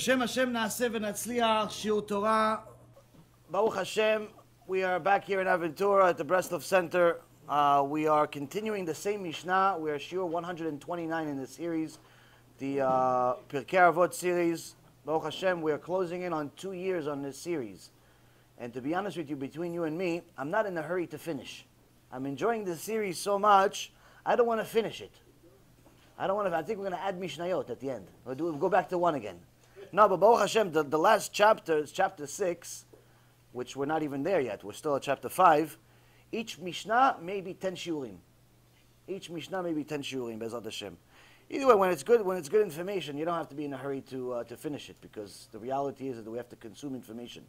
B'Shem Hashem na'aseh v'natzliach, shiur Torah. Baruch Hashem, we are back here in Aventura at the Breslov Center. We are continuing the same Mishnah. We are shiur 129 in the series, the Pirkei Avot series. Baruch Hashem, we are closing in on 2 years on this series. And to be honest with you, between you and me, I'm not in a hurry to finish. I'm enjoying this series so much, I don't want to finish it. I think we're going to add Mishnayot at the end. We'll go back to one again. No, but Baruch Hashem, the last chapter is chapter 6, which we're not even there yet. We're still at chapter 5. Each Mishnah may be 10 shiurim. Each Mishnah may be 10 shiurim, Bezat Hashem. Either way, when it's good information, you don't have to be in a hurry to finish it, because the reality is that we have to consume information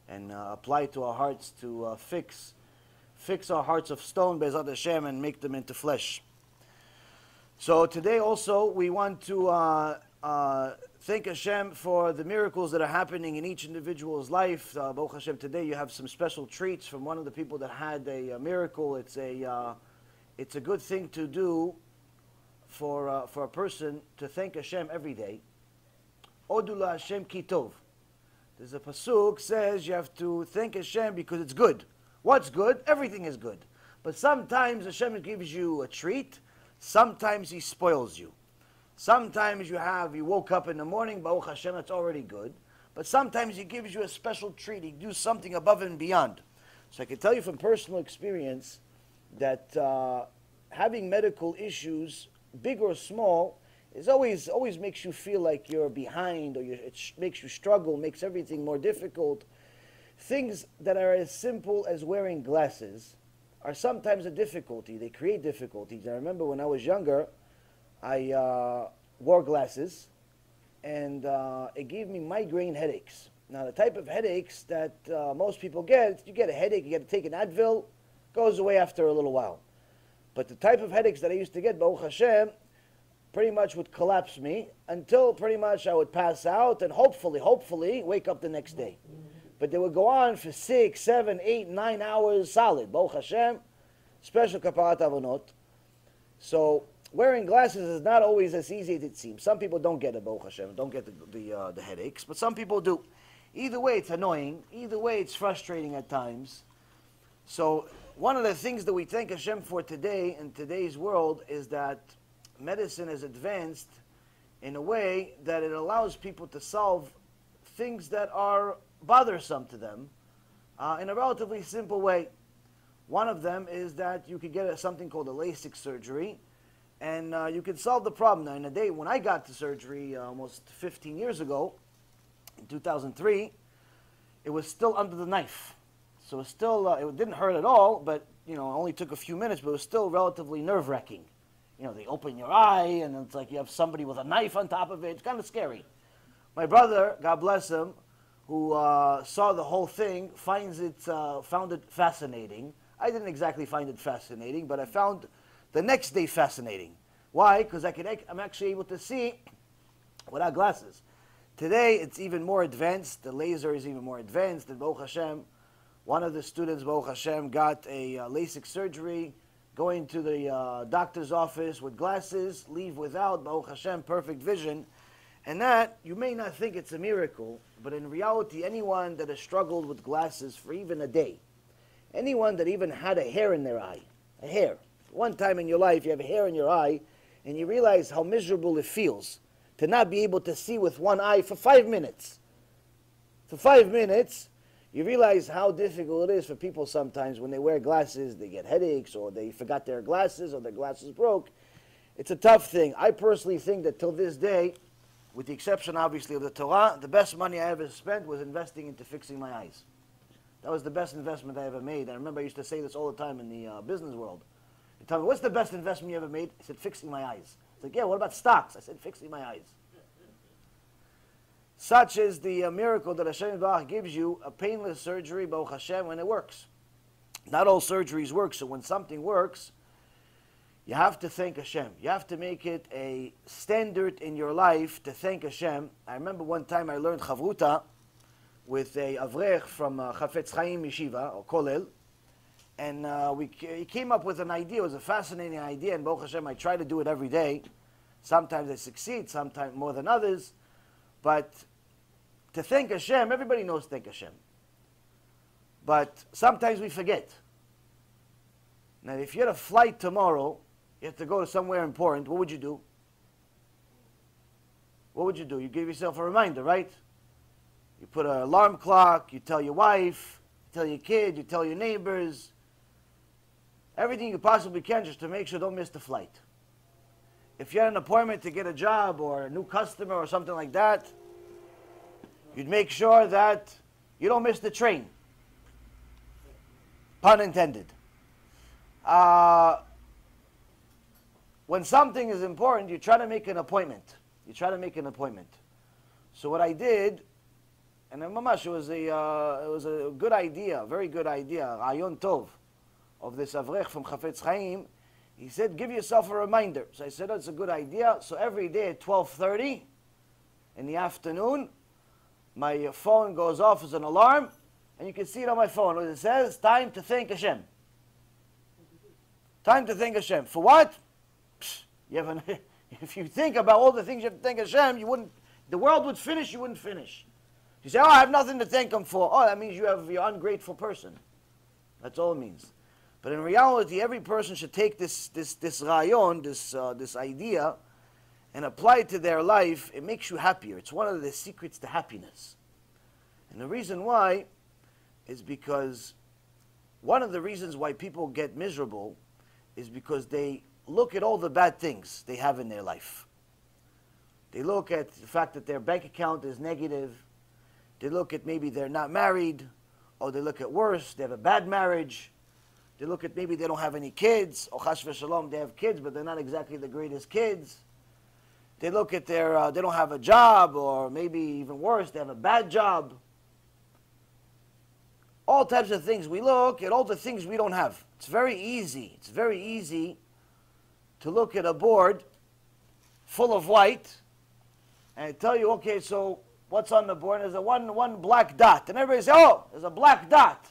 and apply it to our hearts to fix our hearts of stone, Bezat Hashem, and make them into flesh. So today also we want to thank Hashem for the miracles that are happening in each individual's life. Baruch Hashem, today you have some special treats from one of the people that had a miracle. It's a good thing to do for a person to thank Hashem every day. Odu la Hashem ki tov. There's a pasuk says you have to thank Hashem because it's good. What's good? Everything is good. But sometimes Hashem gives you a treat. Sometimes He spoils you. Sometimes you woke up in the morning, Baruch Hashem, that's already good. But sometimes He gives you a special treat. He gives something above and beyond. So I can tell you from personal experience that having medical issues, big or small, is always makes you feel like you're behind, or it makes you struggle, makes everything more difficult. Things that are as simple as wearing glasses are sometimes a difficulty. They create difficulties. I remember when I was younger, I wore glasses, and it gave me migraine headaches. Now, the type of headaches that most people get, you get a headache, you got to take an Advil, goes away after a little while. But the type of headaches that I used to get, Baruch Hashem, pretty much would collapse me until pretty much I would pass out and hopefully wake up the next day. But they would go on for 6, 7, 8, 9 hours solid. Baruch Hashem, special kaparat avonot. So wearing glasses is not always as easy as it seems. Some people don't get it, Baruch Hashem, don't get the headaches, but some people do. Either way, it's annoying. Either way, it's frustrating at times. So one of the things that we thank Hashem for today, in today's world, is that medicine has advanced in a way that it allows people to solve things that are bothersome to them in a relatively simple way. One of them is that you could get something called a LASIK surgery, and you could solve the problem. Now, in a day when I got the surgery almost 15 years ago, in 2003, it was still under the knife. So it didn't hurt at all, but it only took a few minutes, but it was still relatively nerve-wracking. They open your eye, and it's like you have somebody with a knife on top of it. It's kind of scary. My brother, God bless him, who saw the whole thing, found it fascinating. I didn't exactly find it fascinating, but I found the next day fascinating. Why? Because I'm actually able to see without glasses. Today, it's even more advanced. The laser is even more advanced. And Baruch Hashem, one of the students, Baruch Hashem, got a LASIK surgery, going to the doctor's office with glasses, leave without, Baruch Hashem, perfect vision. And that, you may not think it's a miracle, but in reality, anyone that has struggled with glasses for even a day, anyone that even had a hair in their eye, a hair. One time in your life, you have a hair in your eye, and you realize how miserable it feels to not be able to see with one eye for 5 minutes. For 5 minutes, you realize how difficult it is for people sometimes when they wear glasses, they get headaches, or they forgot their glasses, or their glasses broke. It's a tough thing. I personally think that till this day, with the exception, obviously, of the Torah, the best money I ever spent was investing into fixing my eyes. That was the best investment I ever made. I remember I used to say this all the time in the business world. You tell me, what's the best investment you ever made? I said, fixing my eyes. It's like, yeah, what about stocks? I said, fixing my eyes. Such is the miracle that Hashem Yisbarach gives you, a painless surgery, Baruch Hashem, when it works. Not all surgeries work, so when something works, you have to thank Hashem. You have to make it a standard in your life to thank Hashem. I remember one time I learned Chavruta with a Avrech from Chafetz Chaim Yeshiva, or Kolel, and he came up with an idea. It was a fascinating idea, and Baruch Hashem, I try to do it every day. Sometimes I succeed, sometimes more than others. But to thank Hashem, everybody knows thank Hashem. But sometimes we forget. Now, if you had a flight tomorrow, you have to go to somewhere important, what would you do? What would you do? You give yourself a reminder, right? You put an alarm clock, you tell your wife, you tell your kid, you tell your neighbors, everything you possibly can just to make sure don't miss the flight. If you had an appointment to get a job or a new customer or something like that, you'd make sure that you don't miss the train. Pun intended. When something is important, you try to make an appointment. You try to make an appointment. So what I did, and mamash, it was a good idea, a very good idea, Rayon Tov, of this Avrech from Chafetz Chaim. He said, give yourself a reminder. So I said, that's a good idea. So every day at 12:30 in the afternoon, my phone goes off as an alarm, and you can see it on my phone. It says, time to thank Hashem. Time to thank Hashem. For what? If you think about all the things you have to thank Hashem, the world would finish, you wouldn't finish. You say, oh, I have nothing to thank Him for. Oh, that means you're an ungrateful person. That's all it means. But in reality, every person should take this rayon, this idea, and apply it to their life. It makes you happier. It's one of the secrets to happiness. And the reason why is because one of the reasons why people get miserable is because they look at all the bad things they have in their life. They look at the fact that their bank account is negative. They look at maybe they're not married, or they look at worse, they have a bad marriage. They look at maybe they don't have any kids, or chas v'shalom, they have kids, but they're not exactly the greatest kids. They look at they don't have a job, or maybe even worse, they have a bad job. All types of things. We look at all the things we don't have. It's very easy. It's very easy to look at a board full of white and tell you, okay, so what's on the board? There's a one black dot. And everybody says, oh, there's a black dot.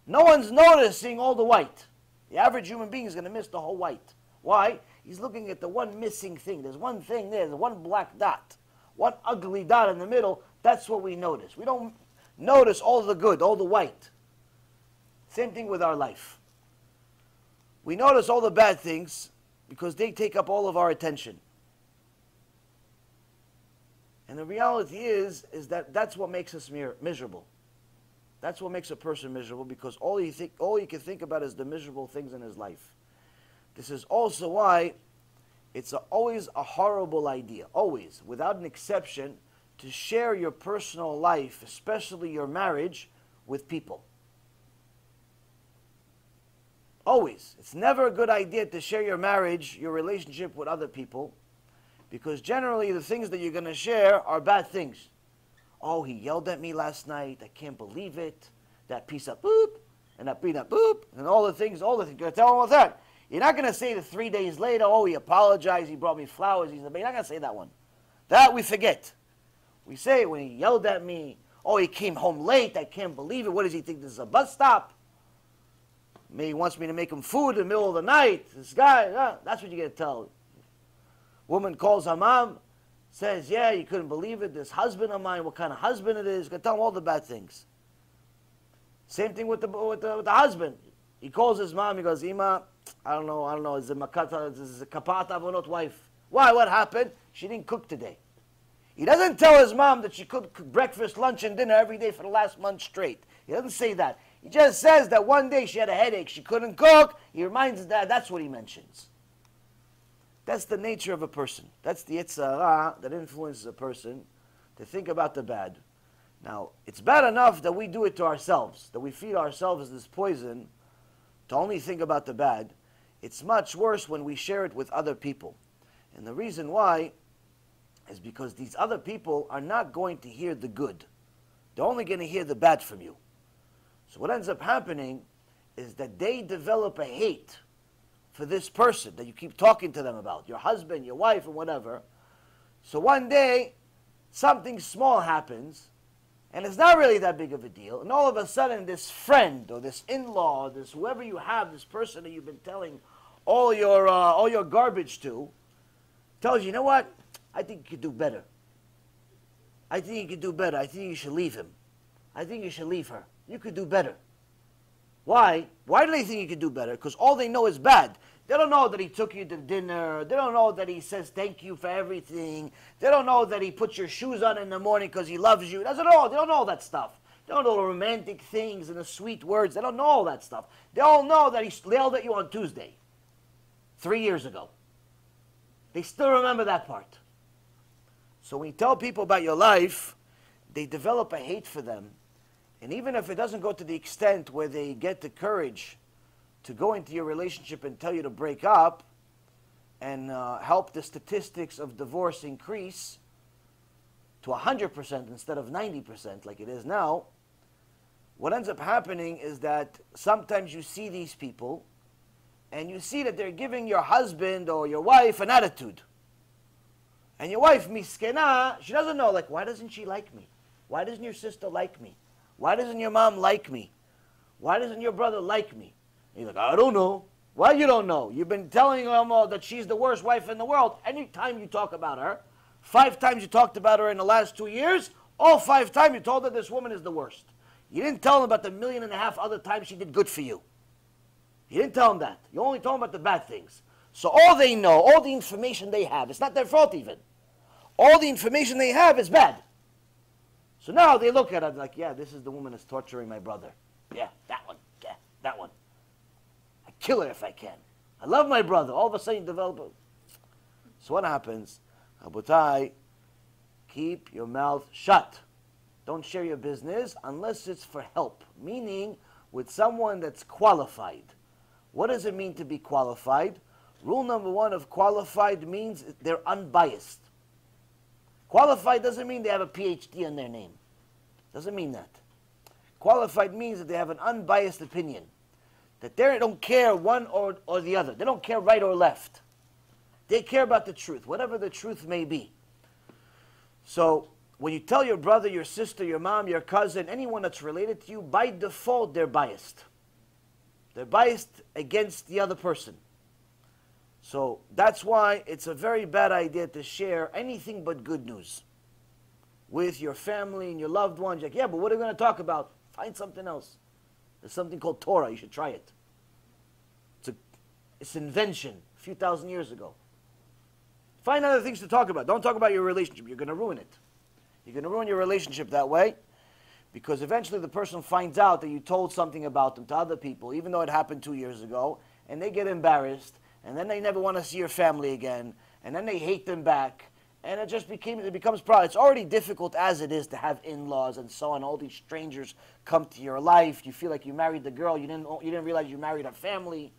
No one's noticing all the white. The average human being is going to miss the whole white. Why? He's looking at the one missing thing. There's one thing there. There's one black dot. One ugly dot in the middle. That's what we notice. We don't notice all the good, all the white. Same thing with our life. We notice all the bad things because they take up all of our attention. And the reality is that that's what makes us miserable. That's what makes a person miserable, because all you can think about is the miserable things in his life. This is also why it's always a horrible idea, always, without an exception, to share your personal life, especially your marriage, with people. Always. It's never a good idea to share your marriage, your relationship with other people, because generally the things that you're going to share are bad things. Oh, he yelled at me last night. I can't believe it. That piece of boop, and that peanut boop, and all the things. You're going to tell him all that. You're not going to say that 3 days later, oh, he apologized, he brought me flowers. You're not going to say that one. That we forget. We say when he yelled at me, oh, he came home late. I can't believe it. What does he think? This is a bus stop? Maybe he wants me to make him food in the middle of the night. This guy, that's what you're going to tell. Woman calls her mom, says, yeah, you couldn't believe it. This husband of mine, what kind of husband it is. You're going to tell him all the bad things. Same thing with the husband. He calls his mom. He goes, Ima, I don't know. Is it a kapat avonot wife? Why? What happened? She didn't cook today. He doesn't tell his mom that she cooked breakfast, lunch, and dinner every day for the last month straight. He doesn't say that. He just says that one day she had a headache. She couldn't cook. He reminds that. That's what he mentions. That's the nature of a person. That's the Yitzhara that influences a person to think about the bad. Now, it's bad enough that we do it to ourselves, that we feed ourselves this poison to only think about the bad. It's much worse when we share it with other people. And the reason why is because these other people are not going to hear the good. They're only going to hear the bad from you. So what ends up happening is that they develop a hate for this person that you keep talking to them about, your husband, your wife, or whatever. So one day, something small happens, and it's not really that big of a deal, and all of a sudden this friend, or this in-law, or this whoever you have, this person that you've been telling all your garbage to, tells you, you know what, I think you could do better. I think you could do better. I think you should leave him. I think you should leave her. You could do better. Why? Why do they think you could do better? Because all they know is bad. They don't know that he took you to dinner. They don't know that he says thank you for everything. They don't know that he puts your shoes on in the morning because he loves you. They don't know all that stuff. They don't know the romantic things and the sweet words. They don't know all that stuff. They all know that he yelled at you on Tuesday, 3 years ago. They still remember that part. So when you tell people about your life, they develop a hate for them. And even if it doesn't go to the extent where they get the courage to go into your relationship and tell you to break up and help the statistics of divorce increase to 100% instead of 90% like it is now, what ends up happening is that sometimes you see these people and you see that they're giving your husband or your wife an attitude. And your wife, miskena, she doesn't know, like, why doesn't she like me? Why doesn't your sister like me? Why doesn't your mom like me? Why doesn't your brother like me? And you're like, I don't know. Why you don't know? You've been telling them all that she's the worst wife in the world. Anytime you talk about her, 5 times you talked about her in the last 2 years, all 5 times you told her this woman is the worst. You didn't tell them about the 1.5 million other times she did good for you. You didn't tell them that. You only told them about the bad things. So all they know, all the information they have, it's not their fault even. All the information they have is bad. So now they look at it like, yeah, this is the woman that's torturing my brother. Yeah, that one. Yeah, that one. I kill her if I can. I love my brother. All of a sudden you develop a... So what happens? Rabotai, keep your mouth shut. Don't share your business unless it's for help. Meaning with someone that's qualified. What does it mean to be qualified? Rule number 1 of qualified means they're unbiased. Qualified doesn't mean they have a PhD in their name. Doesn't mean that. Qualified means that they have an unbiased opinion. That they don't care one or the other. They don't care right or left. They care about the truth, whatever the truth may be. So when you tell your brother, your sister, your mom, your cousin, anyone that's related to you, by default they're biased. They're biased against the other person. So that's why it's a very bad idea to share anything but good news with your family and your loved ones. You're like, yeah, but what are we going to talk about? Find something else. There's something called Torah. You should try it. It's an invention a few thousand years ago. Find other things to talk about. Don't talk about your relationship. You're going to ruin it. You're going to ruin your relationship that way because eventually the person finds out that you told something about them to other people, even though it happened 2 years ago, and they get embarrassed. And then they never want to see your family again. And then they hate them back. And it becomes problem. It's already difficult as it is to have in-laws and so on. All these strangers come to your life. You feel like you married the girl. You didn't realize you married her family.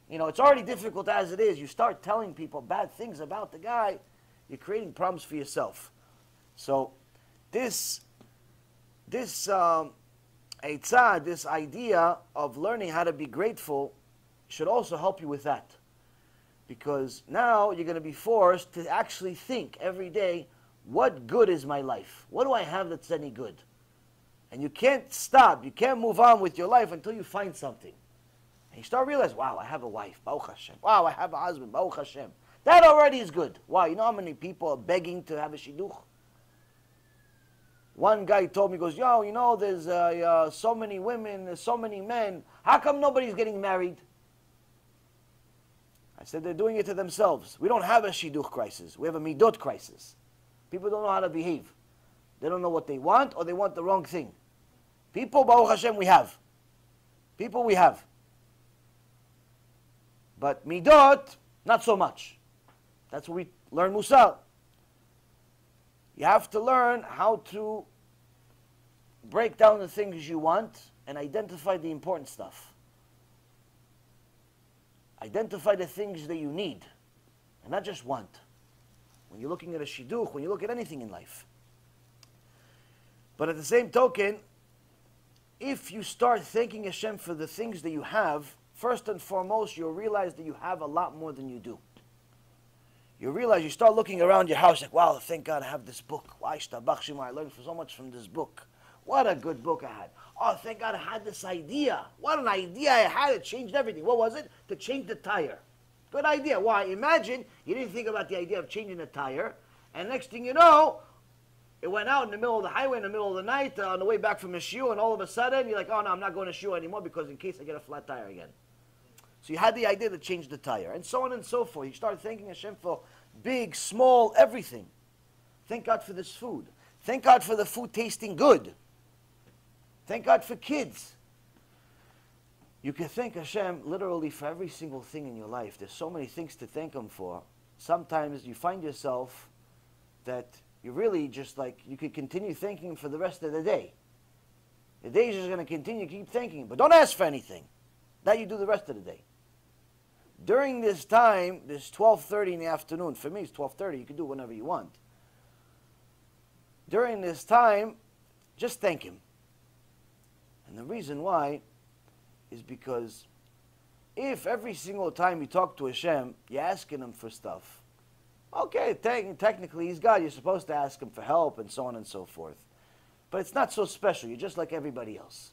You know, it's already difficult as it is. You start telling people bad things about the guy, you're creating problems for yourself. So this idea of learning how to be grateful should also help you with that. Because now you're going to be forced to actually think every day, what good is my life? What do I have that's any good? And you can't stop, you can't move on with your life until you find something. And you start realizing, wow, I have a wife, Baruch Hashem. Wow, I have a husband, Baruch Hashem. That already is good. Wow, you know how many people are begging to have a shidduch? One guy told me, he goes, yo, you know, there's so many women, there's so many men. How come nobody's getting married? I said they're doing it to themselves. We don't have a shidduch crisis. We have a midot crisis. People don't know how to behave. They don't know what they want or they want the wrong thing. People, Baruch Hashem, we have. People we have. But midot, not so much. That's where we learn mussar. You have to learn how to break down the things you want and identify the important stuff. Identify the things that you need and not just want. When you're looking at a shidduch, when you look at anything in life. But at the same token, if you start thanking Hashem for the things that you have, first and foremost, you'll realize that you have a lot more than you do. You realize, you start looking around your house like, wow, thank God I have this book. I learned so much from this book. What a good book I had. Oh, thank God I had this idea. What an idea I had. It changed everything. What was it? To change the tire. Good idea. Why? Imagine you didn't think about the idea of changing the tire, and next thing you know, It went out in the middle of the highway in the middle of the night on the way back from a shiur, and all of a sudden you're like, oh no, I'm not going to shiur anymore because in case I get a flat tire again. So you had the idea to change the tire, and so on and so forth. You started thanking Hashem for big, small, everything. Thank God for this food. Thank God for the food tasting good. Thank God for kids. You can thank Hashem literally for every single thing in your life. There's so many things to thank Him for. Sometimes you find yourself that you really just like, you could continue thanking Him for the rest of the day. The day is just going to continue, keep thanking Him. But don't ask for anything. That you do the rest of the day. During this time, this 12:30 in the afternoon, for me it's 12:30, you can do whenever you want. During this time, just thank Him. And the reason why is because if every single time you talk to Hashem, you're asking Him for stuff, okay, technically He's God, you're supposed to ask Him for help and so on and so forth. But it's not so special, you're just like everybody else.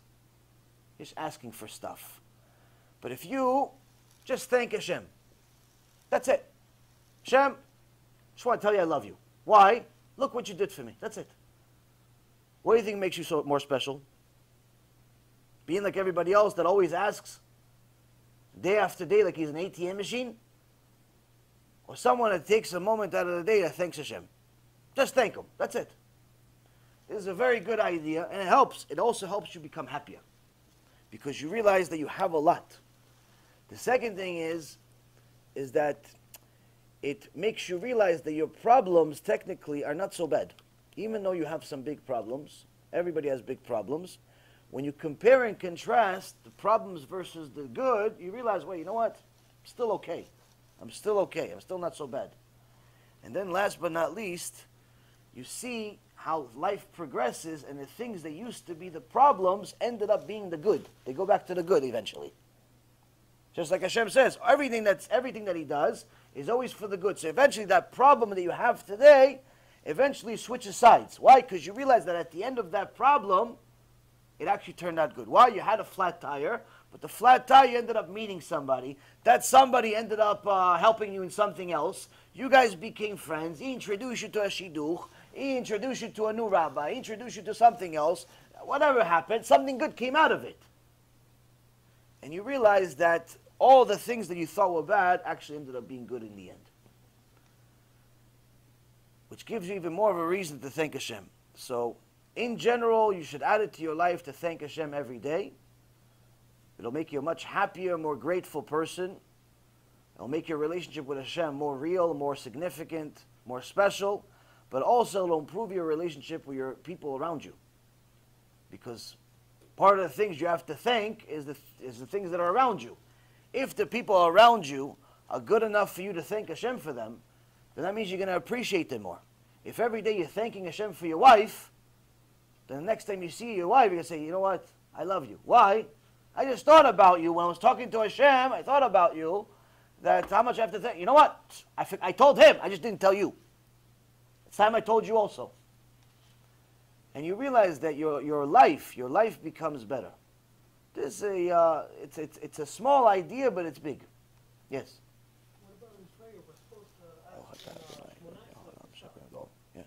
You're just asking for stuff. But if you just thank Hashem, that's it. Hashem, just want to tell you I love you. Why? Look what you did for me. That's it. What do you think makes you so more special? Being like everybody else that always asks day after day like he's an ATM machine? Or someone that takes a moment out of the day that thanks Hashem? Just thank Him. That's it. This is a very good idea, and it helps. It also helps you become happier because you realize that you have a lot. The second thing is that it makes you realize that your problems technically are not so bad. Even though you have some big problems, everybody has big problems. When you compare and contrast the problems versus the good, you realize, wait, you know what? I'm still okay. I'm still okay. I'm still not so bad. And then last but not least, you see how life progresses and the things that used to be the problems ended up being the good. They go back to the good eventually. Just like Hashem says, everything that He does is always for the good. So eventually that problem that you have today eventually switches sides. Why? Because you realize that at the end of that problem, it actually turned out good. Why? You had a flat tire, but the flat tire, you ended up meeting somebody. That somebody ended up helping you in something else. You guys became friends. He introduced you to a shidduch. He introduced you to a new rabbi. He introduced you to something else. Whatever happened, something good came out of it. And you realize that all the things that you thought were bad actually ended up being good in the end. Which gives you even more of a reason to thank Hashem. So, in general, you should add it to your life to thank Hashem every day. It'll make you a much happier, more grateful person. It'll make your relationship with Hashem more real, more significant, more special. But also it'll improve your relationship with your people around you. Because part of the things you have to thank is the things that are around you. If the people around you are good enough for you to thank Hashem for them, then that means you're going to appreciate them more. If every day you're thanking Hashem for your wife, then the next time you see your wife, you're going to say, you know what? I love you. Why? I just thought about you. When I was talking to Hashem, I thought about you. That how much I have to thank. You know what? I told him. I just didn't tell you. It's time I told you also. And you realize that your life becomes better. This is it's a small idea, but it's big. Yes. What about in prayer? We're supposed to ask Yeah.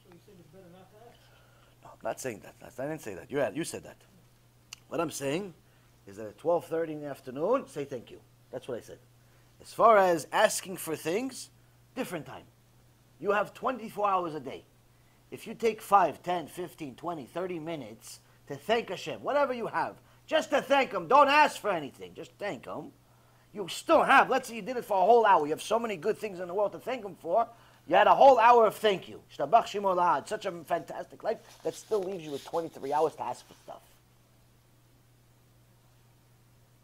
So you think it's better not to ask? No, I'm not saying that. I didn't say that. You said that. What I'm saying is that at 12:30 in the afternoon, say thank you. That's what I said. As far as asking for things, different time. You have 24 hours a day. If you take 5, 10, 15, 20, 30 minutes to thank Hashem, whatever you have, just to thank Him, don't ask for anything, just thank Him. You still have, let's say you did it for a whole hour, you have so many good things in the world to thank Him for, you had a whole hour of thank you. Shtabach Shemo Lahad, such a fantastic life, that still leaves you with 23 hours to ask for stuff.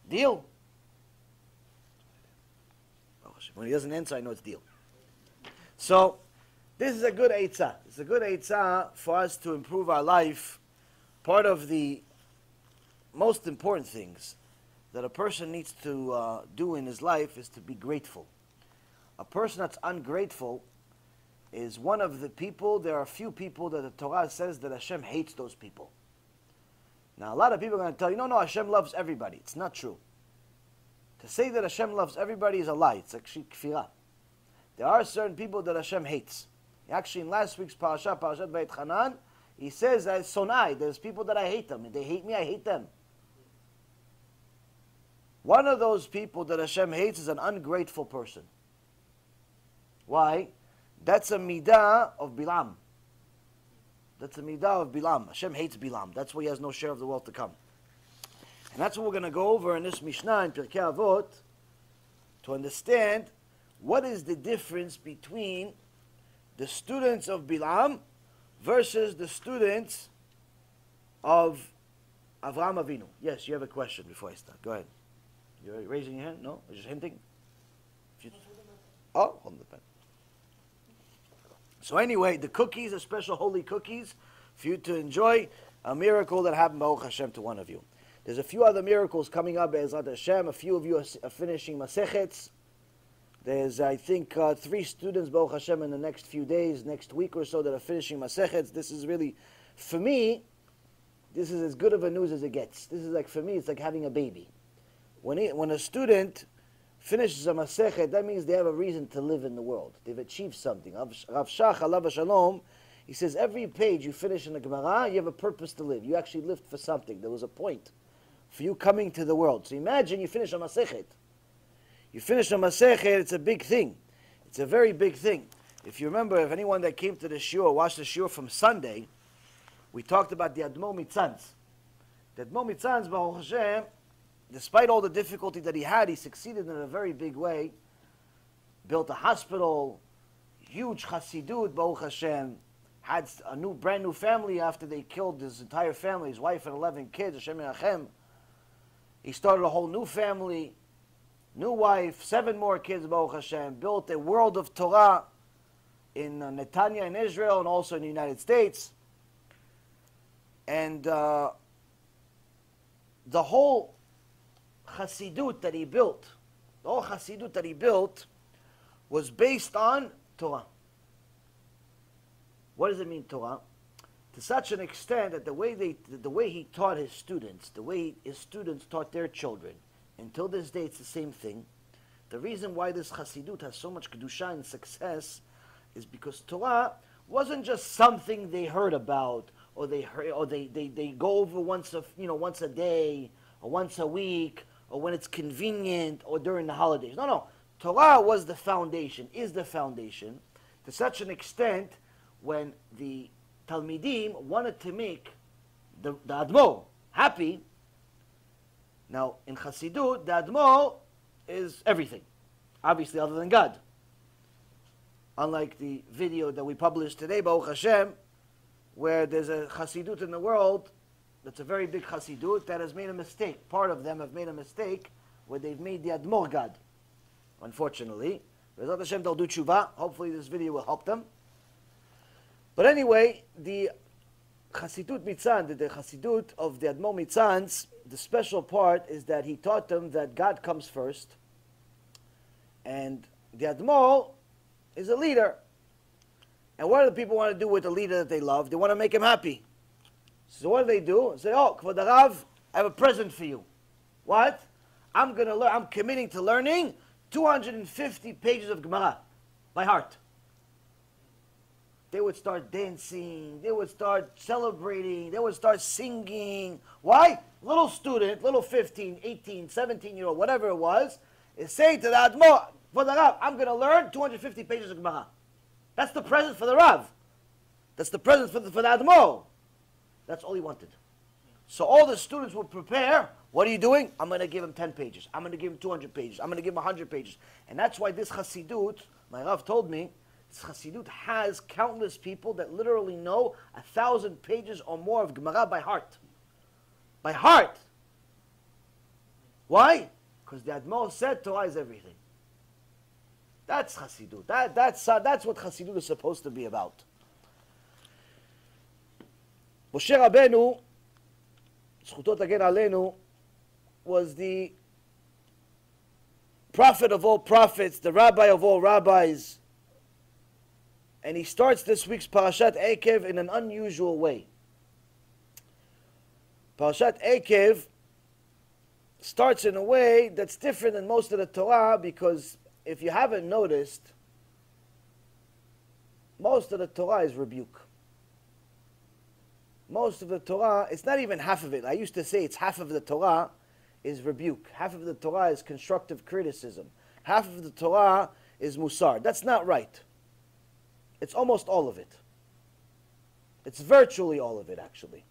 Deal? When he doesn't answer, I know it's deal. So, this is a good eitzah. It's a good eitzah for us to improve our life. Part of the most important things that a person needs to do in his life is to be grateful. A person that's ungrateful is one of the people, there are a few people that the Torah says that Hashem hates those people. Now, a lot of people are going to tell you, no, Hashem loves everybody. It's not true. To say that Hashem loves everybody is a lie. It's actually kfirah. There are certain people that Hashem hates. Actually, in last week's parshah, Parashat Vayetchanan, he says that sonai, there's people that I hate them. If they hate me, I hate them. One of those people that Hashem hates is an ungrateful person. Why? That's a midah of Balaam. That's a midah of Balaam. Hashem hates Balaam. That's why he has no share of the wealth to come. And that's what we're going to go over in this Mishnah in Pirkei Avot to understand what is the difference between the students of Balaam versus the students of Avraham Avinu. Yes, you have a question before I start. Go ahead. You're raising your hand? No? You're just hinting? Oh, hold the pen. So anyway, the cookies are special holy cookies for you to enjoy. A miracle that happened, Baruch Hashem, to one of you. There's a few other miracles coming up, Be'ezrat Hashem. A few of you are finishing Masechets. There's, I think, 3 students, Baruch Hashem, in the next few days, next week or so, that are finishing Masechets. This is really, for me, this is as good of a news as it gets. This is like, for me, it's like having a baby. When a student finishes a Masechet, that means they have a reason to live in the world. They've achieved something. Rav Shach, alav shalom, he says, every page you finish in the Gemara, you have a purpose to live. You actually lived for something. There was a point for you coming to the world. So imagine you finish a Masechet. You finish a Masechet, it's a big thing. It's a very big thing. If you remember, if anyone that came to the shiur, watched the shiur from Sunday, we talked about the Admo Mitzanz. The Admo Mitzanz, Baruch Hashem, despite all the difficulty that he had, he succeeded in a very big way. Built a hospital, huge Chassidut, Baruch Hashem, had a brand new family after they killed his entire family, his wife and 11 kids, Hashem Yachem. He started a whole new family, new wife, 7 more kids, Baruch Hashem, built a world of Torah in Netanya in Israel and also in the United States. And the whole Chassidut that he built, was based on Torah. What does it mean, Torah? To such an extent that the way he taught his students, the way his students taught their children, until this day it's the same thing. The reason why this Chassidut has so much kedusha and success is because Torah wasn't just something they heard about, or they go over once a day, or once a week, or when it's convenient, or during the holidays. No. Torah was the foundation, is the foundation, to such an extent when the Talmidim wanted to make the Admo happy. Now, in Chassidut, the Admo is everything, obviously, other than God. Unlike the video that we published today, Baruch Hashem, where there's a Chassidut in the world that's a very big Chassidut that has made a mistake. Part of them have made a mistake where they've made the Admor God, unfortunately. B'ezrat Hashem, they'll do tshuva. Hopefully this video will help them. But anyway, the Chassidut Mitzan, the Chassidut of the Admor Mitzans, the special part is that he taught them that God comes first, and the Admor is a leader. And what do the people want to do with the leader that they love? They want to make him happy. So what do? They say, oh, Kvod Harav, I have a present for you. What? I'm going to learn. I'm committing to learning 250 pages of Gemara by heart. They would start dancing. They would start celebrating. They would start singing. Why? Little student, little 15, 18, 17-year-old, whatever it was, is saying to the Admor, Kvod Harav, I'm going to learn 250 pages of Gemara. That's the present for the Rav. That's the present for the Admor. That's all he wanted. So all the students would prepare. What are you doing? I'm going to give him 10 pages. I'm going to give him 200 pages. I'm going to give him 100 pages. And that's why this Chassidut, my Rav told me, this Chassidut has countless people that literally know 1,000 pages or more of Gemara by heart. By heart. Why? Because the Admor said Torah is everything. That's Chassidut. That's what Chassidut is supposed to be about. Moshe Rabbeinu, zchuto tagen aleinu, was the prophet of all prophets, the rabbi of all rabbis. And he starts this week's Parashat Eikev in an unusual way. Parashat Eikev starts in a way that's different than most of the Torah, because if you haven't noticed, most of the Torah is rebuke. Most of the Torah, it's not even half of it. I used to say it's half of the Torah is rebuke. Half of the Torah is constructive criticism. Half of the Torah is mussar. That's not right. It's almost all of it. It's virtually all of it, actually.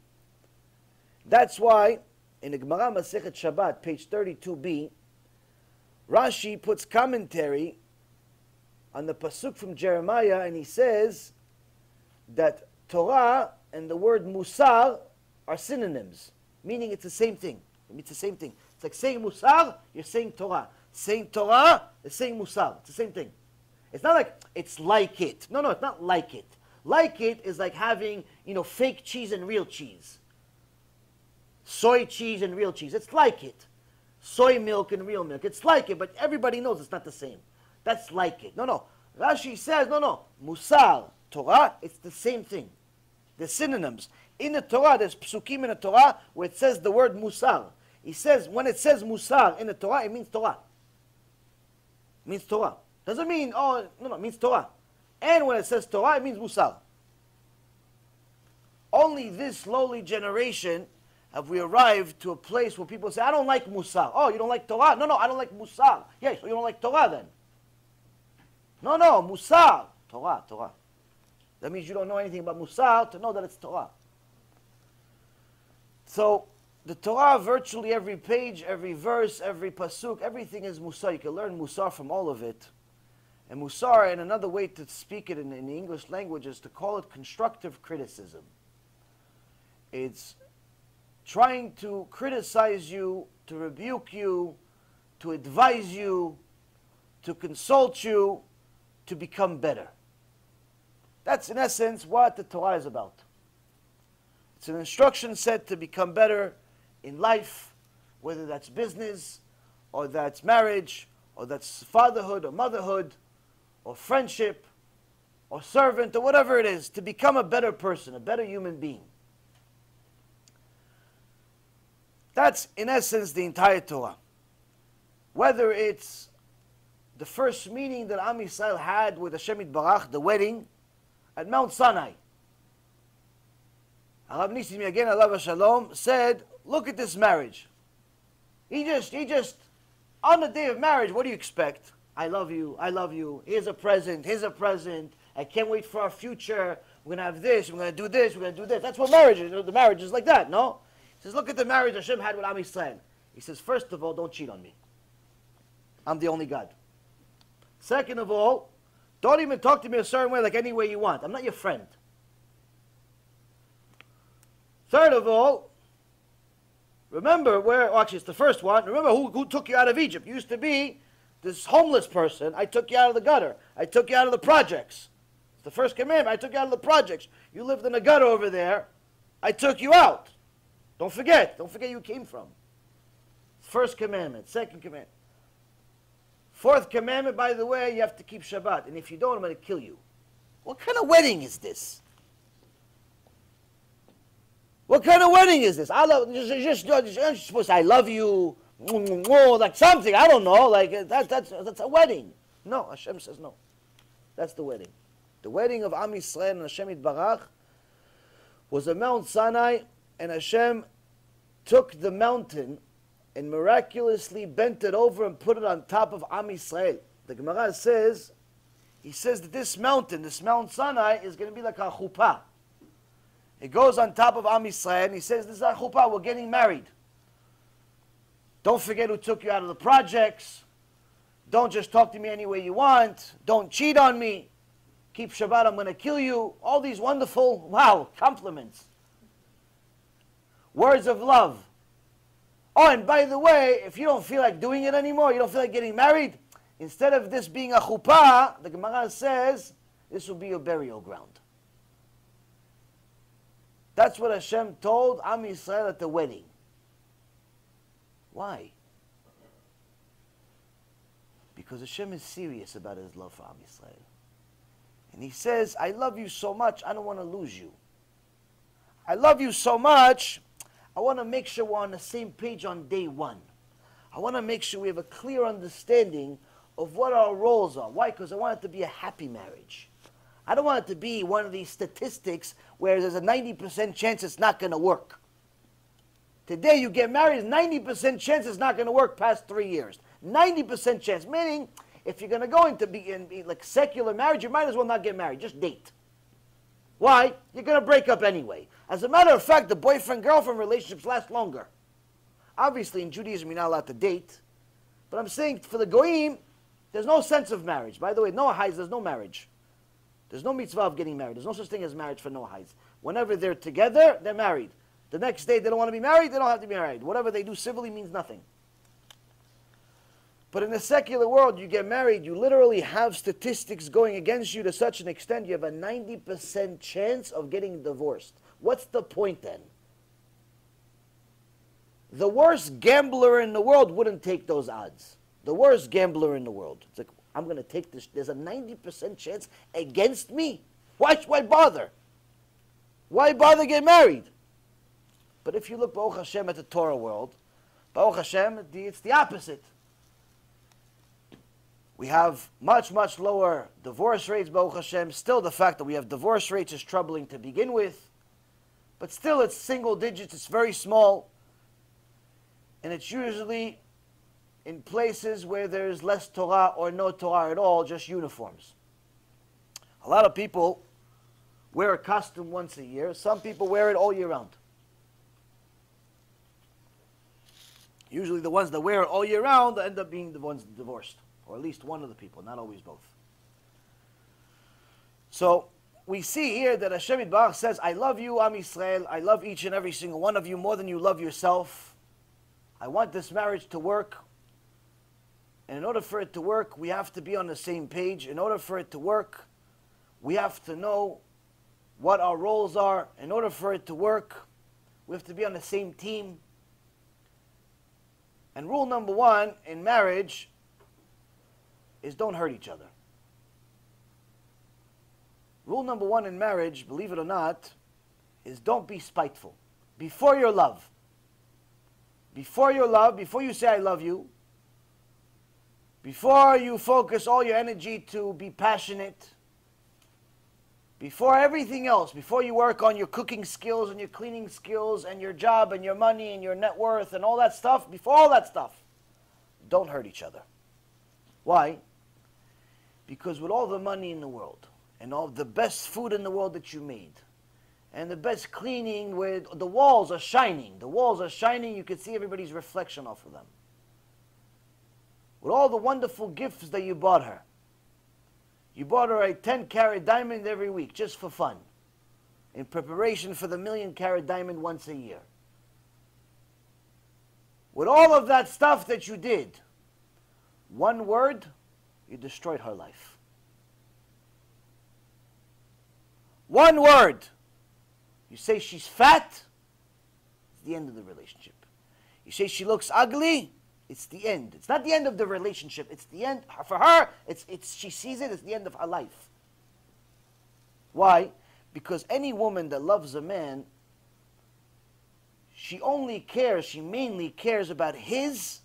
That's why in the Gemara Masechet Shabbat, page 32b, Rashi puts commentary on the pasuk from Jeremiah, and he says that Torah and the word mussar are synonyms, meaning it's the same thing. It's the same thing. It's like saying mussar, you're saying Torah. Saying Torah is saying mussar. It's the same thing. It's not like it's like it. No, it's not like it. Like it is like having, fake cheese and real cheese. Soy cheese and real cheese. It's like it. Soy milk and real milk. It's like it, but everybody knows it's not the same. That's like it. No. Rashi says, no. Mussar, Torah, it's the same thing. They're synonyms. In the Torah, there's psukim in the Torah where it says the word mussar. He says, when it says mussar in the Torah, it means Torah. It means Torah. Doesn't mean, it means Torah. And when it says Torah, it means mussar. Only this lowly generation have we arrived to a place where people say, I don't like mussar. Oh, you don't like Torah? No, I don't like mussar. Yeah, so you don't like Torah then. No, mussar. Torah. That means you don't know anything about mussar to know that it's Torah. So, the Torah, virtually every page, every verse, every pasuk, everything is mussar. You can learn mussar from all of it. And mussar, and another way to speak it in the English language is to call it constructive criticism. It's trying to criticize you, to rebuke you, to advise you, to consult you, to become better. That's in essence what the Torah is about. It's an instruction set to become better in life, whether that's business, or that's marriage, or that's fatherhood or motherhood, or friendship, or servant, or whatever it is, to become a better person, a better human being. That's, in essence, the entire Torah. Whether it's the first meeting that Am Yisrael had with Hashem Yitbarach, the wedding, at Mount Sinai. Arav Nissim, again, alav Shalom, said, look at this marriage. He just, on the day of marriage, what do you expect? I love you, here's a present, I can't wait for our future, we're going to have this, we're going to do this, we're going to do this. That's what marriage is. The marriage is like that, no? He says, look at the marriage Hashem had with Am Yisrael. He says, first of all, don't cheat on me. I'm the only God. Second of all, don't even talk to me a certain way, like any way you want. I'm not your friend. Third of all, remember actually it's the first one, remember who took you out of Egypt. You used to be this homeless person. I took you out of the gutter. I took you out of the projects. It's the first commandment. I took you out of the projects. You lived in a gutter over there. I took you out. Don't forget you came from. First commandment. Second commandment. Fourth commandment, by the way, you have to keep Shabbat. And if you don't, I'm going to kill you. What kind of wedding is this? What kind of wedding is this? You're supposed to say, I love you, like something, I don't know, like that's a wedding. No, Hashem says no. That's the wedding. The wedding of Am Yisrael and Hashem Yitbarach was at Mount Sinai, and Hashem took the mountain and miraculously bent it over and put it on top of Am Yisrael. The Gemara says, he says that this Mount Sinai, is going to be like a chuppah. It goes on top of Am Yisrael, and he says, this is our chuppah, we're getting married. Don't forget who took you out of the projects. Don't just talk to me any way you want. Don't cheat on me. Keep Shabbat, I'm going to kill you. All these wonderful, compliments. Words of love. Oh, and by the way, if you don't feel like doing it anymore, you don't feel like getting married, instead of this being a chuppah, the Gemara says, this will be your burial ground. That's what Hashem told Am Yisrael at the wedding. Why? Because Hashem is serious about His love for Am Yisrael. And He says, I love you so much, I don't want to lose you. I love you so much, I want to make sure we're on the same page on day one. I want to make sure we have a clear understanding of what our roles are. Why? Because I want it to be a happy marriage. I don't want it to be one of these statistics where there's a 90% chance it's not going to work. Today you get married, 90% chance it's not going to work past 3 years. 90% chance, meaning if you're going to go into be like secular marriage, you might as well not get married, just date. Why? You're going to break up anyway. As a matter of fact, the boyfriend-girlfriend relationships last longer. Obviously, in Judaism, you're not allowed to date. But I'm saying for the Goyim, there's no sense of marriage. By the way, no haiz, there's no marriage. There's no mitzvah of getting married. There's no such thing as marriage for no haiz. Whenever they're together, they're married. The next day, they don't want to be married, they don't have to be married. Whatever they do civilly means nothing. But in the secular world, you get married, you literally have statistics going against you to such an extent, you have a 90% chance of getting divorced. What's the point then? The worst gambler in the world wouldn't take those odds. The worst gambler in the world. It's like, I'm going to take this. There's a 90% chance against me. Why bother? Why bother get married? But if you look, Baruch Hashem, at the Torah world, Baruch Hashem, it's the opposite. We have much, much lower divorce rates, Baruch Hashem. Still, the fact that we have divorce rates is troubling to begin with. But still, it's single digits. It's very small. And it's usually in places where there's less Torah or no Torah at all, just uniforms. A lot of people wear a costume once a year. Some people wear it all year round. Usually the ones that wear it all year round end up being the ones divorced. Or at least one of the people, not always both. So we see here that Hashem Yitbarach says, I love you, Am Yisrael. I love each and every single one of you more than you love yourself. I want this marriage to work. And in order for it to work, we have to be on the same page. In order for it to work, we have to know what our roles are. In order for it to work, we have to be on the same team. And rule number one in marriage is don't hurt each other. Rule number one in marriage, believe it or not, is don't be spiteful. Before your love. Before your love, before you say I love you, before you focus all your energy to be passionate, before everything else, before you work on your cooking skills and your cleaning skills and your job and your money and your net worth and all that stuff, before all that stuff, don't hurt each other. Why? Because with all the money in the world and all the best food in the world that you made and the best cleaning, where the walls are shining, you can see everybody's reflection off of them. With all the wonderful gifts that you bought her. You bought her a 10-carat diamond every week just for fun, in preparation for the 1,000,000-carat diamond once a year. With all of that stuff that you did, one word, you destroyed her life. One word. You say she's fat, it's the end of the relationship. You say she looks ugly, it's the end. It's not the end of the relationship. It's the end. For her, she sees it as the end of her life. Why? Because any woman that loves a man, she mainly cares about his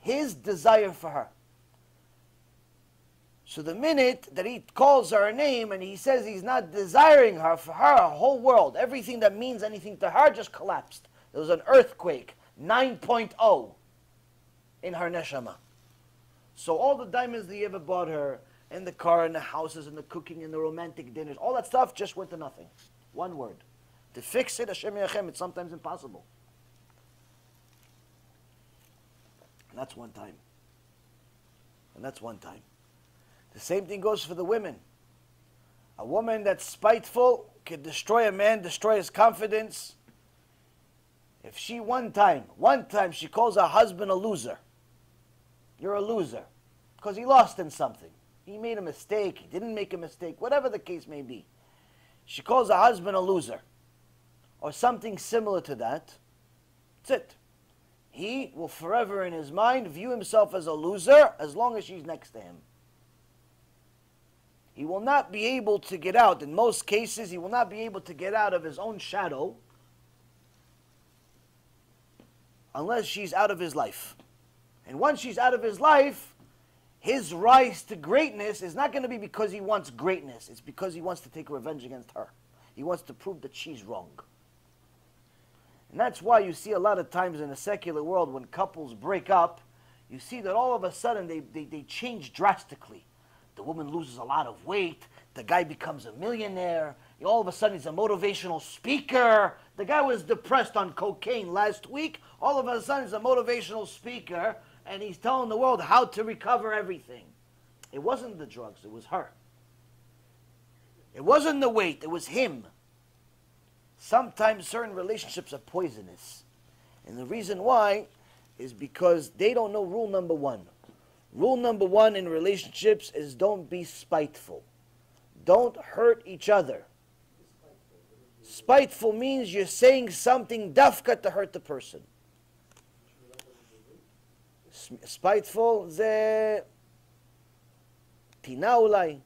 desire for her. So the minute that he calls her a name and he says he's not desiring her, for her, her whole world, everything that means anything to her just collapsed. There was an earthquake. 9.0 in her neshama. So all the diamonds that you ever bought her, and the car, and the houses, and the cooking, and the romantic dinners, all that stuff just went to nothing. One word. To fix it, Hashem Yachem, it's sometimes impossible. And that's one time. And that's one time. The same thing goes for the women. A woman that's spiteful can destroy a man, destroy his confidence. If she one time she calls her husband a loser. You're a loser. Because he lost in something. He made a mistake, he didn't make a mistake, whatever the case may be. She calls her husband a loser. Or something similar to that. That's it. He will forever in his mind view himself as a loser as long as she's next to him. He will not be able to get out. In most cases, he will not be able to get out of his own shadow unless she's out of his life. And once she's out of his life, his rise to greatness is not going to be because he wants greatness. It's because he wants to take revenge against her. He wants to prove that she's wrong. And that's why you see a lot of times in the secular world when couples break up, you see that all of a sudden they change drastically. The woman loses a lot of weight. The guy becomes a millionaire. All of a sudden he's a motivational speaker. The guy was depressed on cocaine last week. All of a sudden he's a motivational speaker and he's telling the world how to recover everything. It wasn't the drugs, it was her. It wasn't the weight, it was him. Sometimes certain relationships are poisonous. And the reason why is because they don't know rule number one. Rule number one in relationships is don't be spiteful. Don't hurt each other. Spiteful means you're saying something dafka to hurt the person. Spiteful ze tina ulai.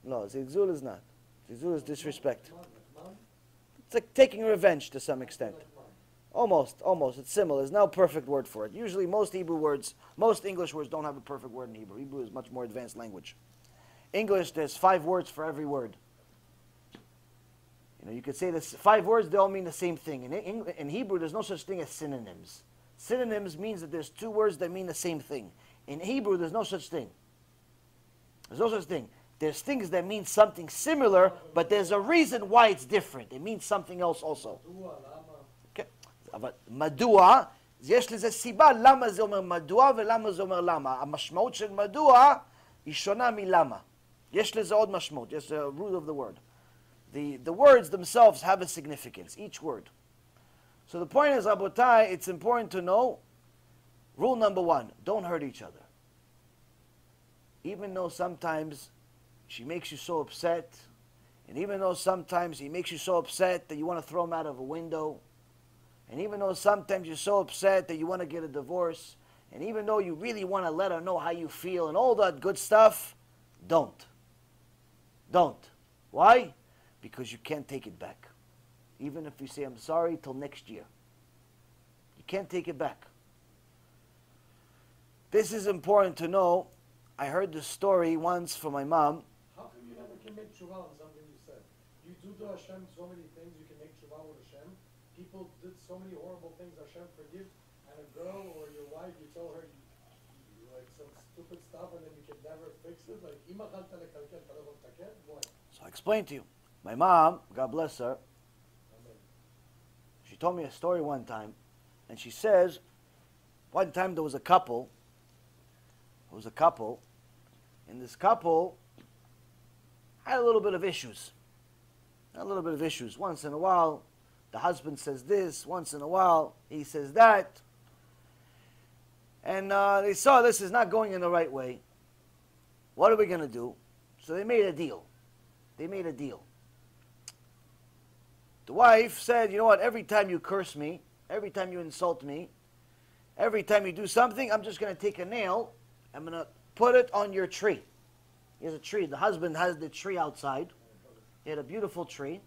No, zigzul is not. Zigzul is disrespect. It's like taking revenge to some extent. Almost. It's similar. There's no perfect word for it. Usually most Hebrew words, most English words don't have a perfect word in Hebrew. Hebrew is much more advanced language. English, there's 5 words for every word. You could say this 5 words, they all mean the same thing. In Hebrew, there's no such thing as synonyms. Synonyms means that there's 2 words that mean the same thing. In Hebrew, there's no such thing. There's no such thing. There's things that mean something similar, but there's a reason why it's different. It means something else also. Okay. אבל מדוע, יש לזה סיבה למה זה אומר מדוע ולמה זה אומר למה. המשמעות של מדוע היא שונה מלמה. יש לזה עוד משמעות. Yes, the root of the word. The words themselves have a significance, each word. So the point is, Rabotai, it's important to know, rule number 1, don't hurt each other. Even though sometimes she makes you so upset, and even though sometimes he makes you so upset that you want to throw him out of a window, and even though sometimes you're so upset that you want to get a divorce, and even though you really want to let her know how you feel and all that good stuff, don't. Don't. Why? Because you can't take it back. Even if you say, I'm sorry, till next year. You can't take it back. This is important to know. I heard this story once from my mom. How come you never can make tshuva on something you said? You do to Hashem so many things, you can make tshuva with Hashem. People did so many horrible things, Hashem forgive. And a girl or your wife, you tell her you like some stupid stuff and then you can never fix it. Like, so I explained to you. My mom, God bless her, she told me a story one time, and she says, one time there was a couple, and this couple had a little bit of issues. Once in a while, the husband says this, once in a while, he says that, and they saw this is not going in the right way. What are we going to do? So they made a deal. The wife said, you know what, every time you curse me, every time you insult me, every time you do something, I'm just going to take a nail, I'm going to put it on your tree. He has a tree. The husband has the tree outside. He had a beautiful tree.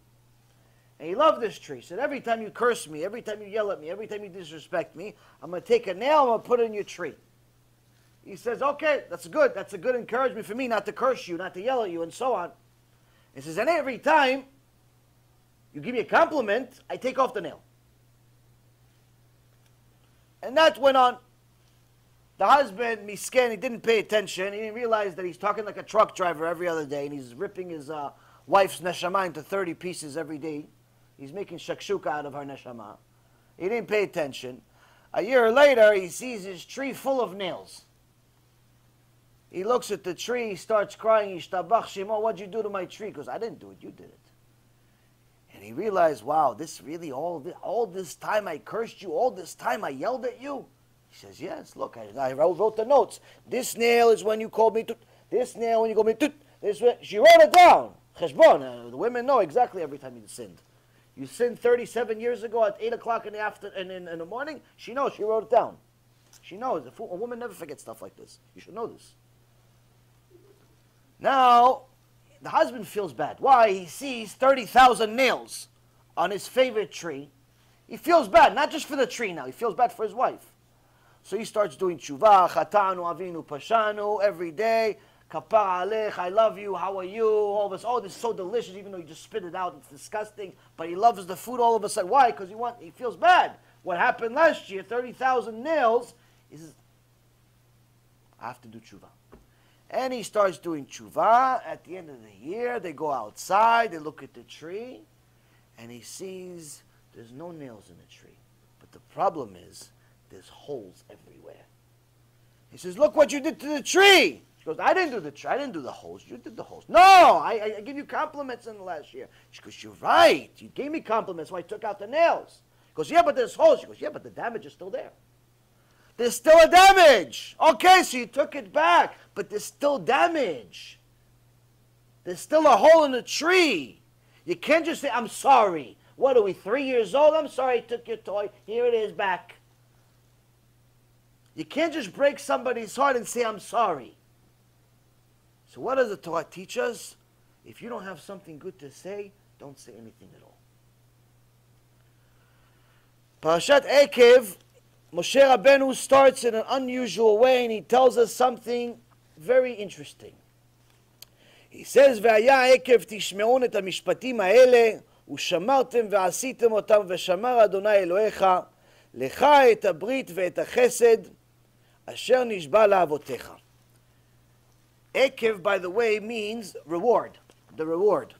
And he loved this tree. He said, every time you curse me, every time you yell at me, every time you disrespect me, I'm going to take a nail, I'm going to put it in your tree. He says, okay, that's good. That's a good encouragement for me not to curse you, not to yell at you, and so on. He says, and every time you give me a compliment, I take off the nail. And that went on. The husband, misken, he didn't pay attention. He didn't realize that he's talking like a truck driver every other day, and he's ripping his wife's neshama into 30 pieces every day. He's making shakshuka out of her neshama. He didn't pay attention. A year later, he sees his tree full of nails. He looks at the tree, he starts crying, Yishtabach Shemo, what'd you do to my tree? He goes, I didn't do it, you did it. And he realized, wow, this really, all this time I cursed you, all this time I yelled at you? He says, yes, look, I wrote the notes. This nail is when you called me tut. This nail when you called me tut. She wrote it down. Cheshbon. The women know exactly every time you sinned. You sinned 37 years ago at 8 o'clock in the morning. She knows. She wrote it down. She knows. A woman never forgets stuff like this. You should know this. Now, the husband feels bad. Why? He sees 30,000 nails on his favorite tree. He feels bad, not just for the tree now. He feels bad for his wife. So he starts doing tshuva, chatanu avinu pashanu, every day. Kapara alech, I love you, how are you? All of us, oh, this is so delicious, even though you just spit it out, it's disgusting. But he loves the food all of a sudden. Why? Because he feels bad. What happened last year, 30,000 nails, he says, I have to do tshuva. And he starts doing tshuva. At the end of the year, they go outside, they look at the tree, and he sees there's no nails in the tree. But the problem is, there's holes everywhere. He says, look what you did to the tree. She goes, I didn't do the tree. I didn't do the holes. You did the holes. No, I give you compliments in the last year. She goes, you're right. You gave me compliments when I took out the nails. He goes, yeah, but there's holes. She goes, yeah, but the damage is still there. There's still a damage. Okay, so you took it back, but there's still damage. There's still a hole in the tree. You can't just say, I'm sorry. What are we, 3 years old? I'm sorry I took your toy. Here it is back. You can't just break somebody's heart and say, I'm sorry. So what does the Torah teach us? If you don't have something good to say, don't say anything at all. Parashat Ekev, Moshe Rabbeinu starts in an unusual way, and he tells us something very interesting. He says, והיה עקב תשמעון את המשפטים האלה, ושמרתם ועשיתם אותם, ושמר אדוני אלוהיך, לך את הברית ואת החסד, אשר נשבע לאבותיך. Ekev, by the way, means reward, the reward.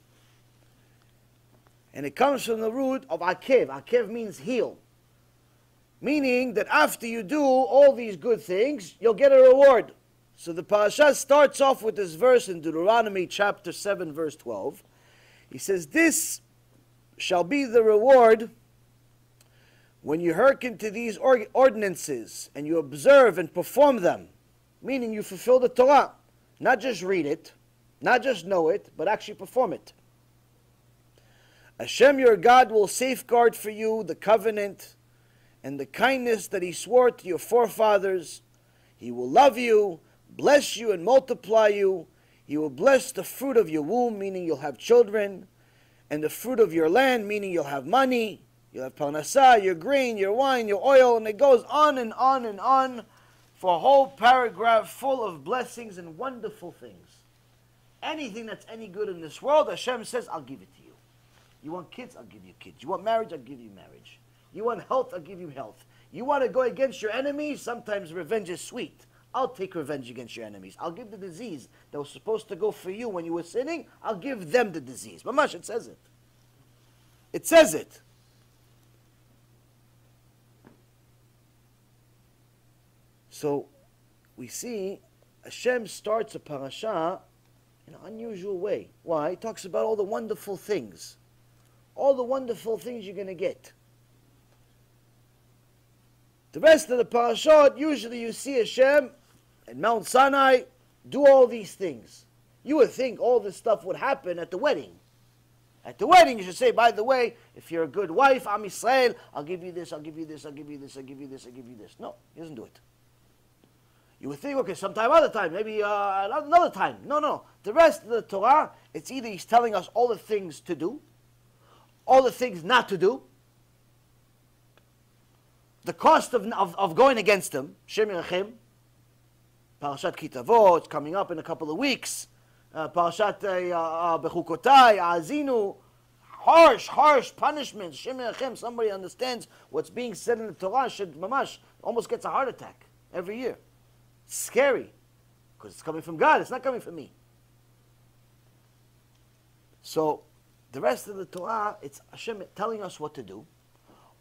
And it comes from the root of akev. Akev means heal. Meaning that after you do all these good things, you'll get a reward. So the parasha starts off with this verse in Deuteronomy chapter 7, verse 12. He says, this shall be the reward when you hearken to these ordinances and you observe and perform them. Meaning you fulfill the Torah. Not just read it, not just know it, but actually perform it. Hashem your God will safeguard for you the covenant and the kindness that he swore to your forefathers. He will love you, bless you, and multiply you. He will bless the fruit of your womb, meaning you'll have children, and the fruit of your land, meaning you'll have money. You'll have parnasah, your grain, your wine, your oil, and it goes on and on and on for a whole paragraph full of blessings and wonderful things. Anything that's any good in this world, Hashem says, I'll give it to you. You want kids? I'll give you kids. You want marriage? I'll give you marriage. You want health? I'll give you health. You want to go against your enemies? Sometimes revenge is sweet. I'll take revenge against your enemies. I'll give the disease that was supposed to go for you when you were sinning, I'll give them the disease. Mamash, it says it. It says it. So, we see Hashem starts a parasha in an unusual way. Why? He talks about all the wonderful things. All the wonderful things you're going to get. The rest of the parashot, usually you see Hashem at Mount Sinai do all these things. You would think all this stuff would happen at the wedding. At the wedding, you should say, by the way, if you're a good wife, Am Yisrael, I'll give you this, I'll give you this, I'll give you this, I'll give you this, I'll give you this. No, he doesn't do it. You would think, okay, sometime other time, maybe another time. No, no. The rest of the Torah, it's either he's telling us all the things to do, all the things not to do, the cost of going against him, Shem Yerachem, Parashat Kitavot, it's coming up in a couple of weeks, Parashat Bechukotai, Azinu, harsh punishments, Shem Yerachem, somebody understands what's being said in the Torah, should mamash, almost gets a heart attack every year. It's scary, because it's coming from God, it's not coming from me. So, the rest of the Torah, it's Hashem telling us what to do,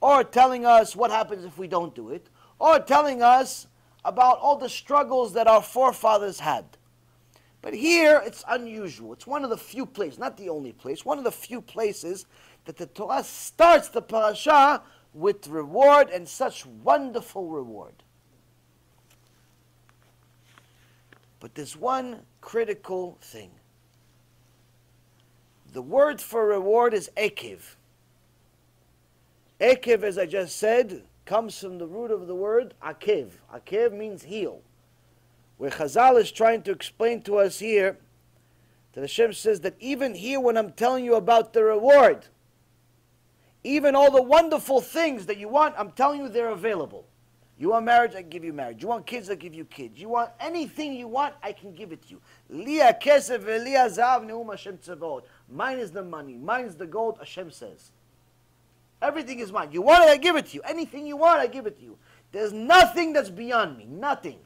or telling us what happens if we don't do it, or telling us about all the struggles that our forefathers had. But here, it's unusual. It's one of the few places, not the only place, one of the few places that the Torah starts the parasha with reward, and such wonderful reward. But there's one critical thing. The word for reward is ekev. Ekev, as I just said, comes from the root of the word akev. Akev means heal. Where Chazal is trying to explain to us here, that Hashem says that even here when I'm telling you about the reward, even all the wonderful things that you want, I'm telling you they're available. You want marriage, I give you marriage. You want kids, I give you kids. You want anything you want, I can give it to you. Liya kesef v'liya zahav ne'um Hashem tzavot. Mine is the money. Mine is the gold, Hashem says. Everything is mine. You want it, I give it to you. Anything you want, I give it to you. There's nothing that's beyond me. Nothing.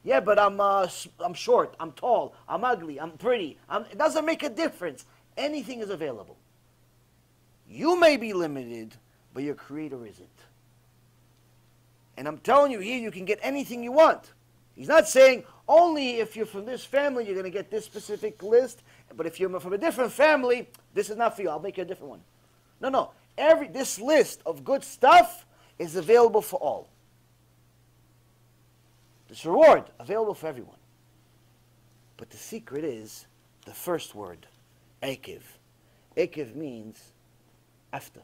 Yeah, but I'm short, I'm tall, I'm ugly, I'm pretty. It doesn't make a difference. Anything is available. You may be limited, but your Creator isn't. And I'm telling you here, you can get anything you want. He's not saying only if you're from this family, you're going to get this specific list. But if you're from a different family, this is not for you. I'll make you a different one. No. This list of good stuff is available for all. This reward, available for everyone. But the secret is the first word, ekev. Ekev means after.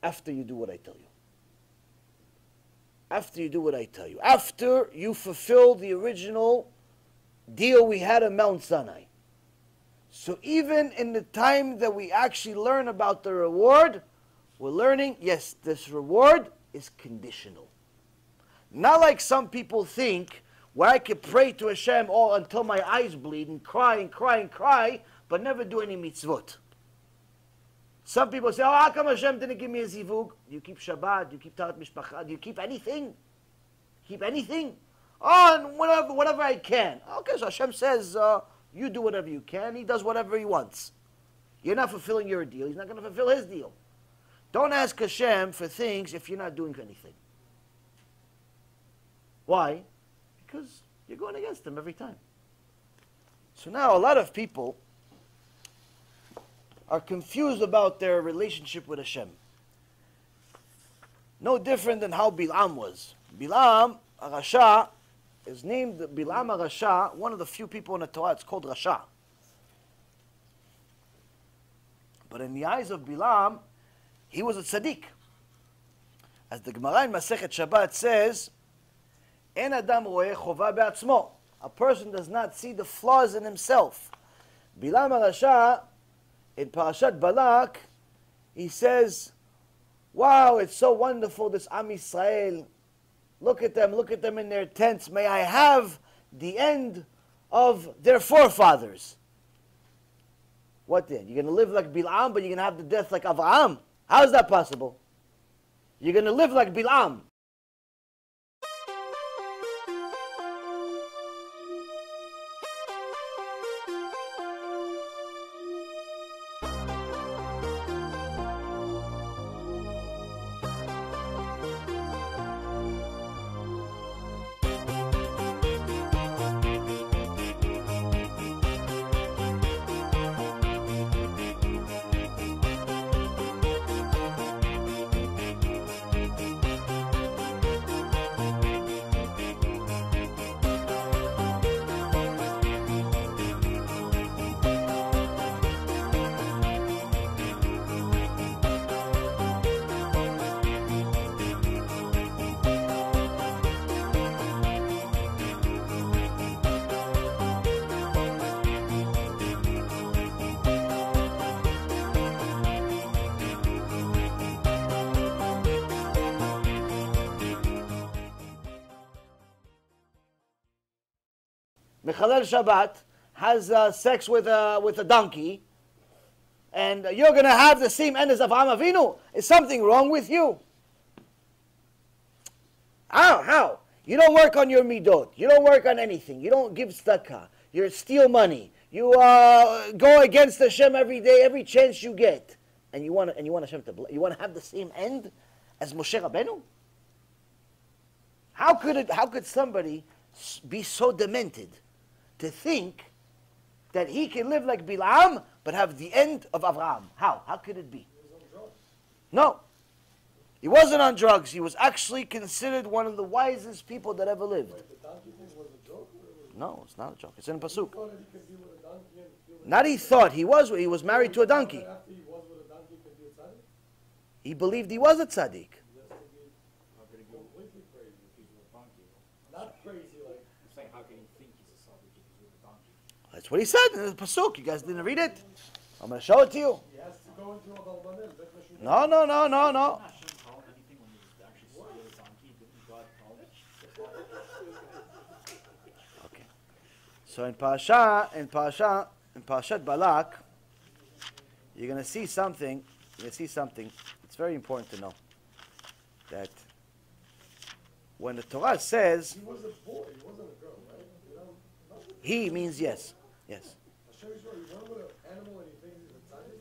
After you do what I tell you. After you do what I tell you. After you fulfill the original deal we had on Mount Sinai. So even in the time that we actually learn about the reward, we're learning, yes, this reward is conditional. Not like some people think, where I could pray to Hashem all until my eyes bleed and cry, but never do any mitzvot. Some people say, oh, how come Hashem didn't give me a zivug? Do you keep Shabbat? Do you keep Talat Mishpacha? Do you keep anything? Keep anything? Oh, and whatever I can. Okay, so Hashem says, you do whatever you can. He does whatever he wants. You're not fulfilling your deal. He's not going to fulfill his deal. Don't ask Hashem for things if you're not doing anything. Why? Because you're going against him every time. So now a lot of people are confused about their relationship with Hashem. No different than how Balaam was. Balaam, a Rasha, is named Balaam a Rasha, one of the few people in the Torah, it's called Rasha. But in the eyes of Balaam, he was a Tzadik. As the Gemara in Masechet Shabbat says, En Adam roeh chova be'atzmo. A person does not see the flaws in himself. Balaam a Rasha, in Parashat Balak, he says, wow, it's so wonderful, this Am Yisrael. Look at them in their tents. May I have the end of their forefathers. What then? You're going to live like Balaam, but you're going to have the death like Abraham? How is that possible? You're going to live like Balaam. Mechalel Shabbat has sex with a donkey, and you're going to have the same end as Avraham Avinu. Is something wrong with you? How? You don't work on your midot. You don't work on anything. You don't give tzedakah. You steal money. You go against Hashem every day, every chance you get, and you want Hashem to you want to have the same end as Moshe Rabbeinu? How could somebody be so demented to think that he can live like Balaam but have the end of Avraham? How could it be? He was on drugs. No, he wasn't on drugs. He was actually considered one of the wisest people that ever lived. Wait, the donkey thing was a joke? No, it's not a joke. It's in He Pasuk. thought that he could be with a donkey and feel like Not he thought. He was married to a donkey. After he was with a donkey, he could be a tzaddik? He believed he was a tzaddik. He has to be completely crazy if he's with a donkey. Not crazy like... I'm saying, how can he think he's a tzaddik if he's with a donkey? That's what he said in the Pasuk. You guys didn't read it? I'm going to show it to you. He has to go into a balbanim. No. Hashem told him anything when he was actually with a donkey? Didn't he Okay. So in Parashat Balak, you're going to see something. You're going to see something. It's very important to know that when the Torah says, He was a boy, he wasn't a girl, right? You know, he means yes. Yes. Hashem is right. You run with an animal and you think he's a tzaddik?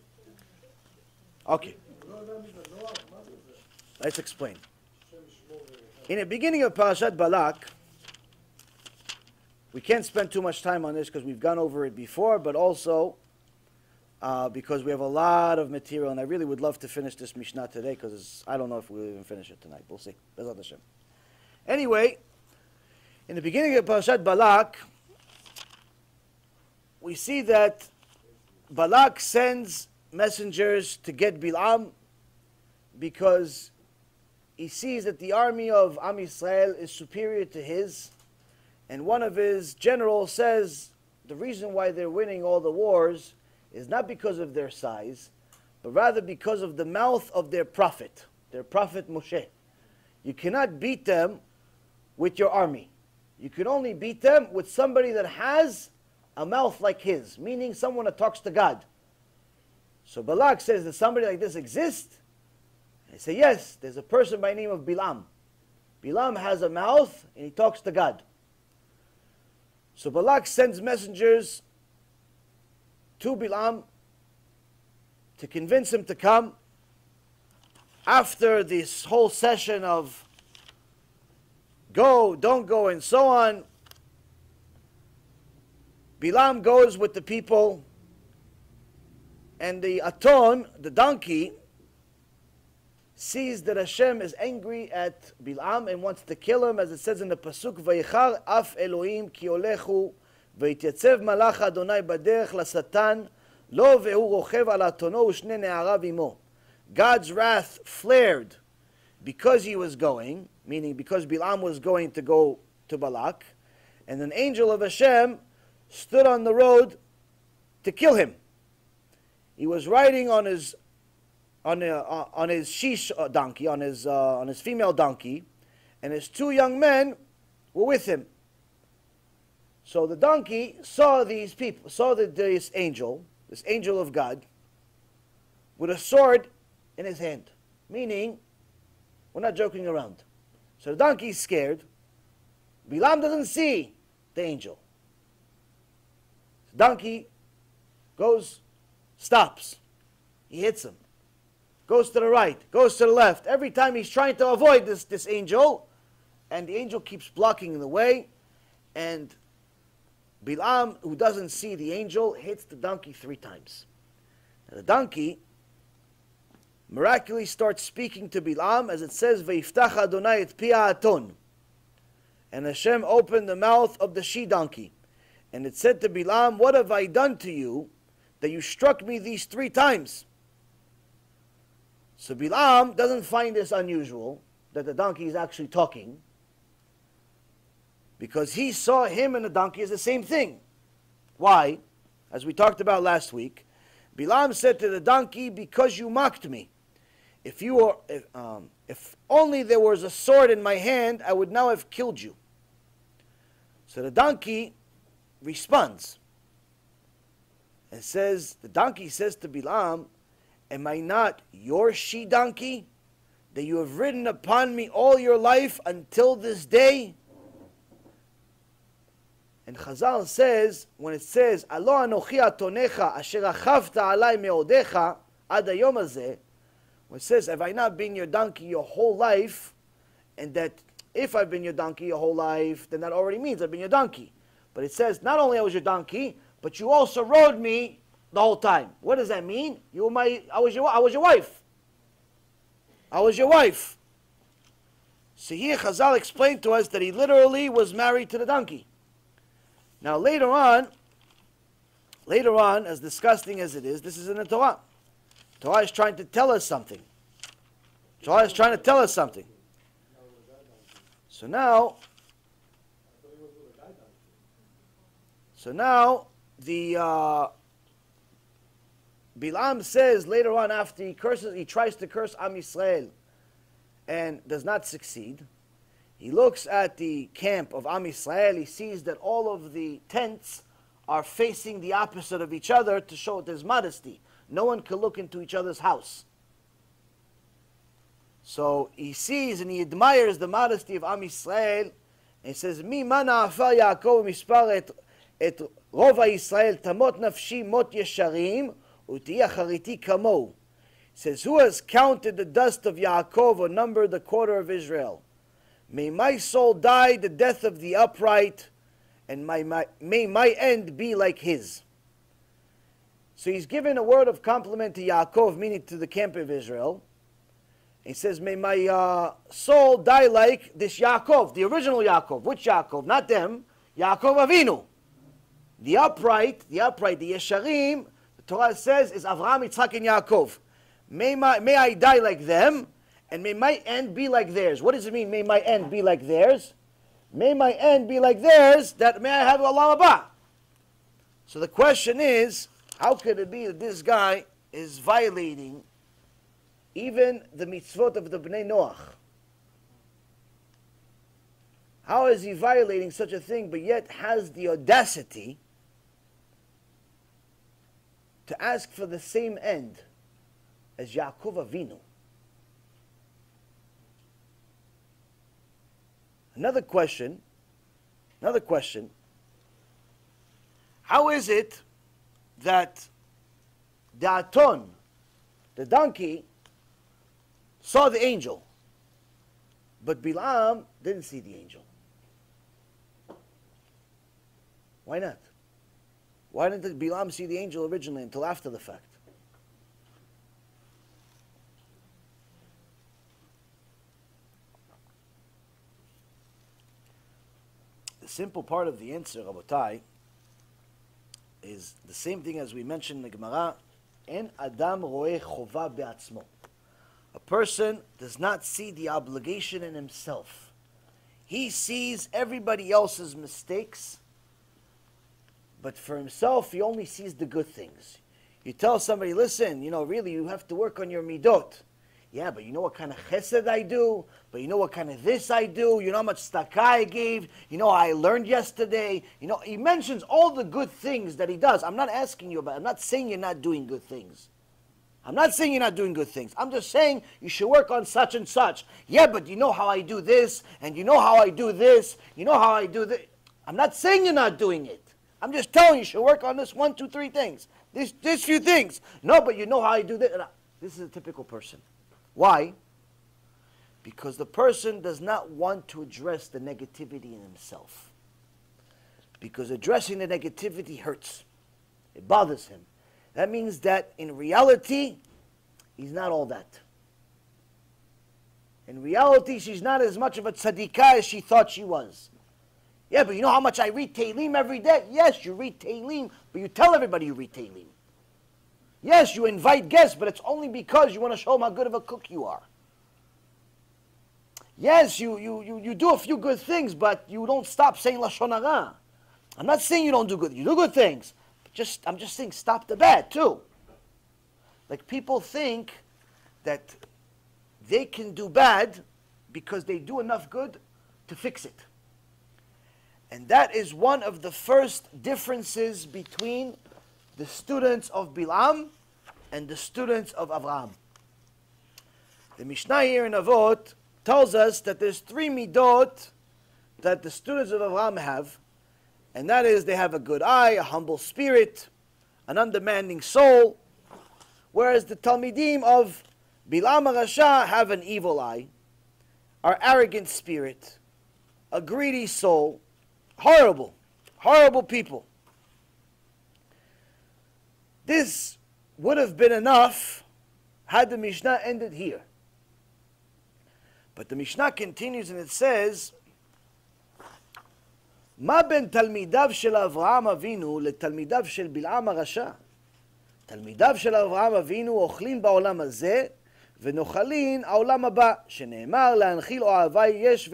Okay. You know that means a Noah? What is it? Let's explain. Hashem is shmol. In the beginning of Parashat Balak, we can't spend too much time on this because we've gone over it before, but also because we have a lot of material, and I really would love to finish this Mishnah today because I don't know if we'll even finish it tonight. We'll see. Bezrat Hashem. Anyway, in the beginning of Parashat Balak, we see that Balak sends messengers to get Balaam because he sees that the army of Am Yisrael is superior to his, and one of his generals says the reason why they're winning all the wars is not because of their size, but rather because of the mouth of their prophet Moshe. You cannot beat them with your army. You can only beat them with somebody that has a mouth like his, meaning someone that talks to God. So Balak says, does somebody like this exist? And they say, yes, there's a person by the name of Balaam. Balaam has a mouth and he talks to God. So Balak sends messengers to Balaam to convince him to come. After this whole session of go, don't go, and so on, Balaam goes with the people, and the Aton, the donkey, sees that Hashem is angry at Balaam and wants to kill him, as it says in the Pasuk, Vayichar af Elohim ki olechu, vayityatzeb malach Adonai baderech lasatan, lo vehu rochev al atono ushne ne'arav imo. God's wrath flared because he was going, meaning because Balaam was going to go to Balak, and an angel of Hashem stood on the road to kill him. He was riding on his sheesh donkey, on his female donkey, and his two young men were with him. So the donkey saw these people, saw this angel of God, with a sword in his hand, meaning we're not joking around. So the donkey is scared. Balaam doesn't see the angel. The donkey goes, stops. He hits him. Goes to the right, goes to the left. Every time he's trying to avoid this angel, and the angel keeps blocking the way, and Balaam, who doesn't see the angel, hits the donkey 3 times. Now the donkey miraculously starts speaking to Balaam, as it says, Veiftach Adonai et pia aton. And Hashem opened the mouth of the she-donkey. And it said to Balaam, what have I done to you that you struck me these 3 times? So Balaam doesn't find this unusual, that the donkey is actually talking, because he saw him and the donkey as the same thing. Why? As we talked about last week, Balaam said to the donkey, because you mocked me. If only there was a sword in my hand, I would now have killed you. So the donkey responds and says, the donkey says to Balaam, am I not your she-donkey that you have ridden upon me all your life until this day? And Chazal says, when it says, Alo anochi atonecha asher achavta alai meodecha ad hayom hazeh, when it says, have I not been your donkey your whole life? And that if I've been your donkey your whole life, then that already means I've been your donkey. But it says, not only I was your donkey, but you also rode me the whole time. What does that mean? I was your wife. I was your wife. So here Chazal explained to us that he literally was married to the donkey. Now later on, as disgusting as it is, this is in the Torah. Torah is trying to tell us something. Torah is trying to tell us something. So now the Balaam says later on, after he tries to curse Am Yisrael and does not succeed. He looks at the camp of Am Yisrael. He sees that all of the tents are facing the opposite of each other to show there's modesty. No one can look into each other's house. So he sees and he admires the modesty of Am Yisrael. And he says, Mi mana afar Yaakov mispar et rov Yisrael tamot nafshi mot yesharim uti achariti kamo. He says, who has counted the dust of Yaakov or numbered the quarter of Israel? May my soul die the death of the upright, and may my end be like his. So he's given a word of compliment to Yaakov, meaning to the camp of Israel. He says, may my soul die like this Yaakov, the original Yaakov. Which Yaakov? Not them. Yaakov Avinu. The upright, the Yesharim, the Torah says, is Abraham, Yitzhak, and Yaakov. May I die like them, and may my end be like theirs. What does it mean, may my end be like theirs? May my end be like theirs, that may I have Olam Haba. So the question is, how could it be that this guy is violating even the mitzvot of the Bnei Noach? How is he violating such a thing, but yet has the audacity to ask for the same end as Yaakov Avinu? Another question. How is it that the Aton, the donkey, saw the angel, but Balaam didn't see the angel? Why not? Why didn't Balaam see the angel originally until after the fact? The simple part of the answer, Rabotai, is the same thing as we mentioned in the Gemara. En Adam roeh chova be'atzmo. A person does not see the obligation in himself. He sees everybody else's mistakes, but for himself, he only sees the good things. You tell somebody, listen, really, you have to work on your midot. Yeah, but you know what kind of chesed I do? But you know what kind of this I do? You know how much tzedakah I gave? You know I learned yesterday? He mentions all the good things that he does. I'm not asking you about it. I'm not saying you're not doing good things. I'm just saying you should work on such and such. Yeah, but you know how I do this, and you know how I do this, you know how I do this. I'm not saying you're not doing it. I'm just telling you should work on this 1, 2, 3 things. These few things. No, but you know how I do this. This is a typical person. Why? Because the person does not want to address the negativity in himself. Because addressing the negativity hurts. It bothers him. That means that in reality, he's not all that. In reality, she's not as much of a tzaddikah as she thought she was. Yeah, but you know how much I read Tehillim every day? Yes, you read Tehillim, but you tell everybody you read Tehillim. Yes, you invite guests, but it's only because you want to show them how good of a cook you are. Yes, you do a few good things, but you don't stop saying Lashon Hara. I'm not saying you don't do good. You do good things. But I'm just saying stop the bad, too. Like people think that they can do bad because they do enough good to fix it. And that is one of the first differences between the students of Balaam and the students of Abraham. The Mishnah here in Avot tells us that there's 3 midot that the students of Abraham have, and that is they have a good eye, a humble spirit, an undemanding soul, whereas the Talmidim of Balaam HaRasha have an evil eye, an arrogant spirit, a greedy soul, horrible people. This would have been enough had the Mishnah ended here. But the Mishnah continues and it says, מה בין תלמידיו של אברהם אבינו לתלמידיו של בלעם הרשע? תלמידיו של אברהם אבינו אוכלים בעולם הזה ונוחלין העולם הבא, שנאמר להנחיל אוהבי יש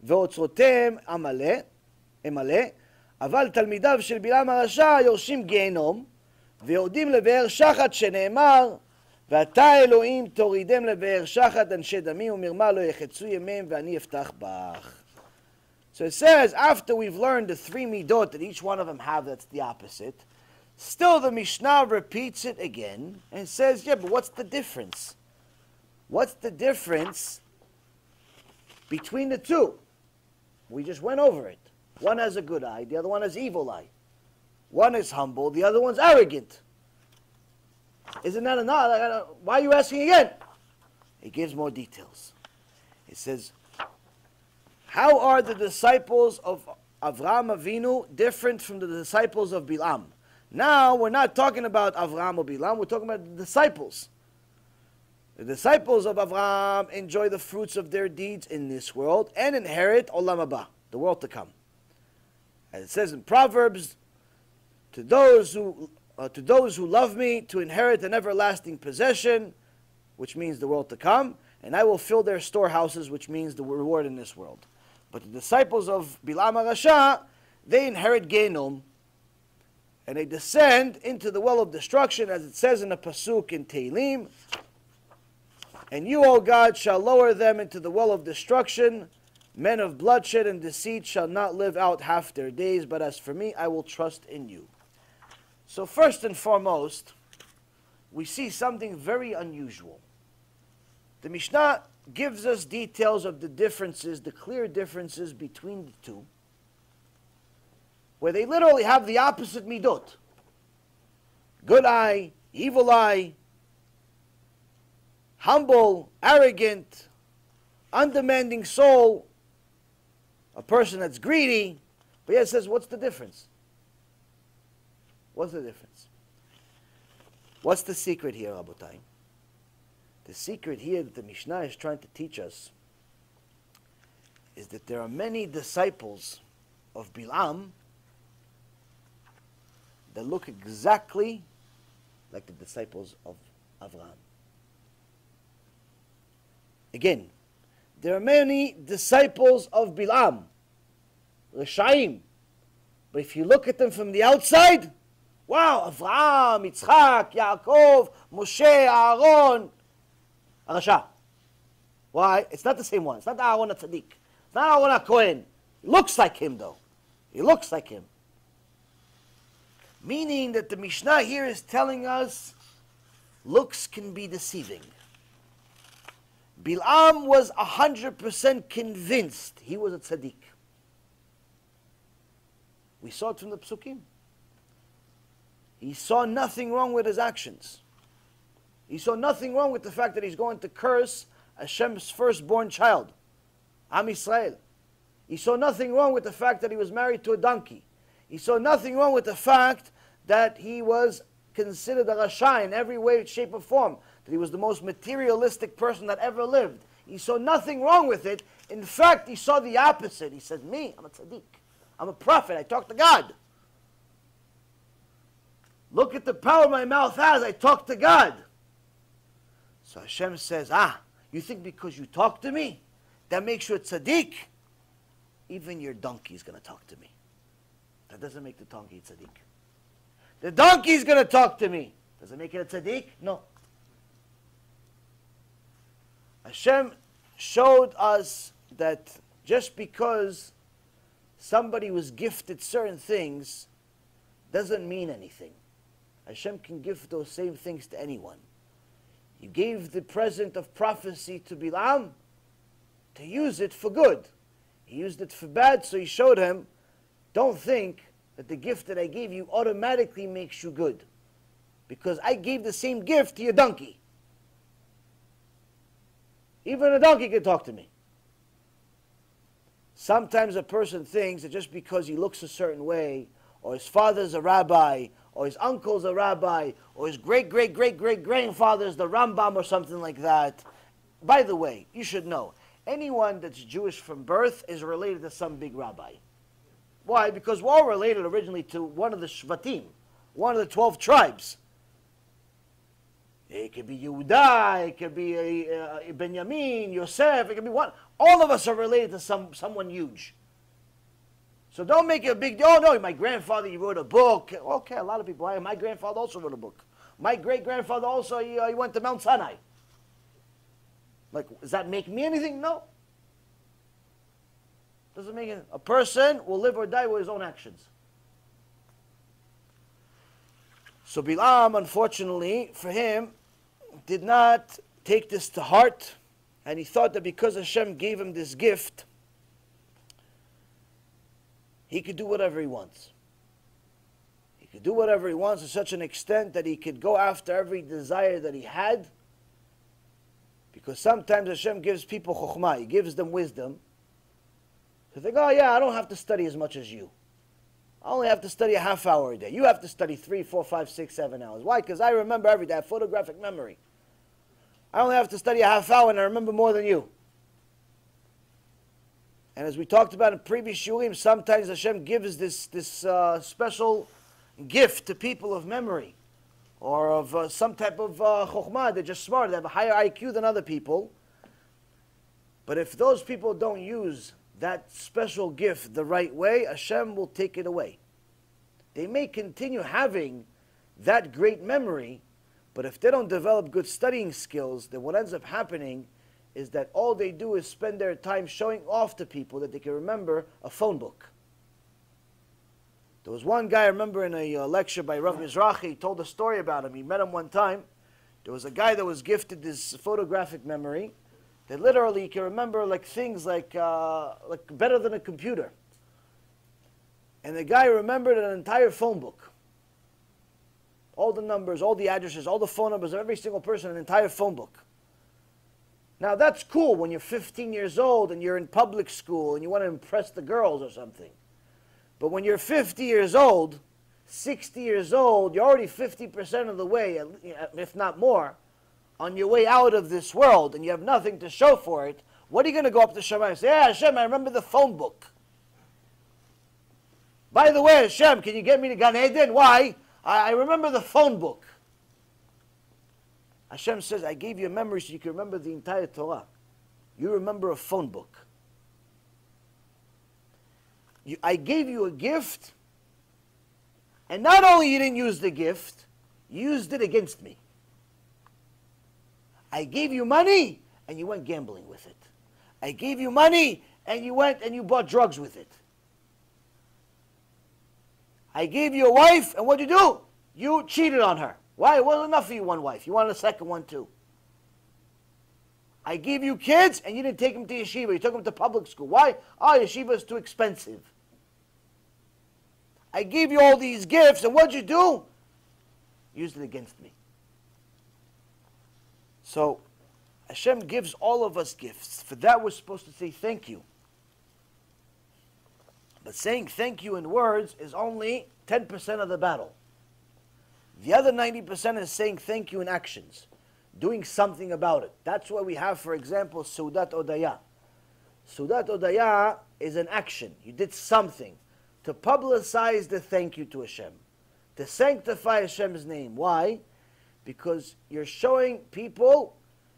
ואוצרותיהם אמלא, אבל תלמידיו של בלעם הרשע יורשים גיהנום ויורדים לבאר שחת, שנאמר ואתה אלוהים תורידם לבאר שחת אנשי דמים ומרמה לא יחצו ימיהם ואני אפתח בך. So it says, after we've learned the three midot that each one of them have, that's the opposite, still the Mishnah repeats it again and says, yeah, but what's the difference? What's the difference between the two? We just went over it. One has a good eye, the other one has evil eye. One is humble, the other one's arrogant. Isn't that enough? Why are you asking again? He gives more details. It says, how are the disciples of Avraham Avinu different from the disciples of Balaam? Now, we're not talking about Avraham or Balaam, we're talking about the disciples. The disciples of Avraham enjoy the fruits of their deeds in this world and inherit Olam Haba, the world to come. As it says in Proverbs, to those who love me, to inherit an everlasting possession, which means the world to come, and I will fill their storehouses, which means the reward in this world. But the disciples of Balaam HaRasha, they inherit Genom, and they descend into the well of destruction, as it says in the Pasuk in Tehillim, and you, O God, shall lower them into the well of destruction. Men of bloodshed and deceit shall not live out half their days, but as for me, I will trust in you. So first and foremost, we see something very unusual. The Mishnah gives us details of the differences, the clear differences between the two, where they literally have the opposite midot. Good eye, evil eye, humble, arrogant, undemanding soul, a person that's greedy. But yet it says, what's the difference? What's the difference? What's the secret here, Rabotai? The secret here that the Mishnah is trying to teach us is that there are many disciples of Balaam that look exactly like the disciples of Avraham. Again, there are many disciples of Balaam, Reshaim, but if you look at them from the outside, wow, Avraham, Yitzchak, Yaakov, Moshe, Aaron, Rasha. Why? It's not the same one. It's not Aaron Tzadik. It's not Aaron HaKohen. He looks like him, though. He looks like him. Meaning that the Mishnah here is telling us looks can be deceiving. Balaam was 100% convinced he was a tzaddik. We saw it from the Psukim. He saw nothing wrong with his actions. He saw nothing wrong with the fact that he's going to curse Hashem's firstborn child, Am Yisrael. He saw nothing wrong with the fact that he was married to a donkey. He saw nothing wrong with the fact that he was considered a Rasha in every way, shape, or form. That he was the most materialistic person that ever lived. He saw nothing wrong with it. In fact, he saw the opposite. He said, me, I'm a tzaddik. I'm a prophet. I talk to God. Look at the power my mouth has. I talk to God. So Hashem says, you think because you talk to me, that makes you a tzaddik? Even your donkey is going to talk to me. That doesn't make the donkey a tzaddik. The donkey is going to talk to me. Does it make it a tzaddik? No. Hashem showed us that just because somebody was gifted certain things doesn't mean anything. Hashem can give those same things to anyone. He gave the present of prophecy to Balaam to use it for good. He used it for bad, so he showed him, don't think that the gift that I gave you automatically makes you good. Because I gave the same gift to your donkey. Even a donkey can talk to me. Sometimes a person thinks that just because he looks a certain way, or his father's a rabbi, or his uncle's a rabbi, or his great-great-great-great-grandfather is the Rambam or something like that. By the way, you should know, anyone that's Jewish from birth is related to some big rabbi. Why? Because we're all related originally to one of the Shvatim, one of the 12 tribes. It could be Yehuda, it could be Benjamin, Yosef, it could be one. All of us are related to someone huge. So don't make it a big deal. Oh no, my grandfather, he wrote a book. Okay, a lot of people. My grandfather also wrote a book. my great-grandfather also, he went to Mount Sinai. Like, does that make me anything? No. Doesn't make it. A person will live or die with his own actions. So Balaam, unfortunately, for him, did not take this to heart, and he thought that because Hashem gave him this gift, he could do whatever he wants. He could do whatever he wants to such an extent that he could go after every desire that he had, because sometimes Hashem gives people chokhmah, He gives them wisdom. So they go, oh yeah, I don't have to study as much as you. I only have to study a half hour a day. You have to study 3, 4, 5, 6, 7 hours. Why? Because I remember every day. I have photographic memory. I only have to study a half hour and I remember more than you. And as we talked about in previous shurim, sometimes Hashem gives this special gift to people of memory or of some type of chokhmah. They're just smart. They have a higher IQ than other people. But if those people don't use that special gift the right way, Hashem will take it away. They may continue having that great memory, but if they don't develop good studying skills, then what ends up happening is that all they do is spend their time showing off to people that they can remember a phone book. There was one guy, I remember in a lecture by Rav Mizrahi, he told a story about him. He met him one time. There was a guy that was gifted this photographic memory that literally you can remember like things like better than a computer. And the guy remembered an entire phone book. All the numbers, all the addresses, all the phone numbers of every single person, an entire phone book. Now that's cool when you're 15 years old and you're in public school and you want to impress the girls or something. But when you're 50 years old, 60 years old, you're already 50% of the way, if not more, on your way out of this world, and you have nothing to show for it. What are you going to go up to Hashem and say, yeah, Hashem, I remember the phone book. By the way, Hashem, can you get me to Gan Eden? Why? I remember the phone book. Hashem says, I gave you a memory so you can remember the entire Torah. You remember a phone book. I gave you a gift, and not only you didn't use the gift, you used it against me. I gave you money, and you went gambling with it. I gave you money, and you went and you bought drugs with it. I gave you a wife, and what did you do? You cheated on her. Why? It wasn't enough for you one wife. You wanted a second one too. I gave you kids, and you didn't take them to yeshiva. You took them to public school. Why? Oh, yeshiva is too expensive. I gave you all these gifts, and what did you do? Used it against me. So, Hashem gives all of us gifts. For that, we're supposed to say thank you. But saying thank you in words is only 10% of the battle. The other 90% is saying thank you in actions, doing something about it. That's why we have, for example, Sudat Odaya. Sudat Odaya is an action. You did something to publicize the thank you to Hashem, to sanctify Hashem's name. Why? Because you're showing people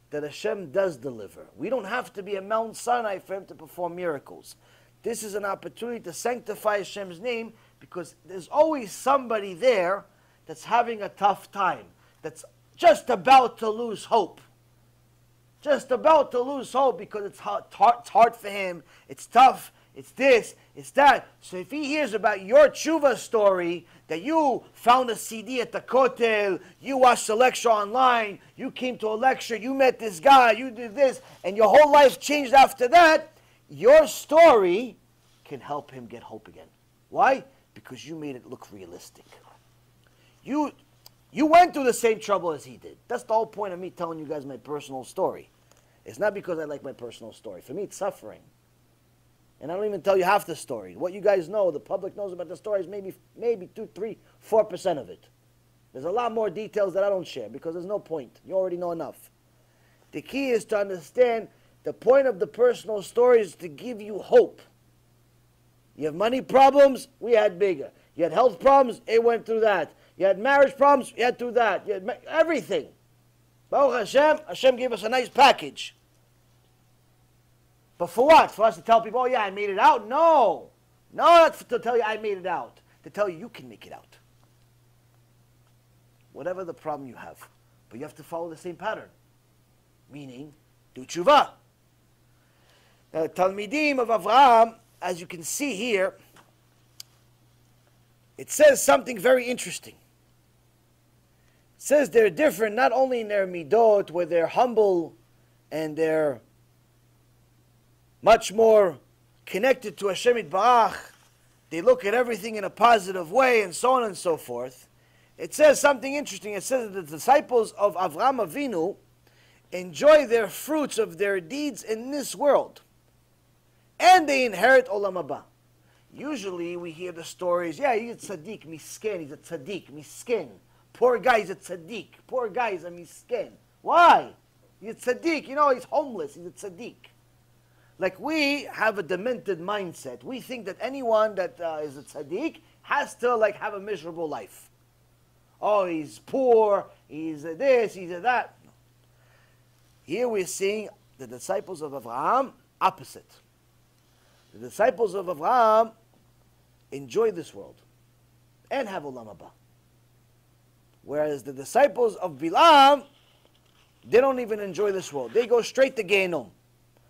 that Hashem does deliver. We don't have to be a Mount Sinai for Him to perform miracles. This is an opportunity to sanctify Hashem's name, because there's always somebody there that's having a tough time, that's just about to lose hope. Just about to lose hope because it's hard for him, it's tough, it's this, it's that. So if he hears about your tshuva story, that you found a CD at the Kotel, you watched a lecture online, you came to a lecture, you met this guy, you did this, and your whole life changed after that, your story can help him get hope again. Why? Because you made it look realistic. You went through the same trouble as he did. That's the whole point of me telling you guys my personal story. It's not because I like my personal story. For me, it's suffering. And I don't even tell you half the story. What you guys know, the public knows about the story is maybe 2, 3, 4% of it. There's a lot more details that I don't share because there's no point. You already know enough. The key is to understand the point of the personal story is to give you hope. You have money problems, we had bigger. You had health problems, it went through that. You had marriage problems, you had through that. You had everything. Baruch Hashem, Hashem gave us a nice package. But for what? For us to tell people, oh yeah, I made it out? No. No, that's to tell you I made it out. To tell you you can make it out. whatever the problem you have. But you have to follow the same pattern. Meaning, do tshuva. Now, Talmidim of Avraham, as you can see here, it says something very interesting. It says they're different not only in their midot, where they're humble and they're much more connected to Hashem Yitbarach, they look at everything in a positive way, and so on and so forth. It says something interesting. It says that the disciples of Avraham Avinu enjoy their fruits of their deeds in this world, and they inherit Olam Haba. Usually we hear the stories, yeah, he's a tzaddik, misken, he's a tzaddik, misken. Poor guy, he's a tzaddik. Poor guy, he's a misken. Why? He's a tzaddik, you know, he's homeless, he's a tzaddik. Like, we have a demented mindset. We think that anyone that is a tzaddik has to, like, have a miserable life. Oh, he's poor, he's a this, he's a that. Here we're seeing the disciples of Avraham, opposite. The disciples of Avraham enjoy this world and have Olam Haba. Whereas the disciples of Balaam, they don't even enjoy this world. They go straight to Gehinnom.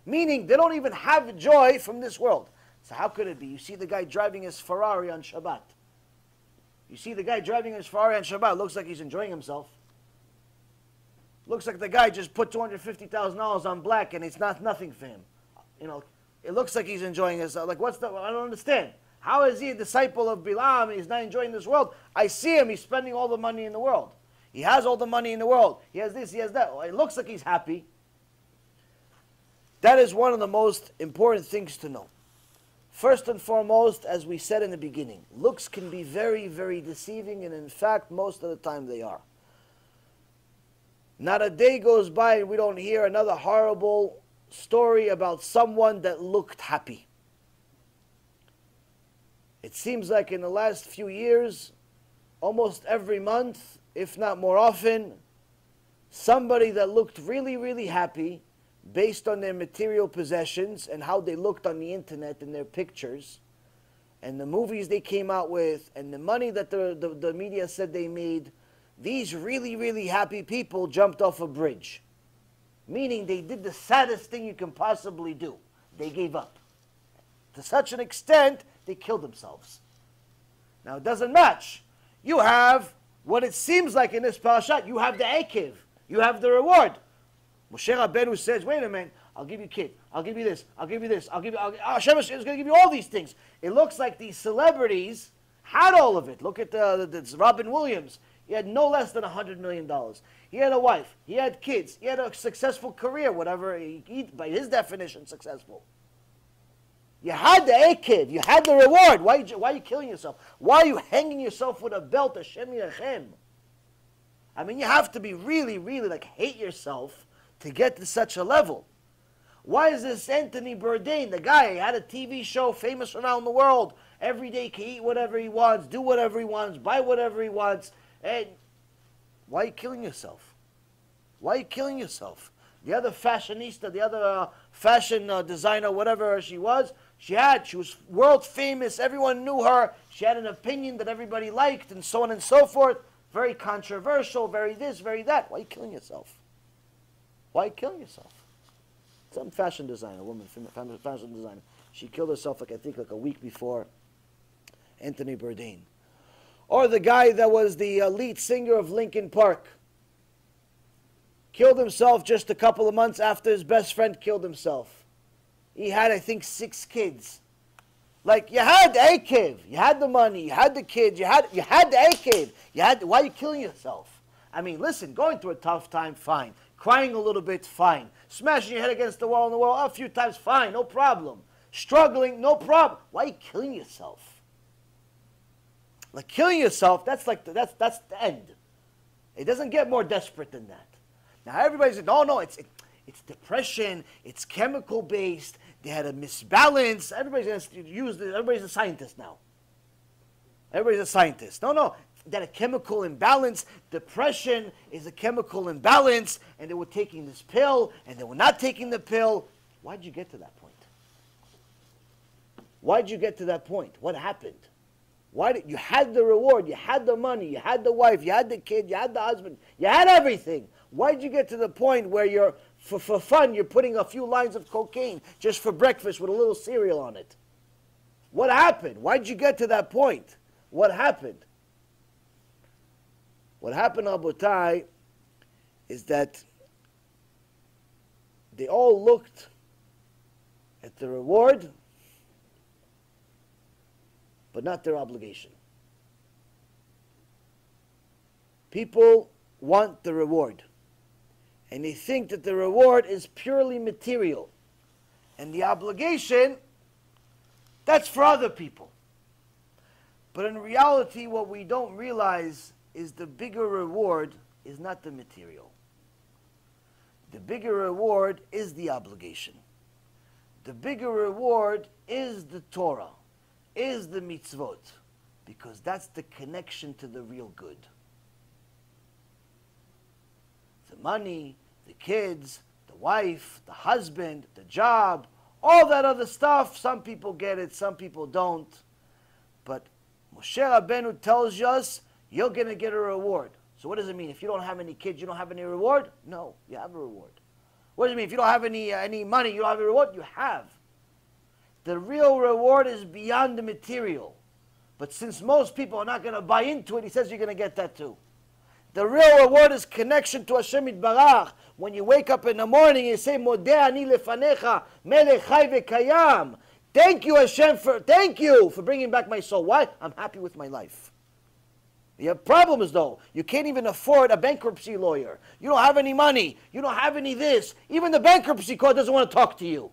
Meaning, they don't even have joy from this world. So how could it be? You see the guy driving his Ferrari on Shabbat. You see the guy driving his Ferrari on Shabbat. Looks like he's enjoying himself. Looks like the guy just put $250,000 on black and it's not nothing for him. You know, it looks like he's enjoying himself. Like, what's the, I don't understand. How is he a disciple of Balaam and he's not enjoying this world? I see him, he's spending all the money in the world. He has all the money in the world. He has this, he has that. It looks like he's happy. That is one of the most important things to know. First and foremost, as we said in the beginning, looks can be very, very deceiving, and in fact, most of the time they are. Not a day goes by and we don't hear another horrible story about someone that looked happy. It seems like in the last few years, almost every month, if not more often, somebody that looked really, really happy based on their material possessions and how they looked on the internet in their pictures and the movies they came out with and the money that the media said they made, these really, really happy people jumped off a bridge. Meaning they did the saddest thing you can possibly do. They gave up. To such an extent, they killed themselves. Now, it doesn't match. You have what it seems like in this parshah. You have the akiv. You have the reward. Moshe Rabbeinu says, wait a minute, I'll give you a kid. I'll give you this. I'll give you this. Hashem is going to give you all these things. It looks like these celebrities had all of it. Look at Robin Williams. He had no less than $100 million. He had a wife. He had kids. He had a successful career, whatever he by his definition, successful. You had the akiv. You had the reward. Why are you killing yourself? Why are you hanging yourself with a belt? Hashem Yirachem. I mean, you have to be really, really like hate yourself to get to such a level. Why is this Anthony Bourdain, the guy, he had a TV show famous around the world. Every day he can eat whatever he wants, do whatever he wants, buy whatever he wants. And why are you killing yourself? Why are you killing yourself? The other fashionista, the other fashion designer, whatever she was world famous. Everyone knew her. She had an opinion that everybody liked and so on and so forth. Very controversial, very this, very that. Why are you killing yourself? Why are you killing yourself? Some fashion designer, a woman, fashion designer. She killed herself, I think a week before Anthony Bourdain. Or the guy that was the lead singer of Linkin Park. Killed himself just a couple of months after his best friend killed himself. He had, I think, 6 kids. Like, you had the akiv, you had the money, you had the kids, you had the akiv. Why are you killing yourself? I mean, listen, going through a tough time, fine. Crying a little bit, fine. Smashing your head against the wall in the wall a few times, fine, no problem. Struggling, no problem. Why are you killing yourself? Like, killing yourself, that's the end. It doesn't get more desperate than that. Now everybody says, no, it's depression, it's chemical based, they had a misbalance. Everybody's a scientist now. Everybody's a scientist. No, that a chemical imbalance, depression is a chemical imbalance, and they were taking this pill, and they were not taking the pill. Why'd you get to that point? Why'd you get to that point? What happened? Why did you had the reward, you had the money, you had the wife, you had the kid, you had the husband, you had everything. Why did you get to the point where you're for fun you're putting a few lines of cocaine just for breakfast with a little cereal on it? What happened? Why did you get to that point? What happened? What happened, Rabotai, is that they all looked at the reward, but not their obligation. People want the reward, and they think that the reward is purely material, and the obligation, that's for other people. But in reality, what we don't realize is the bigger reward is not the material. The bigger reward is the obligation. The bigger reward is the Torah, is the mitzvot, because that's the connection to the real good. The money, the kids, the wife, the husband, the job, all that other stuff, some people get it, some people don't. But Moshe Rabbeinu tells us, you're going to get a reward. So what does it mean? If you don't have any kids, you don't have any reward? No, you have a reward. What does it mean? If you don't have any money, you don't have a reward? You have. The real reward is beyond the material. But since most people are not going to buy into it, he says you're going to get that too. The real reward is connection to Hashem Yitbarach. When you wake up in the morning, you say, Modeh ani lefanecha, melech chai v'kayam. Thank you, Hashem, thank you for bringing back my soul. Why? I'm happy with my life. You have problems though. You can't even afford a bankruptcy lawyer. You don't have any money. You don't have any this. Even the bankruptcy court doesn't want to talk to you.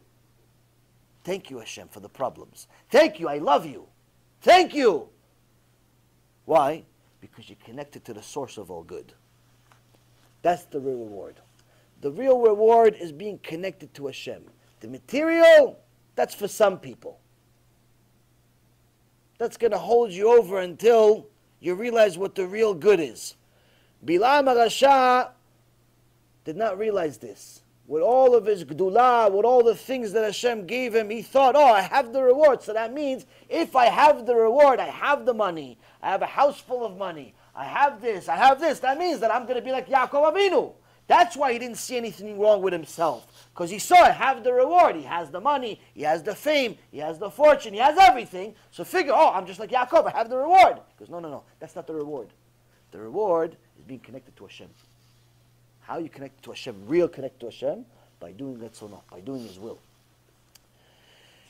Thank you, Hashem, for the problems. Thank you, I love you. Thank you. Why? Because you're connected to the source of all good. That's the real reward. The real reward is being connected to Hashem. The material, that's for some people. That's going to hold you over until you realize what the real good is. Balaam HaRasha did not realize this. With all of his gdulah, with all the things that Hashem gave him, he thought, oh, I have the reward. So that means if I have the reward, I have the money, I have a house full of money, I have this, that means that I'm going to be like Yaakov Avinu. That's why he didn't see anything wrong with himself. Because he saw I have the reward. He has the money, he has the fame, he has the fortune, he has everything. So figure, oh, I'm just like Yaakov, I have the reward. He goes, no, that's not the reward. The reward is being connected to Hashem. How you connect to Hashem, real connect to Hashem? By doing Retzono, by doing His will.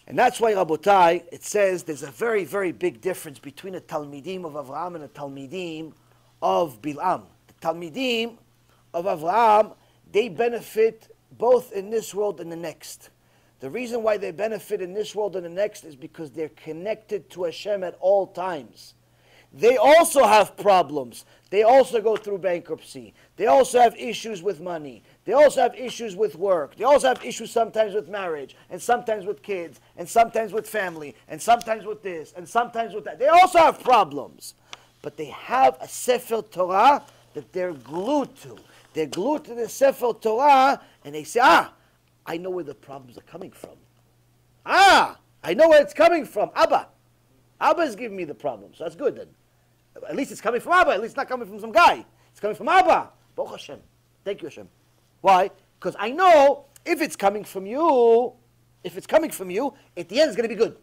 And that's why, Rabotai, it says there's a very, very big difference between the Talmidim of Avraham and the Talmidim of Balaam. The Talmidim of Avraham, they benefit both in this world and the next. The reason why they benefit in this world and the next is because they're connected to Hashem at all times. They also have problems. They also go through bankruptcy. They also have issues with money. They also have issues with work. They also have issues sometimes with marriage, and sometimes with kids, and sometimes with family, and sometimes with this, and sometimes with that. They also have problems. But they have a Sefer Torah that they're glued to. They're glued to the Sefer Torah, and they say, I know where the problems are coming from. I know where it's coming from. Abba is giving me the problem, so that's good then. At least it's coming from Abba. At least it's not coming from some guy. It's coming from Abba. Baruch Hashem. Thank you, Hashem. Why? Because I know if it's coming from you, at the end it's going to be good.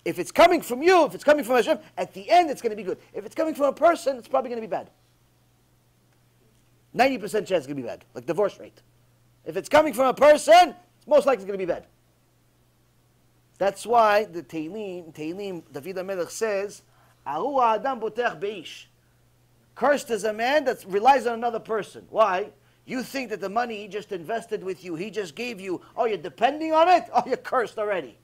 If it's coming from you, if it's coming from Hashem, at the end it's going to be good. If it's coming from a person, it's probably going to be bad. 90% chance it's going to be bad, like divorce rate. If it's coming from a person, it's most likely going to be bad. That's why the Tehillim, David HaMelech says, Aru ha'adam botech beish. Cursed is a man that relies on another person. Why? You think that the money he just invested with you, he just gave you, you're depending on it? Oh, you're cursed already.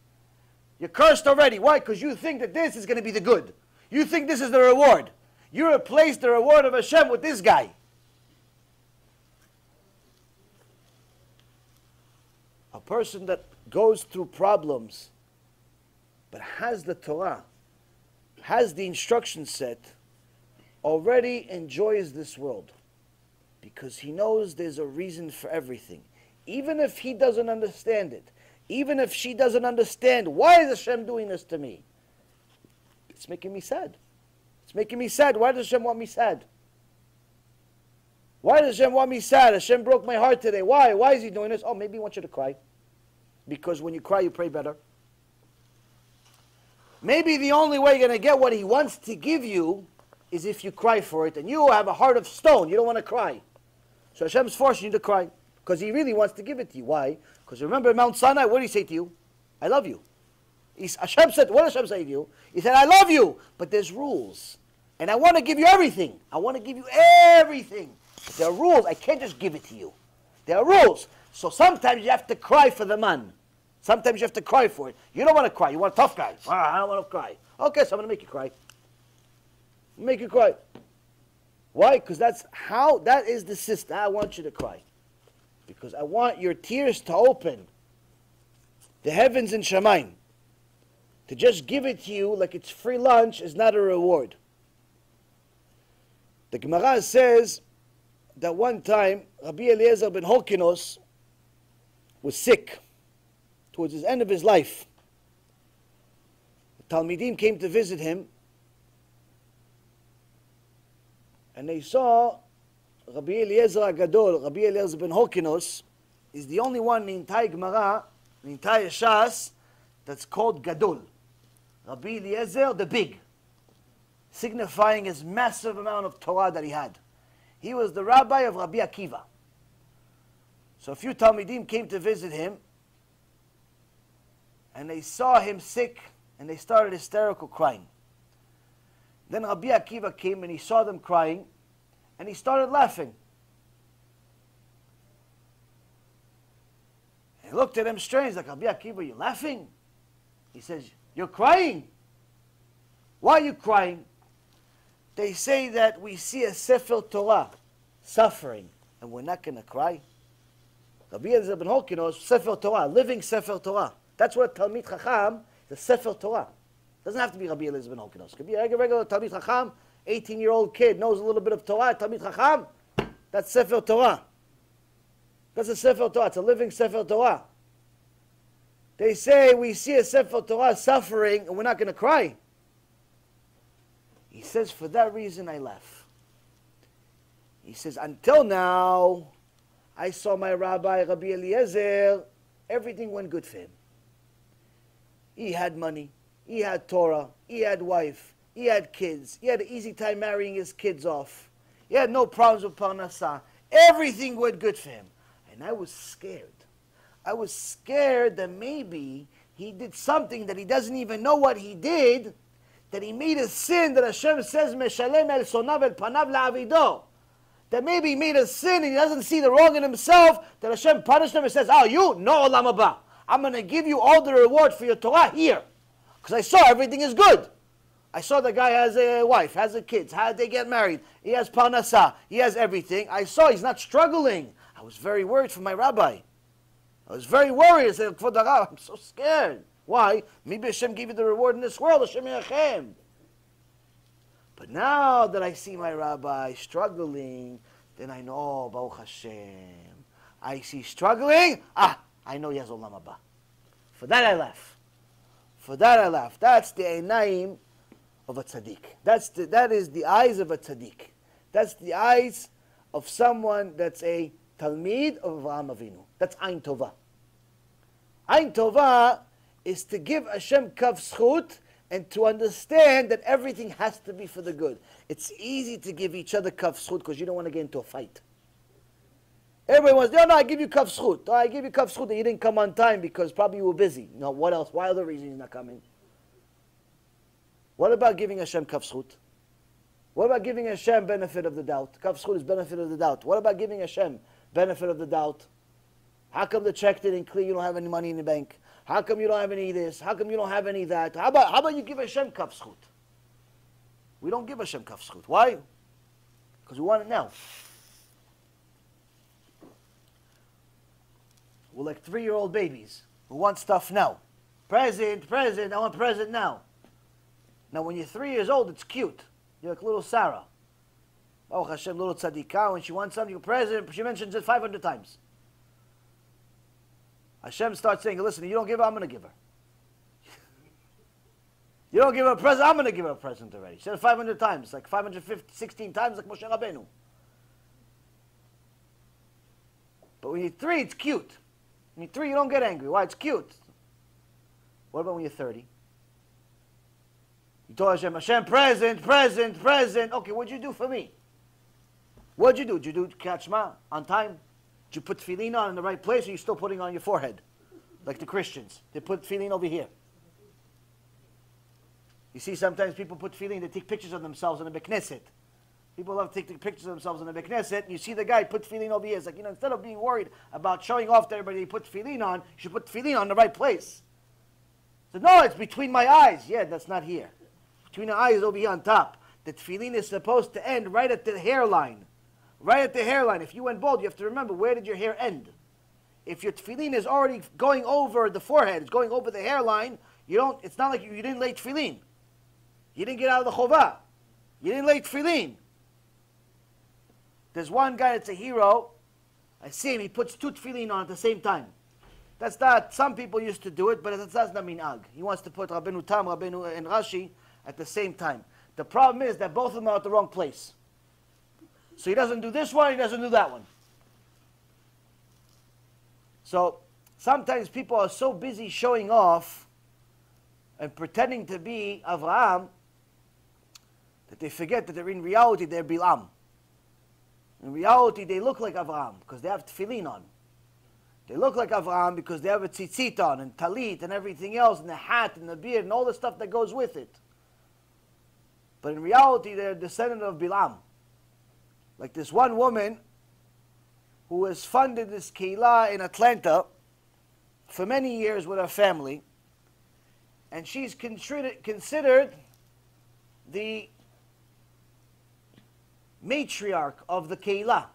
You're cursed already. Why? Because you think that this is going to be the good. You think this is the reward. You replace the reward of Hashem with this guy. A person that goes through problems but has the Torah, has the instruction set, already enjoys this world because he knows there's a reason for everything. Even if he doesn't understand it, even if she doesn't understand, why is Hashem doing this to me? It's making me sad. It's making me sad. Why does Hashem want me sad? Why does Hashem want me sad? Hashem broke my heart today. Why? Why is He doing this? Oh, maybe He wants you to cry. Because when you cry, you pray better. Maybe the only way you're going to get what He wants to give you is if you cry for it. And you have a heart of stone. You don't want to cry. So Hashem's forcing you to cry. Because He really wants to give it to you. Why? Because remember Mount Sinai, what did He say to you? I love you. Hashem said, what did Hashem say to you? He said, I love you, but there's rules. And I want to give you everything. I want to give you everything. There are rules. I can't just give it to you. There are rules. So sometimes you have to cry for the man. Sometimes you have to cry for it. You don't want to cry. You want a tough guy. I don't want to cry. Okay, so I'm going to make you cry. Make you cry. Why? Because that is the system. I want you to cry. Because I want your tears to open the heavens and Shamayim. To just give it to you like it's free lunch is not a reward. The Gemara says that one time Rabbi Eliezer ben Horkinos was sick towards the end of his life. The Talmidim came to visit him and they saw Rabbi Eliezer Agadol, Rabbi Eliezer ben Horkinos, is the only one in the entire Gemara, the entire Shas, that's called Gadol. Rabbi Eliezer the big, signifying his massive amount of Torah that he had. He was the rabbi of Rabbi Akiva. So a few Talmidim came to visit him, and they saw him sick, and they started hysterical crying. Then Rabbi Akiva came, and he saw them crying, and he started laughing. He looked at him strange, like, Rabbi Akiva, you laughing? He says, you're crying. Why are you crying? They say that we see a Sefer Torah suffering, and we're not going to cry. Rabbi Eliezer ben Horkinos, Sefer Torah, living Sefer Torah. That's what Talmid Chacham, the Sefer Torah. Doesn't have to be Rabbi Eliezer ben Horkinos. It could be a regular Talmid Chacham, 18-year-old kid, knows a little bit of Torah, Talmid Chacham. That's Sefer Torah. That's a Sefer Torah. It's a living Sefer Torah. They say we see a Sefer Torah suffering, and we're not going to cry. He says, for that reason I laugh. He says, until now, I saw my rabbi, Rabbi Eliezer, everything went good for him. He had money, he had Torah, he had wife, he had kids, he had an easy time marrying his kids off. He had no problems with parnasah. Everything went good for him. And I was scared. I was scared that maybe he did something that he doesn't even know what he did, that he made a sin that Hashem says, Meshalem el sonav el panav la'avido. That maybe he made a sin and he doesn't see the wrong in himself, that Hashem punished him and says, oh, you, no olam haba. I'm going to give you all the reward for your Torah here. Because I saw everything is good. I saw the guy has a wife, has a kids, how they get married. He has parnasah, he has everything. I saw he's not struggling. I was very worried for my rabbi. I was very worried. I said, I'm so scared. Why? Maybe Hashem gave you the reward in this world. Hashem yachem. But now that I see my rabbi struggling, then I know, oh, Baruch Hashem. I see struggling. I know he has olam haba. For that I laugh. For that I laugh. That's the einaim of a tzaddik. That is the eyes of a tzaddik. That's the eyes of someone that's a talmid of Avraham Avinu. That's Ein Tova. Ein Tova is to give Hashem kav zchut and to understand that everything has to be for the good. It's easy to give each other kav zchut because you don't want to get into a fight. Everybody wants, no, I give you kav zchut. I give you kav zchut and you didn't come on time because probably you were busy. No, what else? Why other reasons he's not coming? What about giving Hashem kav zchut? What about giving Hashem benefit of the doubt? Kav zchut is benefit of the doubt. What about giving Hashem benefit of the doubt? How come the check didn't clear? You don't have any money in the bank. How come you don't have any this? How come you don't have any that? How about you give Hashem kav zchut? We don't give Hashem kav zchut. Why? Because we want it now. We're like 3-year-old babies who want stuff now. Present, I want present now. Now when you're 3 years old, it's cute. You're like little Sarah. Oh Hashem, little tzadikah, when she wants something, present, she mentions it 500 times. Hashem starts saying, listen, you don't give her, I'm going to give her. You don't give her a present, I'm going to give her a present already. She said it 500 times, like 516 times, like Moshe Rabbeinu. But when you're 3, it's cute. When you're 3, you don't get angry. Why? It's cute. What about when you're 30? You told Hashem, Hashem, present, present, present. Okay, what'd you do for me? What'd you do? Did you do Kachma on time? Did you put tefillin on in the right place, or are you still putting it on your forehead? Like the Christians. They put tefillin over here. You see, sometimes people put tefillin, they take pictures of themselves in the Knesset. People love to take pictures of themselves in the Knesset. You see the guy put tefillin over here. It's like, instead of being worried about showing off to everybody he put tefillin on, you should put tefillin on the right place. So, no, it's between my eyes. Yeah, that's not here. Between the eyes over here on top. The tefillin is supposed to end right at the hairline. Right at the hairline. If you went bald, you have to remember, where did your hair end? If your tefillin is already going over the forehead, it's going over the hairline, it's not like you didn't lay tefillin. You didn't get out of the chovah. You didn't lay tefillin. There's one guy that's a hero. I see him, he puts 2 tefillin on at the same time. That's not, some people used to do it, but that's not minhag. He wants to put Rabbeinu Tam, Rabbeinu and Rashi at the same time. The problem is that both of them are at the wrong place. So he doesn't do this one, he doesn't do that one. So sometimes people are so busy showing off and pretending to be Avraham that they forget that in reality they're Balaam. In reality they look like Avraham because they have tefillin on. They look like Avraham because they have a tzitzit on and talit and everything else and the hat and the beard and all the stuff that goes with it. But in reality they're a descendant of Balaam. Like this one woman who has funded this keilah in Atlanta for many years with her family, and she's considered the matriarch of the keilah.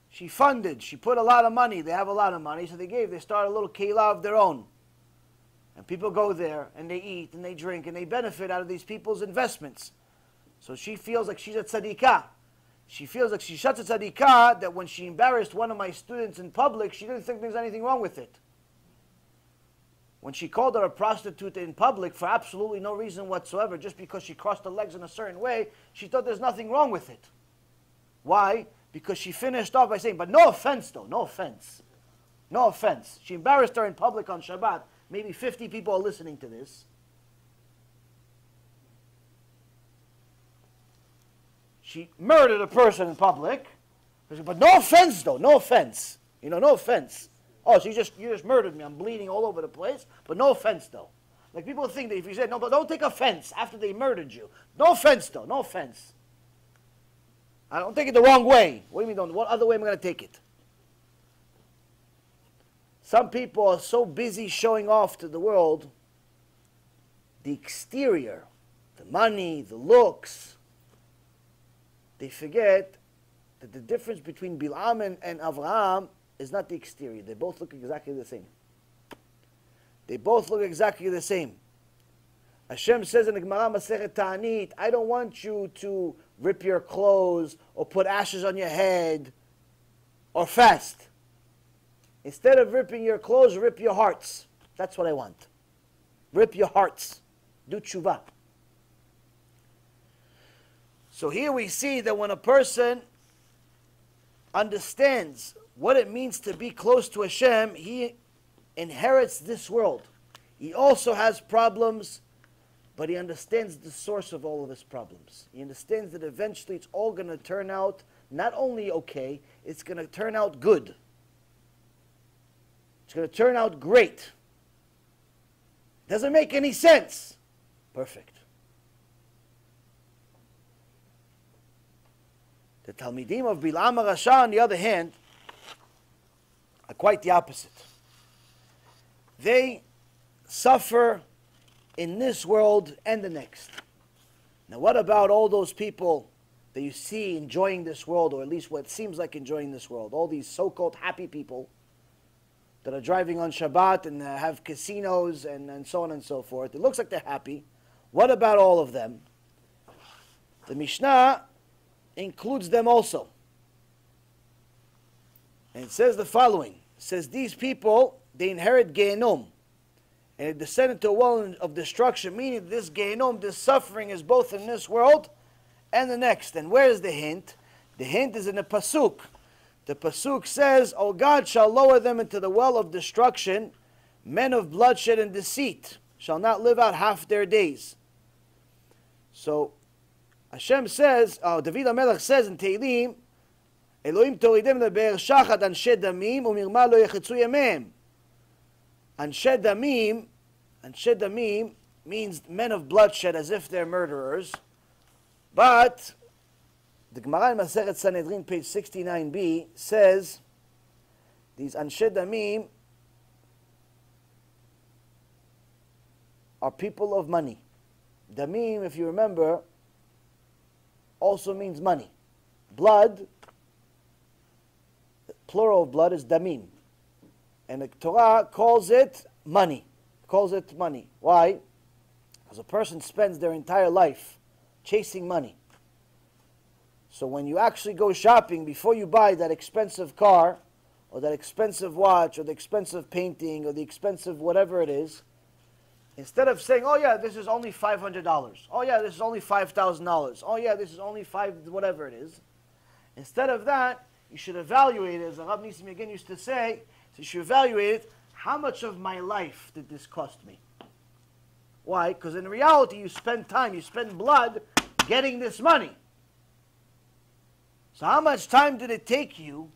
She put a lot of money, they have a lot of money, so they started a little keilah of their own. And people go there, and they eat, and they drink, and they benefit out of these people's investments. So she feels like she's a tzadikah. She feels like she's such a tzadikah that when she embarrassed one of my students in public, she didn't think there's anything wrong with it. When she called her a prostitute in public for absolutely no reason whatsoever, just because she crossed her legs in a certain way, she thought there's nothing wrong with it. Why? Because she finished off by saying, but no offense though, no offense. No offense. She embarrassed her in public on Shabbat. Maybe 50 people are listening to this. She murdered a person in public. But no offense though, no offense. No offense. Oh, so you just murdered me. I'm bleeding all over the place. But no offense though. Like people think that if you say, no, but don't take offense after they murdered you. No offense though, no offense. I don't take it the wrong way. What do you mean, what other way am I going to take it? Some people are so busy showing off to the world the exterior, the money, the looks. They forget that the difference between Balaam and Avraham is not the exterior. They both look exactly the same. They both look exactly the same. Hashem says in the Gemara Masechet Ta'anit, I don't want you to rip your clothes or put ashes on your head or fast. Instead of ripping your clothes, rip your hearts. That's what I want. Rip your hearts. Do tshuva. So here we see that when a person understands what it means to be close to Hashem, he inherits this world. He also has problems, but he understands the source of all of his problems. He understands that eventually it's all going to turn out not only okay, it's going to turn out good. It's going to turn out great. Doesn't make any sense. Perfect. The Talmidim of Balaam HaRasha, on the other hand, are quite the opposite. They suffer in this world and the next. Now what about all those people that you see enjoying this world, or at least what seems like enjoying this world? All these so-called happy people that are driving on Shabbat and have casinos and so on and so forth. It looks like they're happy. What about all of them? The Mishnah includes them also. And it says the following. It says these people, they inherit Gehenom. and it descended into a well of destruction, meaning this Gehenom, this suffering is both in this world and the next. And where is the hint? The hint is in the Pasuk. The Pasuk says, "O God shall lower them into the well of destruction, men of bloodshed and deceit shall not live out half their days." So Hashem says, David HaMelech says in Tehillim, "Elohim toridem lebe'er shachad anshe damim umirma lo yechetzu yameim." Anshe damim means men of bloodshed, as if they're murderers. But the Gemara in Masechet Sanhedrin, page 69b, says these anshe damim are people of money. Damim, if you remember, also means money. Blood, plural of blood is damim. And the Torah calls it money. Why? Because a person spends their entire life chasing money. So when you actually go shopping, before you buy that expensive car, or that expensive watch, or the expensive painting, or the expensive whatever it is, instead of saying, "Oh yeah, this is only $500. Oh yeah, this is only $5,000. Oh yeah, this is only whatever it is," instead of that, you should evaluate it, as Rav Nisim again used to say. So you should evaluate it. How much of my life did this cost me? Why? Because in reality, you spend time, you spend blood getting this money. So how much time did it take you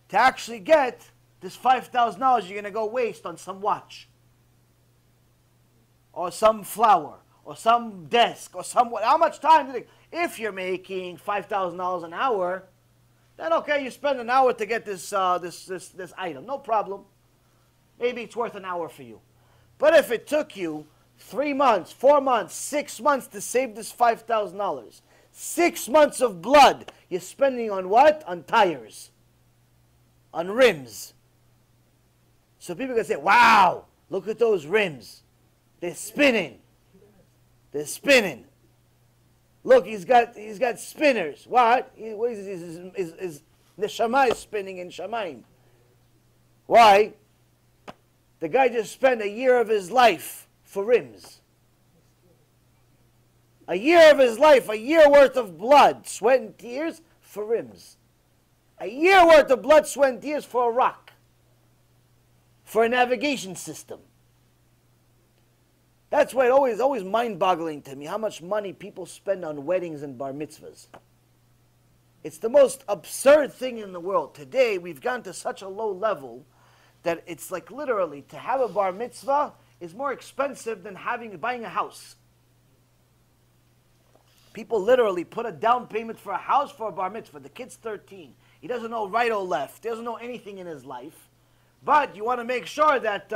to actually get this $5,000 you're going to go waste on some watch? Or some flower, or some desk, or how much time did it? If you're making $5,000 an hour, then okay, you spend an hour to get this item, no problem. Maybe it's worth an hour for you. But if it took you 3 months, 4 months, 6 months to save this $5,000, 6 months of blood you're spending on what? On tires, on rims. So people can say, "Wow, look at those rims. They're spinning. They're spinning. Look, he's got spinners." What? What is neshama is spinning in shamayim. Why? The guy just spent a year of his life for rims. A year of his life, a year worth of blood, sweat and tears for rims. A year worth of blood, sweat and tears for a rock. For a navigation system. That's why it's always mind-boggling to me how much money people spend on weddings and bar mitzvahs. It's the most absurd thing in the world. Today, we've gone to such a low level that it's like literally to have a bar mitzvah is more expensive than buying a house. People literally put a down payment for a house for a bar mitzvah. The kid's 13. He doesn't know right or left. He doesn't know anything in his life. But you want to make sure that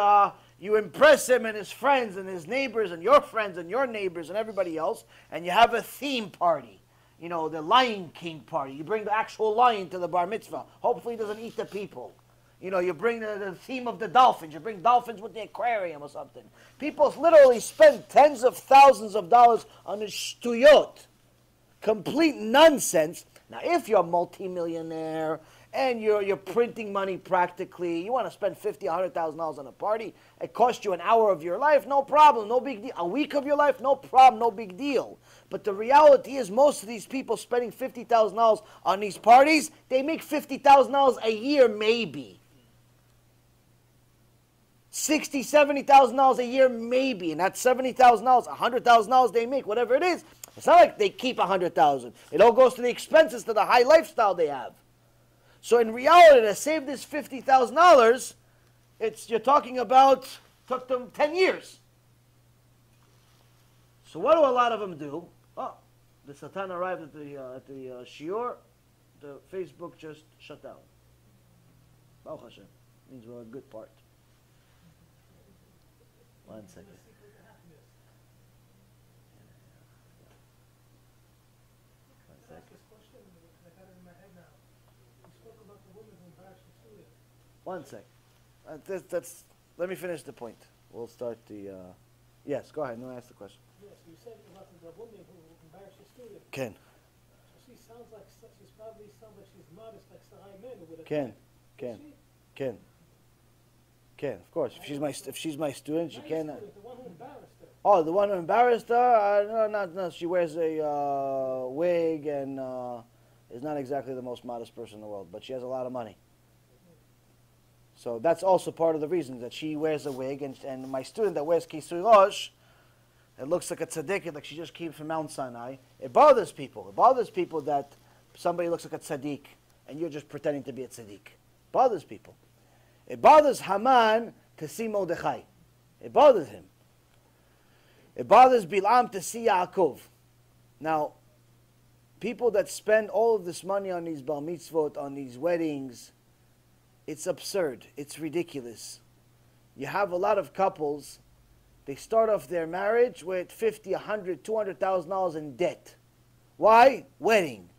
you impress him and his friends and his neighbors and your friends and your neighbors and everybody else. And you have a theme party. You know, the Lion King party. You bring the actual lion to the bar mitzvah. Hopefully he doesn't eat the people. You know, you bring the theme of the dolphins. You bring dolphins with the aquarium or something. People literally spend tens of thousands of dollars on a shtuyot. Complete nonsense. Now, if you're a multimillionaire and you're printing money practically, you want to spend $50,000, $100,000 on a party, it costs you an hour of your life, no problem, no big deal. A week of your life, no problem, no big deal. But the reality is most of these people spending $50,000 on these parties, they make $50,000 a year maybe. $60,000, $70,000 a year maybe. And that's $70,000, $100,000 they make, whatever it is. It's not like they keep $100,000. It all goes to the expenses, to the high lifestyle they have. So in reality, to save this $50,000, you're talking about, took them 10 years. So what do a lot of them do? Oh, the Satan arrived at the shiur, the Facebook just shut down. Baruch Hashem. Means we're a good part. 1 second. One sec. Let me finish the point. We'll start the. Yes, go ahead. No, ask the question. Yes, you said about the woman who embarrassed the student. Ken. So she sounds like she's modest, like Sarai Men with a Ken. Can, of course. If she's my student, she can. The one who embarrassed her. Oh, the one who embarrassed her? No. She wears a wig and is not exactly the most modest person in the world, but she has a lot of money. So that's also part of the reason that she wears a wig, and my student that wears kisui rosh, it looks like a tzaddik, like she just came from Mount Sinai. It bothers people. It bothers people that somebody looks like a tzaddik, and you're just pretending to be a tzaddik. It bothers people. It bothers Haman to see Mordechai. It bothers him. It bothers Balaam to see Yaakov. Now, people that spend all of this money on these bar mitzvot, on these weddings, it's absurd. It's ridiculous. You have a lot of couples, they start off their marriage with $50, $100, $200,000 in debt. Why? Wedding.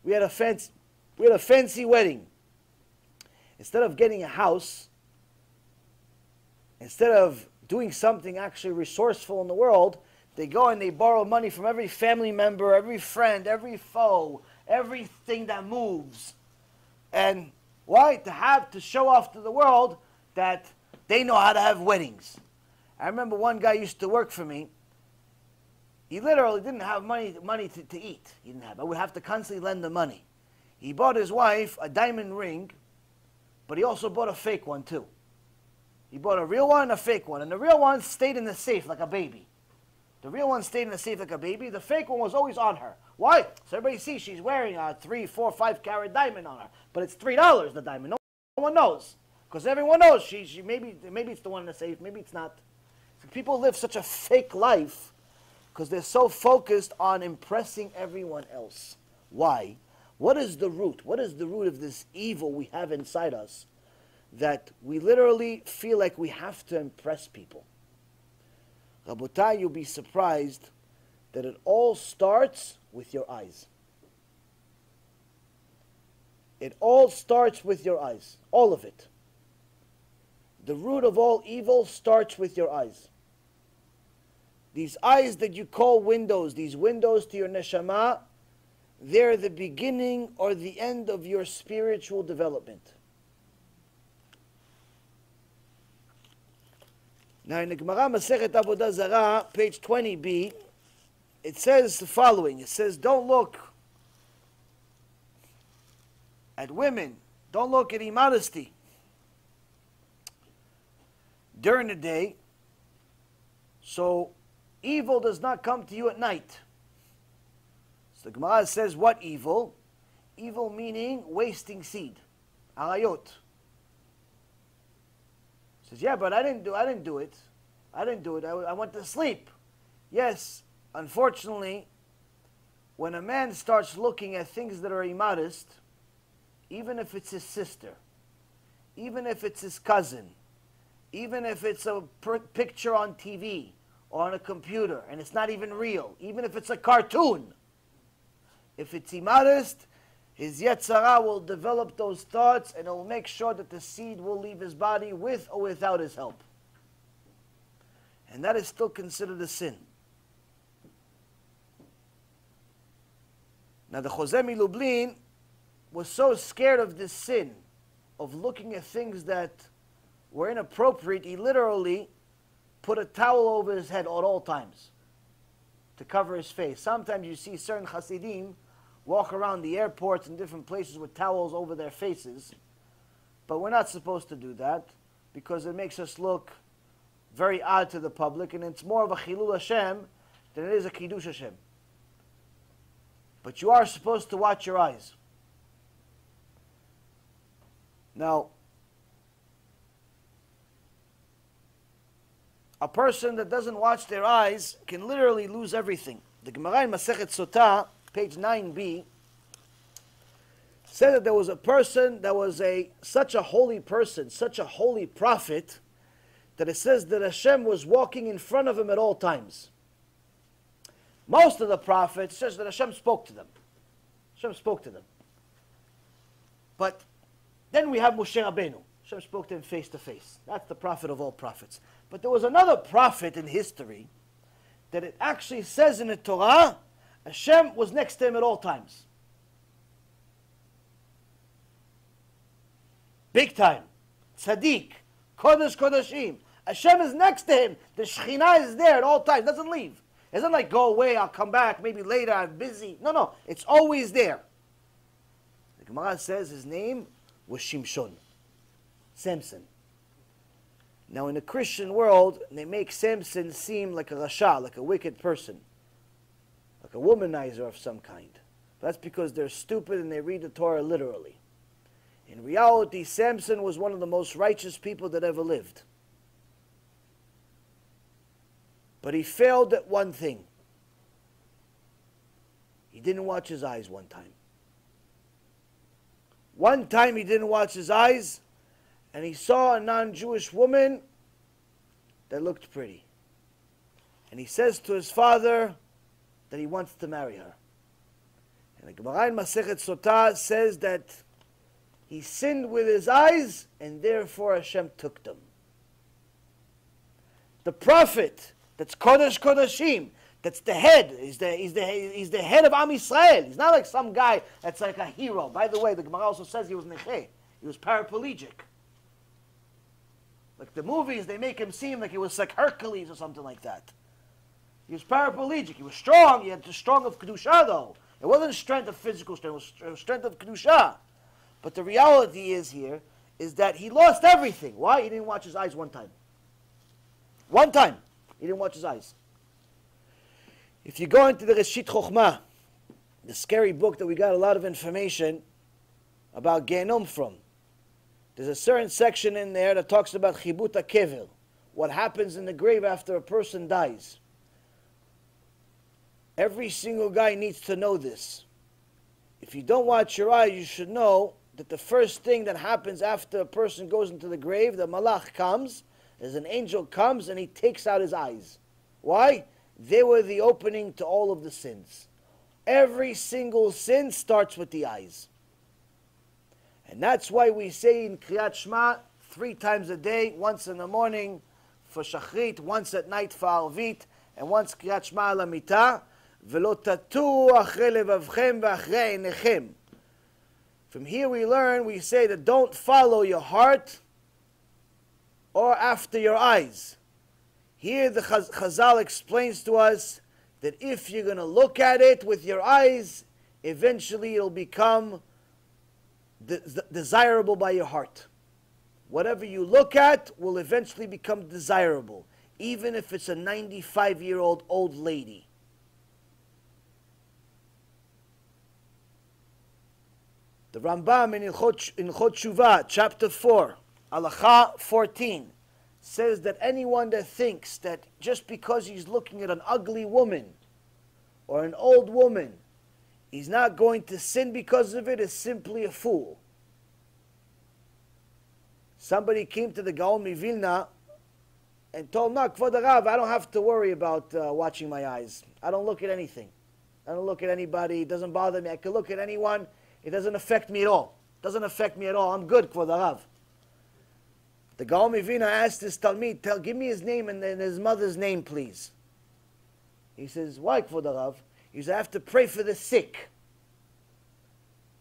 We had a fancy wedding. Instead of getting a house, instead of doing something actually resourceful in the world, they go and they borrow money from every family member, every friend, every foe, everything that moves. And why? To show off to the world that they know how to have weddings. I remember one guy used to work for me. He literally didn't have money to eat. He didn't have. I would have to constantly lend him money. He bought his wife a diamond ring, but he also bought a fake one too. He bought a real one and a fake one. And the real one stayed in the safe like a baby. The real one stayed in the safe like a baby. The fake one was always on her. Why? So everybody sees she's wearing a 3, 4, 5 carat diamond on her. But it's $3 the diamond. No one knows. Because everyone knows she maybe it's the one in the safe, maybe it's not. So people live such a fake life because they're so focused on impressing everyone else. Why? What is the root? What is the root of this evil we have inside us that we literally feel like we have to impress people? Rabotai, you'll be surprised that it all starts with your eyes. It all starts with your eyes. All of it. The root of all evil starts with your eyes. These eyes that you call windows, these windows to your neshama, they're the beginning or the end of your spiritual development. Now in the Gemara Masechet Avodah Zarah, page 20b, it says the following. It says, don't look at women. Don't look at immodesty during the day, so evil does not come to you at night. So the Gemara says, what evil? Evil meaning wasting seed. Arayot. Says, yeah, but I didn't do it. I went to sleep. Yes, unfortunately, when a man starts looking at things that are immodest, even if it's his sister, even if it's his cousin, even if it's a picture on TV or on a computer and it's not even real, even if it's a cartoon, if it's immodest, his Yetzirah will develop those thoughts and it will make sure that the seed will leave his body with or without his help. And that is still considered a sin. Now the Chozeh Lublin was so scared of this sin, of looking at things that were inappropriate, he literally put a towel over his head at all times to cover his face. Sometimes you see certain Hasidim walk around the airports and different places with towels over their faces, but we're not supposed to do that because it makes us look very odd to the public, and it's more of a Chilul Hashem than it is a Kiddush Hashem. But you are supposed to watch your eyes. Now, a person that doesn't watch their eyes can literally lose everything. The Gemara in Masechet Sotah, page 9b, said that there was a person that was such a holy person, such a holy prophet, that it says that Hashem was walking in front of him at all times. Most of the prophets says that Hashem spoke to them. Hashem spoke to them. But then we have Moshe Rabbeinu. Hashem spoke to him face to face. That's the prophet of all prophets. But there was another prophet in history that it actually says in the Torah, Hashem was next to him at all times. Big time. Tzadik. Kodesh Kodeshim. Hashem is next to him. The Shekhinah is there at all times. Doesn't leave. It doesn't like go away, I'll come back, maybe later, I'm busy. No. It's always there. The Gemara says his name was Shimshon. Samson. Now in the Christian world, they make Samson seem like a rasha, like a wicked person. Like a womanizer of some kind. That's because they're stupid and they read the Torah literally. In reality, Samson was one of the most righteous people that ever lived. But he failed at one thing. He didn't watch his eyes one time. One time he didn't watch his eyes, and he saw a non-Jewish woman that looked pretty. And he says to his father that he wants to marry her. And the Gemara in Masechet Sotah says that he sinned with his eyes, and therefore Hashem took them. The prophet, that's Kodesh Kodeshim, that's the head, he's the head of Am Yisrael. He's not like some guy that's like a hero. By the way, the Gemara also says he was necheh. He was paraplegic. Like the movies, they make him seem like he was like Hercules or something like that. He was paraplegic. He was strong. He had the strength of Kedusha though. It wasn't strength of physical strength. It was strength of Kedusha. But the reality is here is that he lost everything. Why? He didn't watch his eyes one time. One time. He didn't watch his eyes. If you go into the Reshit Chochmah, the scary book that we got a lot of information about Gehenom from, there's a certain section in there that talks about Chibut HaKever, what happens in the grave after a person dies. Every single guy needs to know this. If you don't watch your eyes, you should know that the first thing that happens after a person goes into the grave, the malach comes, as an angel comes and he takes out his eyes. Why? They were the opening to all of the sins. Every single sin starts with the eyes. And that's why we say in Kriyat Shema 3 times a day, once in the morning for Shachrit, once at night for Arvit, and once Kriyat Shema al Hamitah, V'lo tatu achrei levavchem v'achrei einechem. From here we learn, we say that don't follow your heart or after your eyes. Here the Chazal explains to us that if you're going to look at it with your eyes, eventually it'll become desirable by your heart. Whatever you look at will eventually become desirable, even if it's a 95-year-old old lady. The Rambam in Ilchot Shuvah, chapter 4, Halacha 14, says that anyone that thinks that just because he's looking at an ugly woman or an old woman, he's not going to sin because of it is simply a fool. Somebody came to the Gaon Mivilna and told him, no, Kvod Harav, I don't have to worry about watching my eyes. I don't look at anything. I don't look at anybody. It doesn't bother me. I can look at anyone. It doesn't affect me at all. It doesn't affect me at all. I'm good, Kvod Harav. The Gaon Mivilna asked his Talmid, give me his name and then his mother's name, please. He says, why, Kvod Harav? He says, I have to pray for the sick.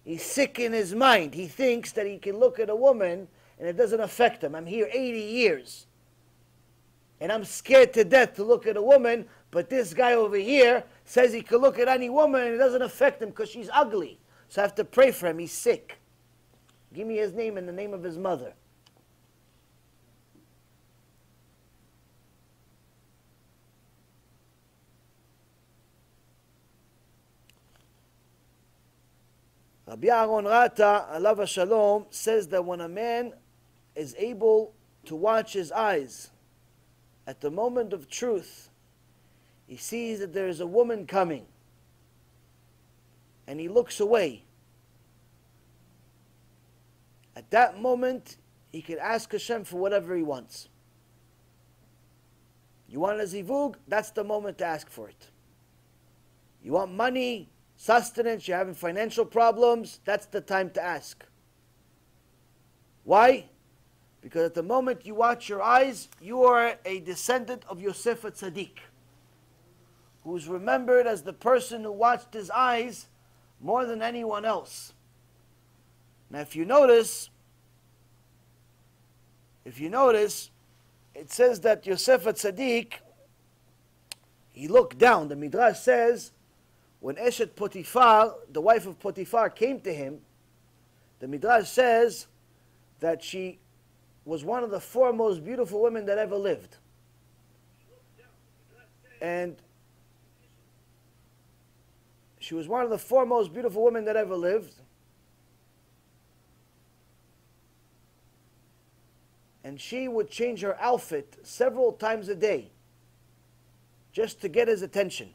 He's sick in his mind. He thinks that he can look at a woman and it doesn't affect him. I'm here 80 years. And I'm scared to death to look at a woman, but this guy over here says he can look at any woman and it doesn't affect him because she's ugly. So I have to pray for him. He's sick. Give me his name and the name of his mother. Rabbi Yaron Reuven, alav hashalom, says that when a man is able to watch his eyes at the moment of truth, he sees that there is a woman coming and he looks away. At that moment, he can ask Hashem for whatever he wants. You want a zivug? That's the moment to ask for it. You want money, sustenance, you're having financial problems? That's the time to ask. Why? Because at the moment you watch your eyes, you are a descendant of Yosef Tzadik, who is remembered as the person who watched his eyes more than anyone else. Now if you notice, if you notice, it says that Yosef Tzadik, he looked down. The Midrash says, when Eshet Potiphar, the wife of Potiphar, came to him, the Midrash says that she was one of the four most beautiful women that ever lived. And she was one of the four most beautiful women that ever lived. And she would change her outfit several times a day just to get his attention.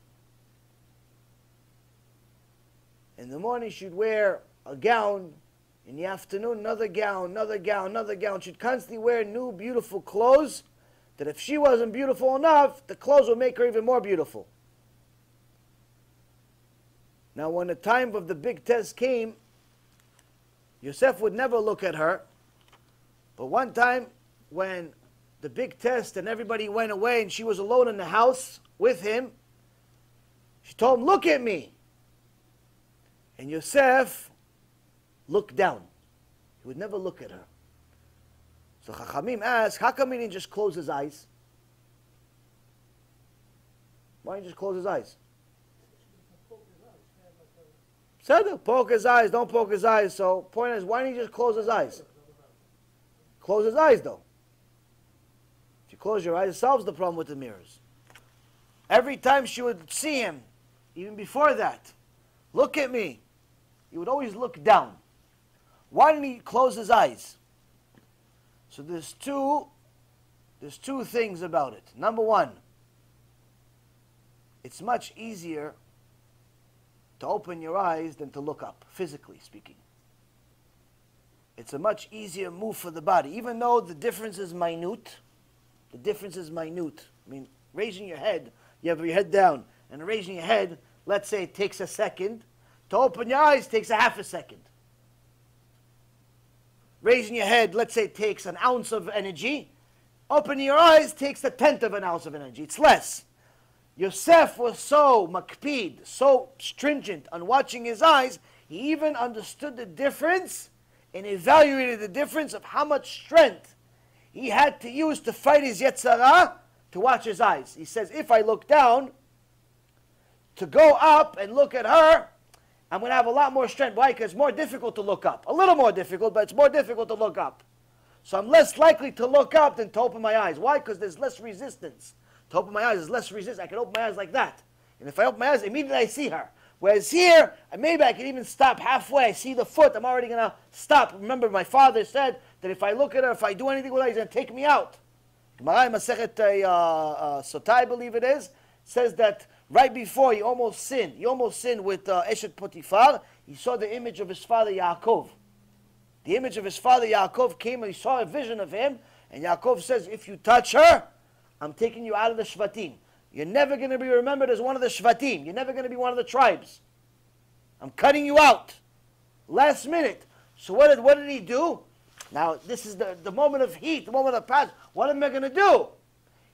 In the morning she'd wear a gown. In the afternoon, another gown, another gown, another gown. She'd constantly wear new beautiful clothes that if she wasn't beautiful enough, the clothes would make her even more beautiful. Now when the time of the big test came, Yosef would never look at her. But one time when the big test and everybody went away and she was alone in the house with him, she told him, "Look at me." And Yosef looked down. He would never look at her. So Chachamim asked, how come he didn't just close his eyes? Why didn't he just close his eyes? Said poke his eyes, don't poke his eyes. So point is, why didn't he just close his eyes? Close his eyes though. If you close your eyes, it solves the problem with the mirrors. Every time she would see him, even before that, look at me, he would always look down. Why didn't he close his eyes? So there's two things about it. Number one, it's much easier to open your eyes than to look up, physically speaking. It's a much easier move for the body, even though the difference is minute. The difference is minute. I mean, raising your head, you have your head down, and raising your head, let's say it takes a second. To open your eyes takes a half a second. Raising your head, let's say it takes an ounce of energy. Opening your eyes takes a tenth of an ounce of energy. It's less. Yosef was so makpid, so stringent on watching his eyes, he even understood the difference and evaluated the difference of how much strength he had to use to fight his Yetzirah to watch his eyes. He says, if I look down, to go up and look at her, I'm going to have a lot more strength. Why? Because it's more difficult to look up. A little more difficult, but it's more difficult to look up. So I'm less likely to look up than to open my eyes. Why? Because there's less resistance. To open my eyes, there's less resistance. I can open my eyes like that. And if I open my eyes, immediately I see her. Whereas here, maybe I can even stop halfway. I see the foot, I'm already going to stop. Remember, my father said that if I look at her, if I do anything with her, he's going to take me out. Gemara in Masechet Sotah, I believe it is, says that right before he almost sinned with Eshet Potiphar, he saw the image of his father Yaakov. The image of his father Yaakov came and he saw a vision of him, and Yaakov says, if you touch her, I'm taking you out of the Shvatim. You're never going to be remembered as one of the Shvatim. You're never going to be one of the tribes. I'm cutting you out. Last minute. So what did he do? Now, this is the moment of heat, the moment of passion. What am I going to do?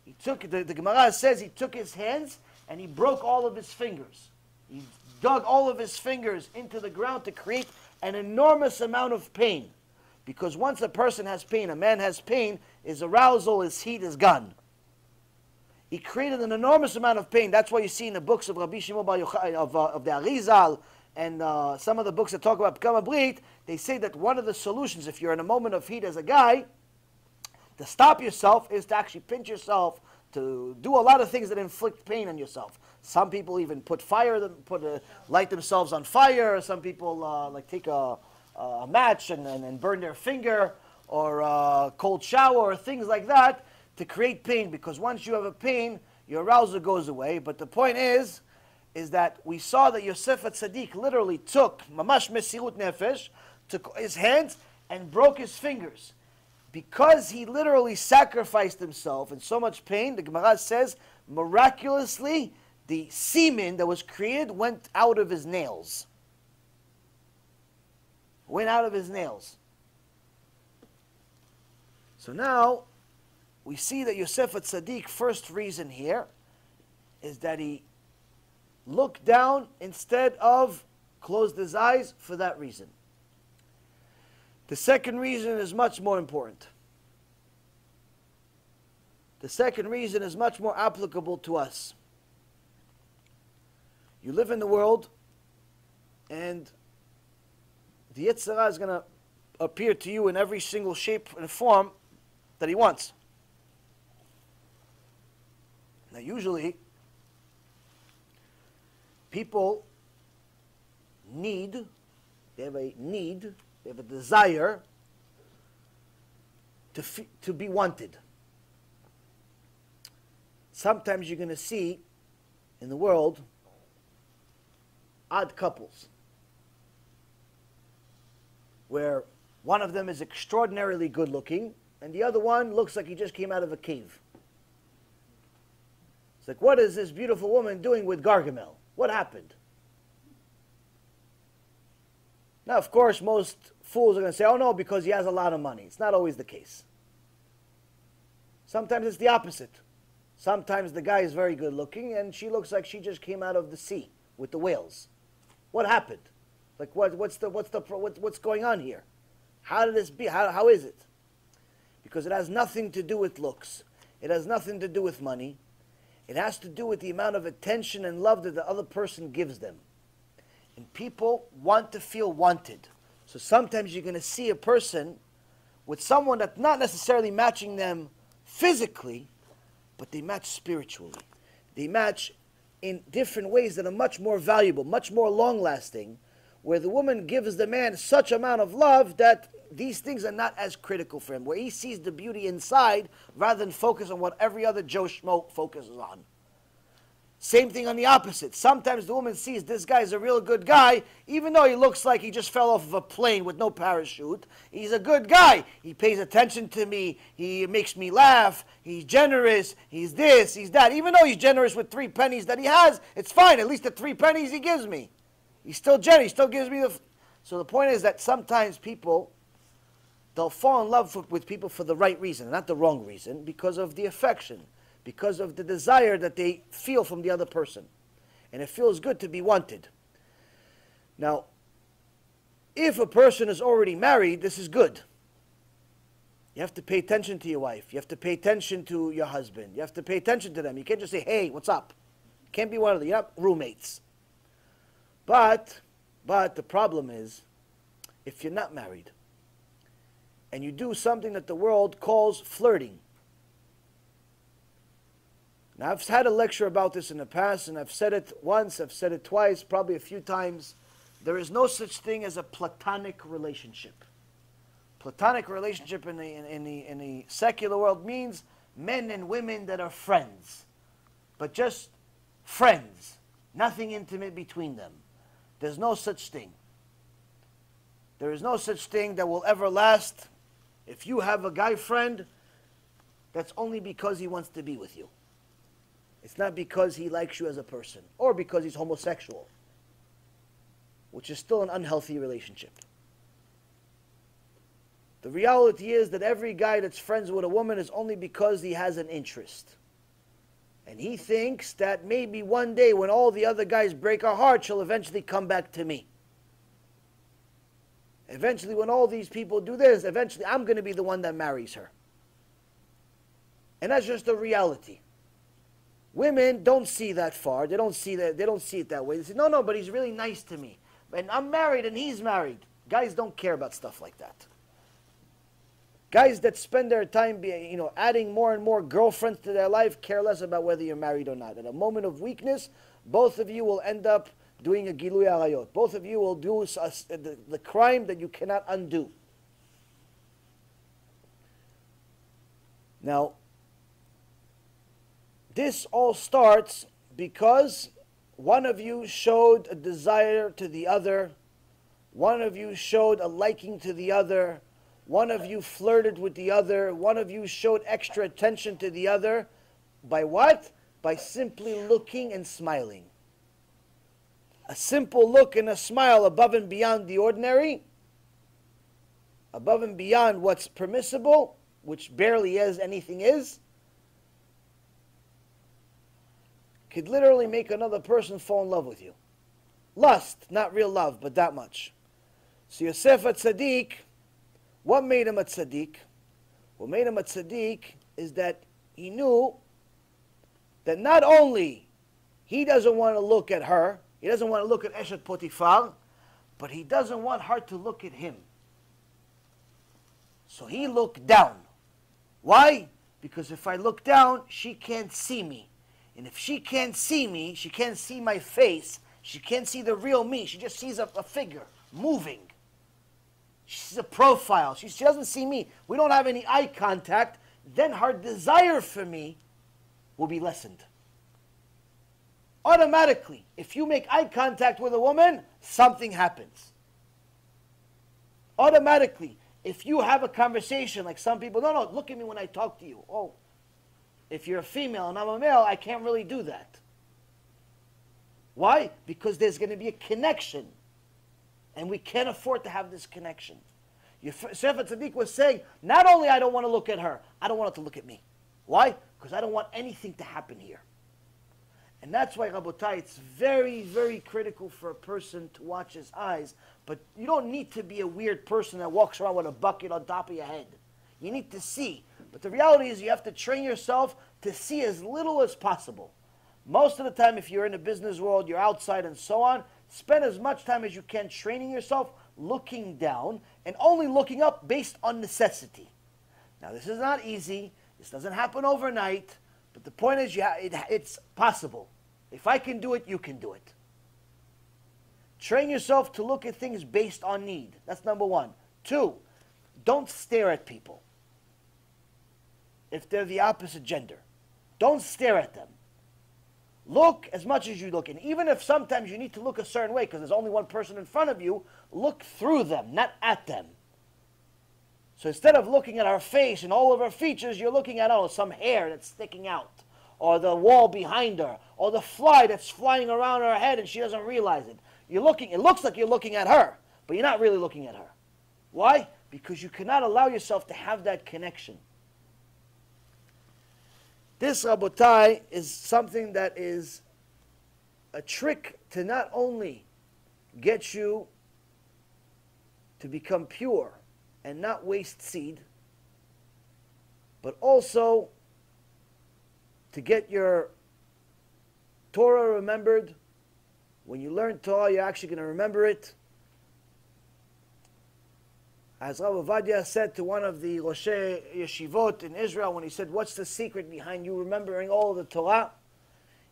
He took, the Gemara says he took his hands and he broke all of his fingers. He dug all of his fingers into the ground to create an enormous amount of pain. Because once a person has pain, a man has pain, his arousal, his heat is gone. He created an enormous amount of pain. That's why you see in the books of Rabbi Shimon Bar Yochai, of the Arizal, and some of the books that talk about Pekam Abrit, they say that one of the solutions, if you're in a moment of heat as a guy, to stop yourself is to actually pinch yourself, to do a lot of things that inflict pain on yourself. Some people even light themselves on fire. Some people like take a match and burn their finger, or a cold shower, or things like that, to create pain, because once you have a pain, your arousal goes away. But the point is that we saw that Yosef Tzadik literally took, mamash mesirut nefesh, took his hands and broke his fingers. Because he literally sacrificed himself in so much pain, the Gemara says, miraculously, the semen that was created went out of his nails. Went out of his nails. So now, we see that Yosef Tzadik, first reason here, is that he looked down instead of closed his eyes for that reason. The second reason is much more important. The second reason is much more applicable to us. You live in the world, and the Yetzer Hara is going to appear to you in every single shape and form that he wants. Now, usually, people they have a desire to be wanted. Sometimes you're going to see in the world odd couples where one of them is extraordinarily good looking and the other one looks like he just came out of a cave. It's like, what is this beautiful woman doing with Gargamel? What happened? Now, of course, most fools are going to say, oh no, because he has a lot of money. It's not always the case. Sometimes it's the opposite. Sometimes the guy is very good looking and she looks like she just came out of the sea with the whales. What happened? Like, what's going on here? How did this be? How is it? Because it has nothing to do with looks. It has nothing to do with money. It has to do with the amount of attention and love that the other person gives them. And people want to feel wanted. So sometimes you're going to see a person with someone that's not necessarily matching them physically, but they match spiritually. They match in different ways that are much more valuable, much more long-lasting, where the woman gives the man such amount of love that these things are not as critical for him, where he sees the beauty inside rather than focus on what every other Joe Schmo focuses on. Same thing on the opposite. Sometimes the woman sees this guy's a real good guy, even though he looks like he just fell off of a plane with no parachute. He's a good guy. He pays attention to me. He makes me laugh. He's generous. He's this, he's that. Even though he's generous with 3 pennies that he has, it's fine. At least the 3 pennies he gives me. He's still generous. He still gives me the... So the point is that sometimes people, they'll fall in love with people for the right reason, not the wrong reason, because of the affection, because of the desire that they feel from the other person. And it feels good to be wanted. Now, if a person is already married, this is good. You have to pay attention to your wife. You have to pay attention to your husband. You have to pay attention to them. You can't just say, hey, what's up? You can't be one of them. You're not roommates. But the problem is, if you're not married, and you do something that the world calls flirting. Now, I've had a lecture about this in the past, and I've said it once, I've said it twice, probably a few times. There is no such thing as a platonic relationship. Platonic relationship in the secular world means men and women that are friends, but just friends, nothing intimate between them. There's no such thing. There is no such thing that will ever last. If you have a guy friend, that's only because he wants to be with you. It's not because he likes you as a person or because he's homosexual, which is still an unhealthy relationship. The reality is that every guy that's friends with a woman is only because he has an interest. And he thinks that maybe one day when all the other guys break her heart, she'll eventually come back to me. Eventually, when all these people do this, eventually I'm going to be the one that marries her. And that's just the reality. Women don't see that far. They don't see that. They don't see it that way. They say, no, but he's really nice to me. And I'm married and he's married. Guys don't care about stuff like that. Guys that spend their time, adding more and more girlfriends to their life care less about whether you're married or not. At a moment of weakness, both of you will end up doing a Gilui Arayot. Both of you will do the crime that you cannot undo. Now, this all starts because one of you showed a desire to the other. One of you showed a liking to the other. One of you flirted with the other. One of you showed extra attention to the other. By what? By simply looking and smiling. A simple look and a smile above and beyond the ordinary, above and beyond what's permissible, which barely as anything is, could literally make another person fall in love with you. Lust, not real love, but that much. So Yosef a Tzadik, what made him a Tzadik? What made him a Tzadik is that he knew that not only he doesn't want to look at her, he doesn't want to look at Eshet Potifar, but he doesn't want her to look at him. So he looked down. Why? Because if I look down, she can't see me. And if she can't see me, she can't see my face, she can't see the real me, she just sees a figure moving. She sees a profile, she doesn't see me. We don't have any eye contact, then her desire for me will be lessened. Automatically, if you make eye contact with a woman, something happens. Automatically, if you have a conversation, like some people, no, look at me when I talk to you. Oh, if you're a female and I'm a male, I can't really do that. Why? Because there's going to be a connection. And we can't afford to have this connection. Sefer Tzadik was saying, not only I don't want to look at her, I don't want her to look at me. Why? Because I don't want anything to happen here. And that's why, Rabotai, it's very, very critical for a person to watch his eyes. But you don't need to be a weird person that walks around with a bucket on top of your head. You need to see. But the reality is you have to train yourself to see as little as possible. Most of the time, if you're in the business world, you're outside and so on, spend as much time as you can training yourself, looking down, and only looking up based on necessity. Now, this is not easy. This doesn't happen overnight. But the point is, it's possible. If I can do it, you can do it. Train yourself to look at things based on need. That's number one. Two, don't stare at people. If they're the opposite gender, don't stare at them. Look as much as you look. And even if sometimes you need to look a certain way because there's only one person in front of you, look through them, not at them. So instead of looking at her face and all of her features, you're looking at, some hair that's sticking out, or the wall behind her, or the fly that's flying around her head and she doesn't realize it. You're looking, it looks like you're looking at her, but you're not really looking at her. Why? Because you cannot allow yourself to have that connection. This, Rabotai, is something that is a trick to not only get you to become pure and not waste seed, but also to get your Torah remembered. When you learn Torah, you're actually going to remember it. As Rabbi Ovadia said to one of the Roshei Yeshivot in Israel, when he said, what's the secret behind you remembering all of the Torah?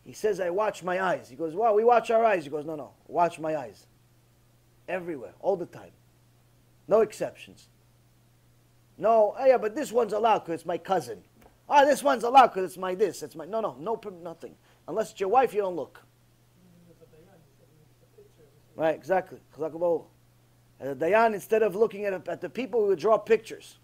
He says, I watch my eyes. He goes, well, we watch our eyes. He goes, no, watch my eyes. Everywhere, all the time. No exceptions. No, yeah, but this one's allowed because it's my cousin. This one's allowed because it's my this. It's my, no, nothing. Unless it's your wife, you don't look. Right, exactly. As a Dayan, instead of looking at the people, we would draw pictures.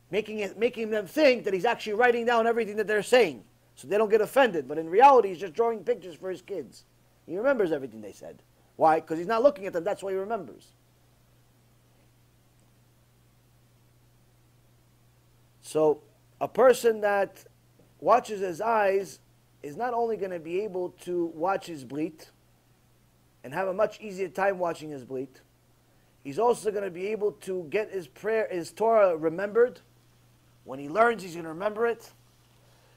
Making them think that he's actually writing down everything that they're saying. So they don't get offended. But in reality, he's just drawing pictures for his kids. He remembers everything they said. Why? Because he's not looking at them. That's why he remembers. So a person that watches his eyes is not only going to be able to watch his brit and have a much easier time watching his brit, he's also going to be able to get his prayer, his Torah remembered. When he learns, he's going to remember it.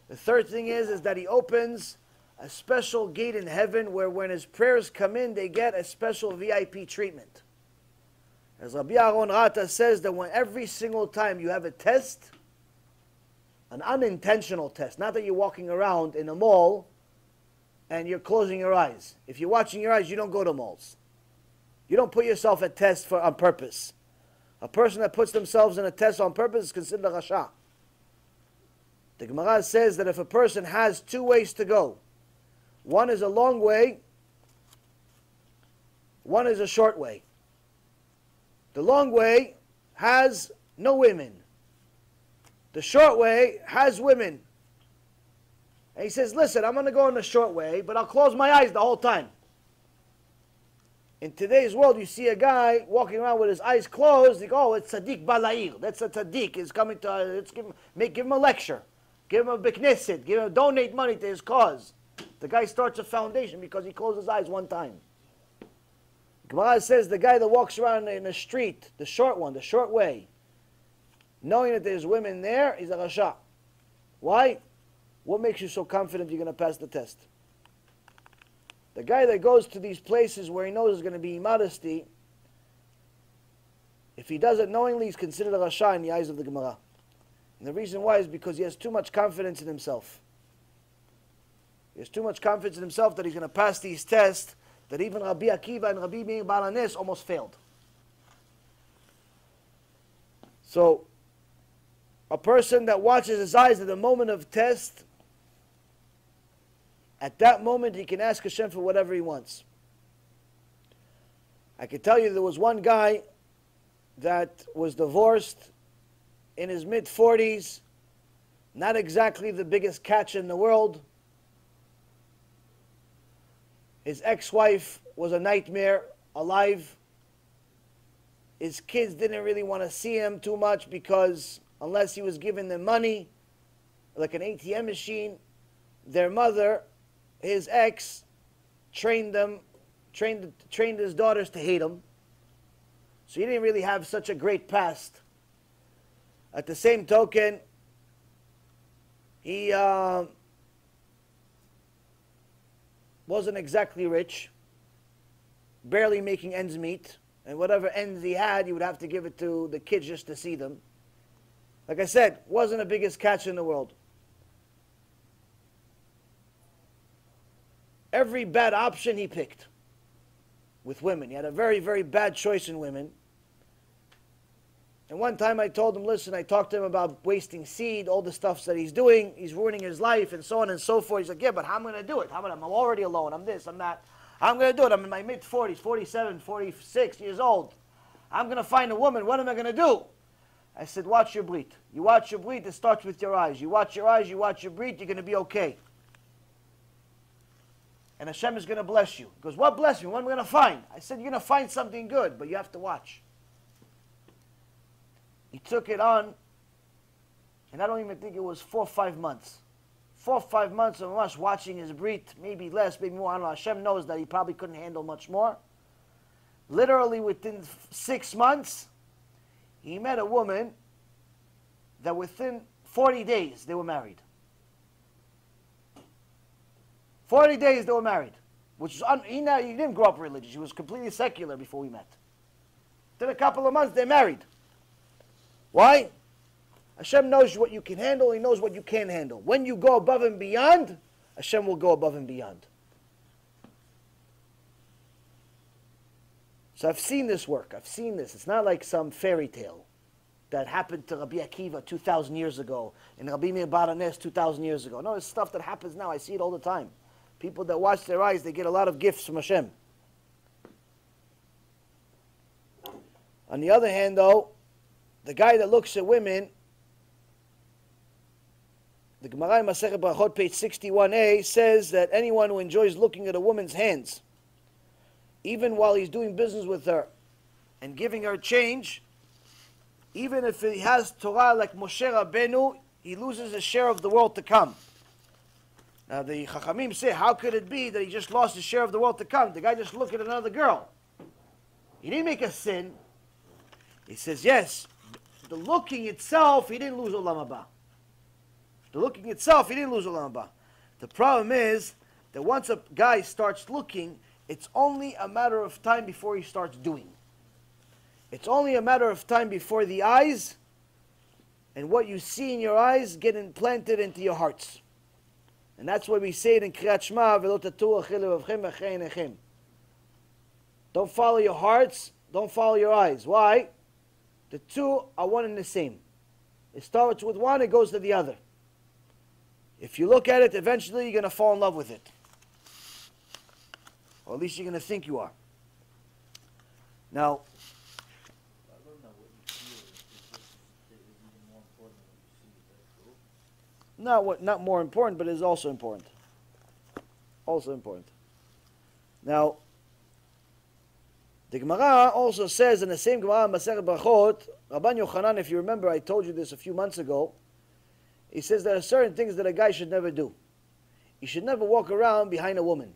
The third thing is that he opens a special gate in heaven where when his prayers come in, they get a special VIP treatment. As Rabbi Yaron Reuven says that when every single time you have a test, an unintentional test, not that you're walking around in a mall and you're closing your eyes. If you're watching your eyes, you don't go to malls. You don't put yourself at test on purpose. A person that puts themselves in a test on purpose is considered a rasha. The Gemara says that if a person has two ways to go, one is a long way, one is a short way. The long way has no women. The short way has women. And he says, listen, I'm going to go in the short way, but I'll close my eyes the whole time. In today's world, you see a guy walking around with his eyes closed. You go, it's Tzadik Balaam. That's a Tzadik. He's coming to, let's give him a lecture. Give him a beknesset. Donate money to his cause. The guy starts a foundation because he closed his eyes one time. Gemara says the guy that walks around in the street, the short one, the short way, knowing that there's women there, he's a rasha. Why? What makes you so confident you're going to pass the test? The guy that goes to these places where he knows there's going to be immodesty, if he does it knowingly, he's considered a rasha in the eyes of the Gemara. And the reason why is because he has too much confidence in himself. He has too much confidence in himself that he's going to pass these tests that even Rabbi Akiva and Rabbi Meir Balaam almost failed. So, a person that watches his eyes at the moment of test, at that moment he can ask Hashem for whatever he wants. I can tell you there was one guy that was divorced in his mid-40s, not exactly the biggest catch in the world. His ex-wife was a nightmare, alive. His kids didn't really want to see him too much because unless he was giving them money, like an ATM machine, their mother, his ex, trained his daughters to hate him. So he didn't really have such a great past. At the same token, he wasn't exactly rich, barely making ends meet, and whatever ends he had, he would have to give it to the kids just to see them. Like I said, wasn't the biggest catch in the world. Every bad option he picked with women. He had a very, very bad choice in women. And one time I told him, listen, I talked to him about wasting seed, all the stuff that he's doing. He's ruining his life and so on and so forth. He's like, yeah, but how am I going to do it? I'm already alone. I'm this, I'm that. I'm going to do it. I'm in my mid-40s, 47, 46 years old. I'm going to find a woman. What am I going to do? I said, watch your breath. You watch your breath, it starts with your eyes. You watch your eyes, you watch your breath, you're going to be okay. And Hashem is going to bless you. He goes, what bless me? What am I going to find? I said, you're going to find something good, but you have to watch. He took it on, and I don't even think it was 4 or 5 months. 4 or 5 months of us watching his breath, maybe less, maybe more. I don't know. Hashem knows that he probably couldn't handle much more. Literally within 6 months, he met a woman that within 40 days they were married. 40 days they were married. Which is he didn't grow up religious. He was completely secular before we met. Within a couple of months they're married. Why? Hashem knows what you can handle. He knows what you can't handle. When you go above and beyond, Hashem will go above and beyond. So I've seen this work. I've seen this. It's not like some fairy tale that happened to Rabbi Akiva 2,000 years ago and Rabbi Meir Balaam 2,000 years ago. No, it's stuff that happens now. I see it all the time. People that watch their eyes, they get a lot of gifts from Hashem. On the other hand, though, the guy that looks at women, the Gemara in Masechet Brachot, page 61a, says that anyone who enjoys looking at a woman's hands, even while he's doing business with her and giving her change, even if he has Torah like Moshe Rabbeinu, he loses a share of the world to come. Now the Chachamim say, how could it be that he just lost his share of the world to come? The guy just looked at another girl. He didn't make a sin. He says, yes, the looking itself, he didn't lose Olam Haba. The looking itself, he didn't lose Olam Haba. The problem is that once a guy starts looking, it's only a matter of time before he starts doing. It's only a matter of time before the eyes and what you see in your eyes get implanted into your hearts. And that's why we say it in Kriyat Shema, "V'lo tatu achei levavchem v'achei einechem." Don't follow your hearts, don't follow your eyes. Why? The two are one and the same. It starts with one, it goes to the other. If you look at it, eventually you're going to fall in love with it. Or at least you're going to think you are. Now, I don't know what you feel is even more important than what you see. Is that true? not more important, but it is also important. Also important. Now, the Gemara also says in the same Gemara, Masechet Brachot, Rabban Yochanan, if you remember, I told you this a few months ago, he says there are certain things that a guy should never do. He should never walk around behind a woman.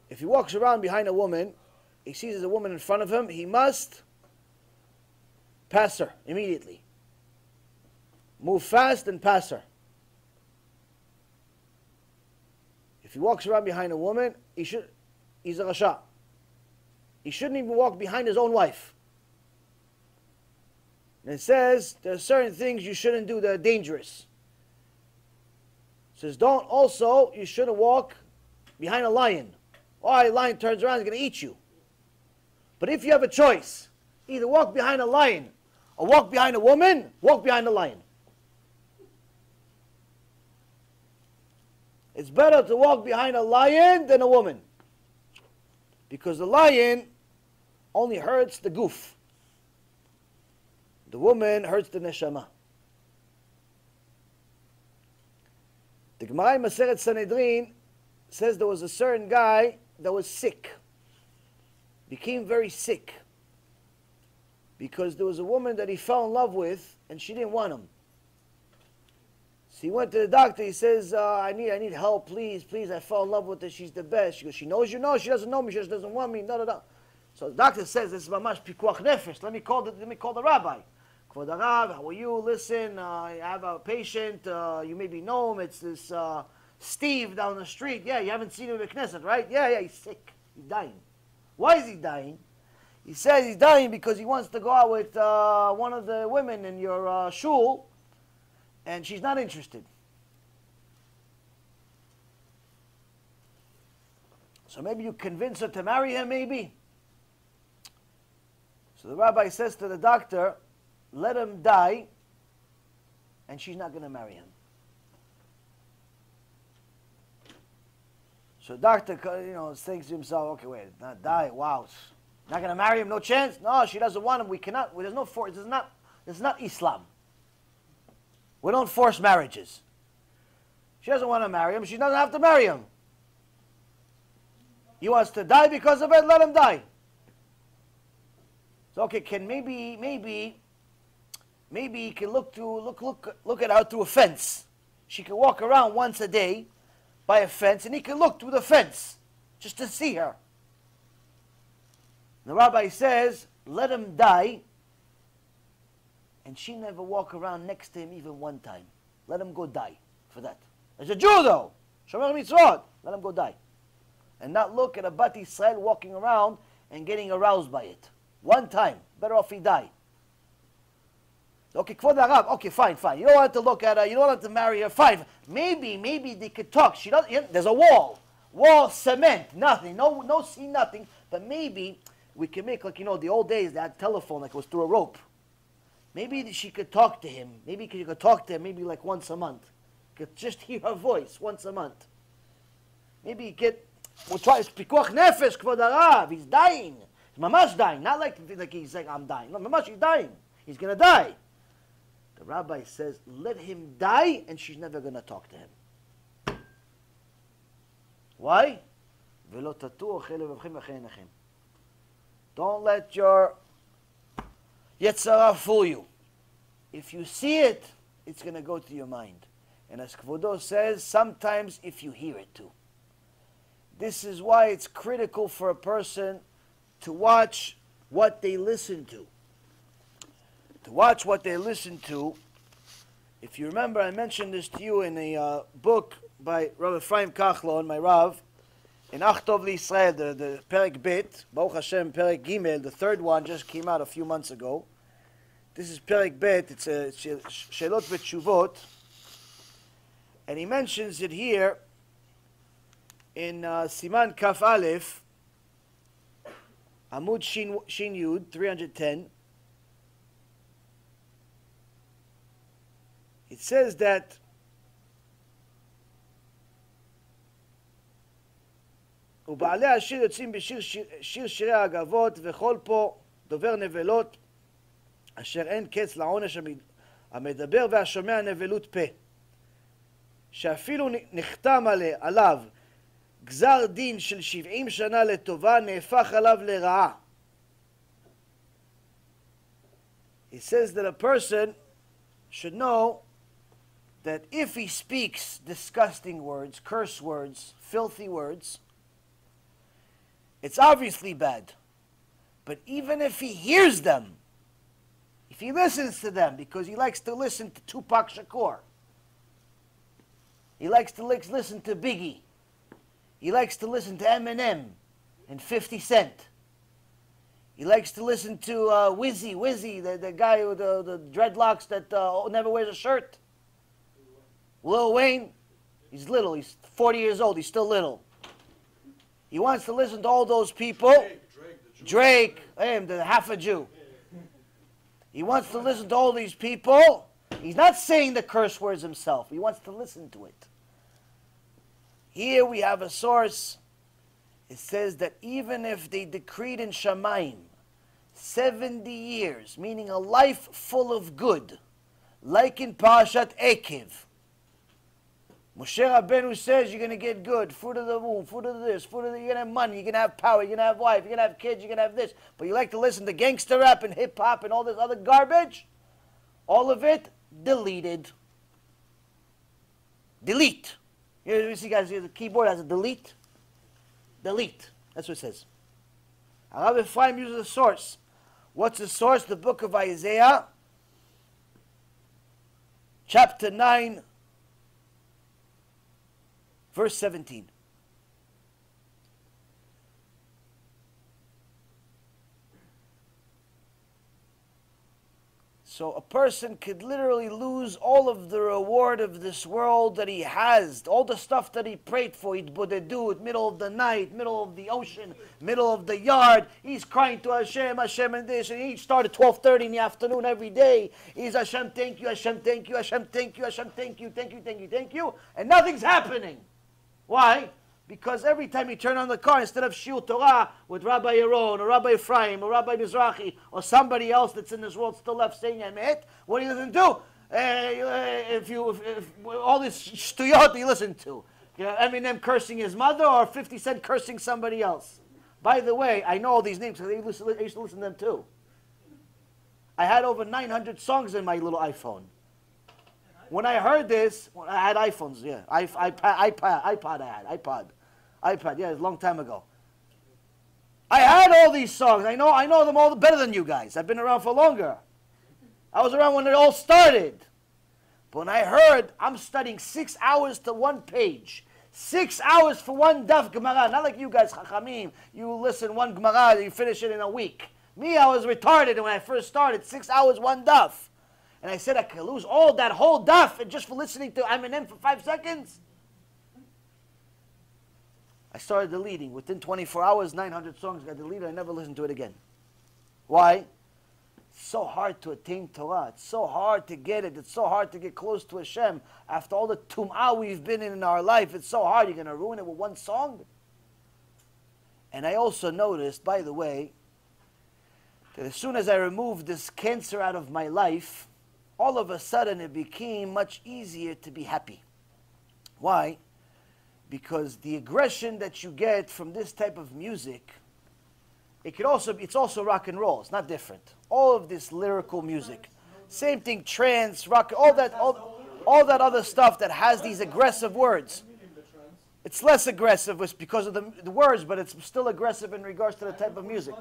If he walks around behind a woman, he sees there's a woman in front of him, he must pass her immediately. move fast and pass her. If he walks around behind a woman, he's a rasha. He shouldn't even walk behind his own wife. And it says there are certain things you shouldn't do that are dangerous. It says you shouldn't walk behind a lion. A lion turns around, he's going to eat you. But if you have a choice, either walk behind a lion or walk behind a woman, walk behind the lion. It's better to walk behind a lion than a woman. Because the lion only hurts the goof. The woman hurts the neshama. The Gemara in Maseret Sanhedrin says there was a certain guy that was sick. Became very sick. Because there was a woman that he fell in love with and she didn't want him. So he went to the doctor. He says, I need help, please, I fell in love with her. She's the best. She goes, she knows you know. She doesn't know me. She just doesn't want me. No. So the doctor says, this is mamash pikuach nefesh. Let me call the rabbi. Kvod Harav, how are you? Listen, I have a patient. You maybe know him. It's this Steve down the street. Yeah, you haven't seen him in the Knesset, right? Yeah, he's sick. He's dying. Why is he dying? He says he's dying because he wants to go out with one of the women in your shul, and she's not interested. So maybe you convince her to marry him, maybe. So the rabbi says to the doctor, let him die, and she's not going to marry him. So the doctor, thinks to himself, okay, wait, not die, wow. Not going to marry him, no chance? No, she doesn't want him, we cannot, there's no force, this is not Islam. We don't force marriages. She doesn't want to marry him, she doesn't have to marry him. He wants to die because of it, let him die. So okay, can maybe he can look at her through a fence. She can walk around once a day by a fence, and he can look through the fence just to see her. The rabbi says, let him die, and she never walk around next to him even one time. Let him go die for that. As a Jew though, Shomer Mitzvot, let him go die. And not look at a Bat Yisrael walking around and getting aroused by it. One time, better off he die. Okay, Kvod Harav, okay, fine. You don't want to look at her, you don't want to marry her, fine. Maybe they could talk. She doesn't. There's a wall, cement, nothing, no see nothing. But maybe we can make the old days they had telephone like it was through a rope. Maybe she could talk to him. Maybe you could talk to him maybe like once a month. You could just hear her voice once a month. Maybe we'll try pikuach nefesh, Kvod Harav. He's dying. He's mamash dying. Not like he's saying I'm dying. No, mamash, he's dying. He's gonna die. The rabbi says, let him die, and she's never going to talk to him. Why? Don't let your Yetzirah fool you. If you see it, it's going to go to your mind. And as Kvodo says, sometimes if you hear it too. This is why it's critical for a person to watch what they listen to. To watch what they listen to. If you remember, I mentioned this to you in a book by Rabbi Ephraim Kachlon, my Rav, in Achtov L'Yisrael, the Perek Bet, Baruch Hashem, Perek Gimel, the third one just came out a few months ago. This is Perek Bet, it's a Shelot V'Tshuvot, and he mentions it here in Siman Kaf Aleph, Amud Shin Yud, 310. It says that ובעלי השיר יוצאים בשיר שירי הגבות וכל פה דובר נבלות אשר אין קץ לעונש המדבר והשומע נבלות פה שאפילו נחתם עליו גזר דין של 70 שנה לטובה נהפך עליו לרעה. It says that a person should know that if he speaks disgusting words, curse words, filthy words, it's obviously bad. But even if he hears them, if he listens to them because he likes to listen to Tupac Shakur, he likes to listen to Biggie, he likes to listen to Eminem and 50 Cent, he likes to listen to Wizzy, the guy with the dreadlocks that never wears a shirt, Lil Wayne. He's little, he's 40 years old, he's still little. He wants to listen to all those people. Drake, the half a Jew. He wants to listen to all these people. He's not saying the curse words himself. He wants to listen to it. Here we have a source. It says that even if they decreed in Shamayim 70 years, meaning a life full of good, like in Parashat Ekev, Moshe Rabbeinu says you're going to get good, fruit of the womb, fruit of this, fruit of the, you're going to have money, you're going to have power, you're going to have wife, you're going to have kids, you're going to have this. But you like to listen to gangster rap and hip hop and all this other garbage? All of it deleted. Delete. You see guys, the keyboard has a delete. Delete. That's what it says. Rabbi Ephraim uses a source. What's the source? The book of Isaiah, chapter 9, verse 17. So a person could literally lose all of the reward of this world that he has, all the stuff that he prayed for. He'd do it middle of the night, middle of the ocean, middle of the yard. He's crying to Hashem, Hashem and this, and he started 12:30 in the afternoon every day. He's Hashem, thank you, Hashem, thank you, Hashem, thank you, Hashem, thank you, thank you, thank you, thank you, and nothing's happening. Why? Because every time you turn on the car, instead of shiur Torah with Rabbi Yaron or Rabbi Ephraim or Rabbi Mizrahi or somebody else that's in this world still left saying Emet, what do you listen to? If all this shtuyot you listen to, Eminem cursing his mother or 50 Cent cursing somebody else. By the way, I know all these names because I used to listen to them too. I had over 900 songs in my little iPhone. When I heard this, I had iPhones, yeah. iPod, yeah, it was a long time ago. I had all these songs. I know them all better than you guys. I've been around for longer. I was around when it all started. But when I heard, I'm studying 6 hours to one page. 6 hours for one daf Gemara. Not like you guys, Chachamim. You listen one Gemara, you finish it in a week. Me, I was retarded when I first started. 6 hours, one daf. And I said I could lose all that whole daf and just for listening to Eminem for 5 seconds. I started deleting. Within 24 hours, 900 songs got deleted. I never listened to it again. Why? It's so hard to attain Torah. It's so hard to get it. It's so hard to get close to Hashem. After all the tum'ah we've been in our life, it's so hard. You're going to ruin it with one song? And I also noticed, by the way, that as soon as I removed this cancer out of my life, all of a sudden it became much easier to be happy. Why? Because the aggression that you get from this type of music, it's also rock and roll. It's not different. All of this lyrical music, same thing, trance, rock, all that other stuff that has these aggressive words. It's less aggressive because of the words, but it's still aggressive in regards to the type of music.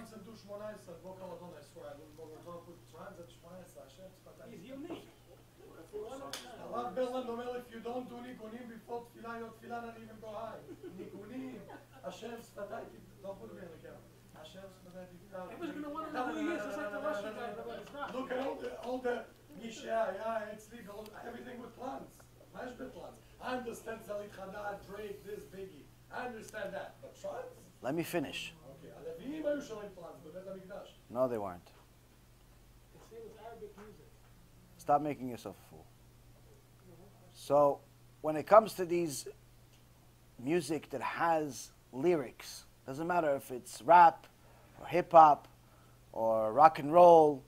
If you don't do nikunim before tefillah, your tefillah not even go high. Nikunim, Hashem sfatay, don't put me in the camera. Hashem sfatay. Everyone's going to want to know who he is, just like the Russian guy, but it's not. Look at all the Mishnah, it's legal, everything with plants. Mashbet plants. I understand Zalit Chadad, Drake, this, Biggie. I understand that. But trance? Let me finish. Okay. Alevim are showing plants, but Bet HaMikdash. No, they weren't. It's same with Arabic music. Stop making yourself a fool. So, when it comes to these music that has lyrics, doesn't matter if it's rap or hip hop or rock and roll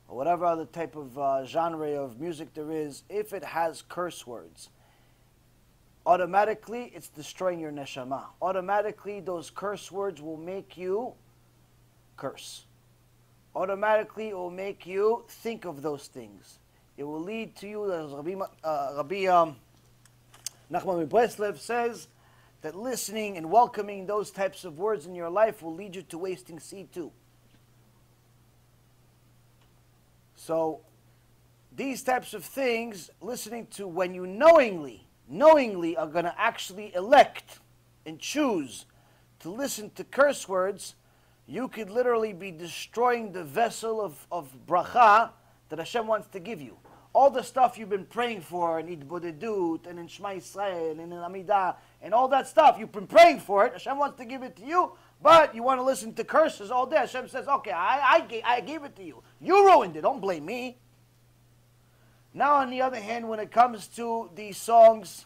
or whatever other type of genre of music there is, if it has curse words, automatically it's destroying your neshama. Automatically those curse words will make you curse. Automatically it will make you think of those things. It will lead to you, as Rabbi Nachman Breslev says, that listening and welcoming those types of words in your life will lead you to wasting seed too. So these types of things, listening to when you knowingly are going to actually elect and choose to listen to curse words, you could literally be destroying the vessel of bracha that Hashem wants to give you. All the stuff you've been praying for in Idbodedut and in Shema Yisrael and in Amidah and all that stuff, you've been praying for it. Hashem wants to give it to you, but you want to listen to curses all day. Hashem says, okay, I gave it to you. You ruined it. Don't blame me. Now, on the other hand, when it comes to the songs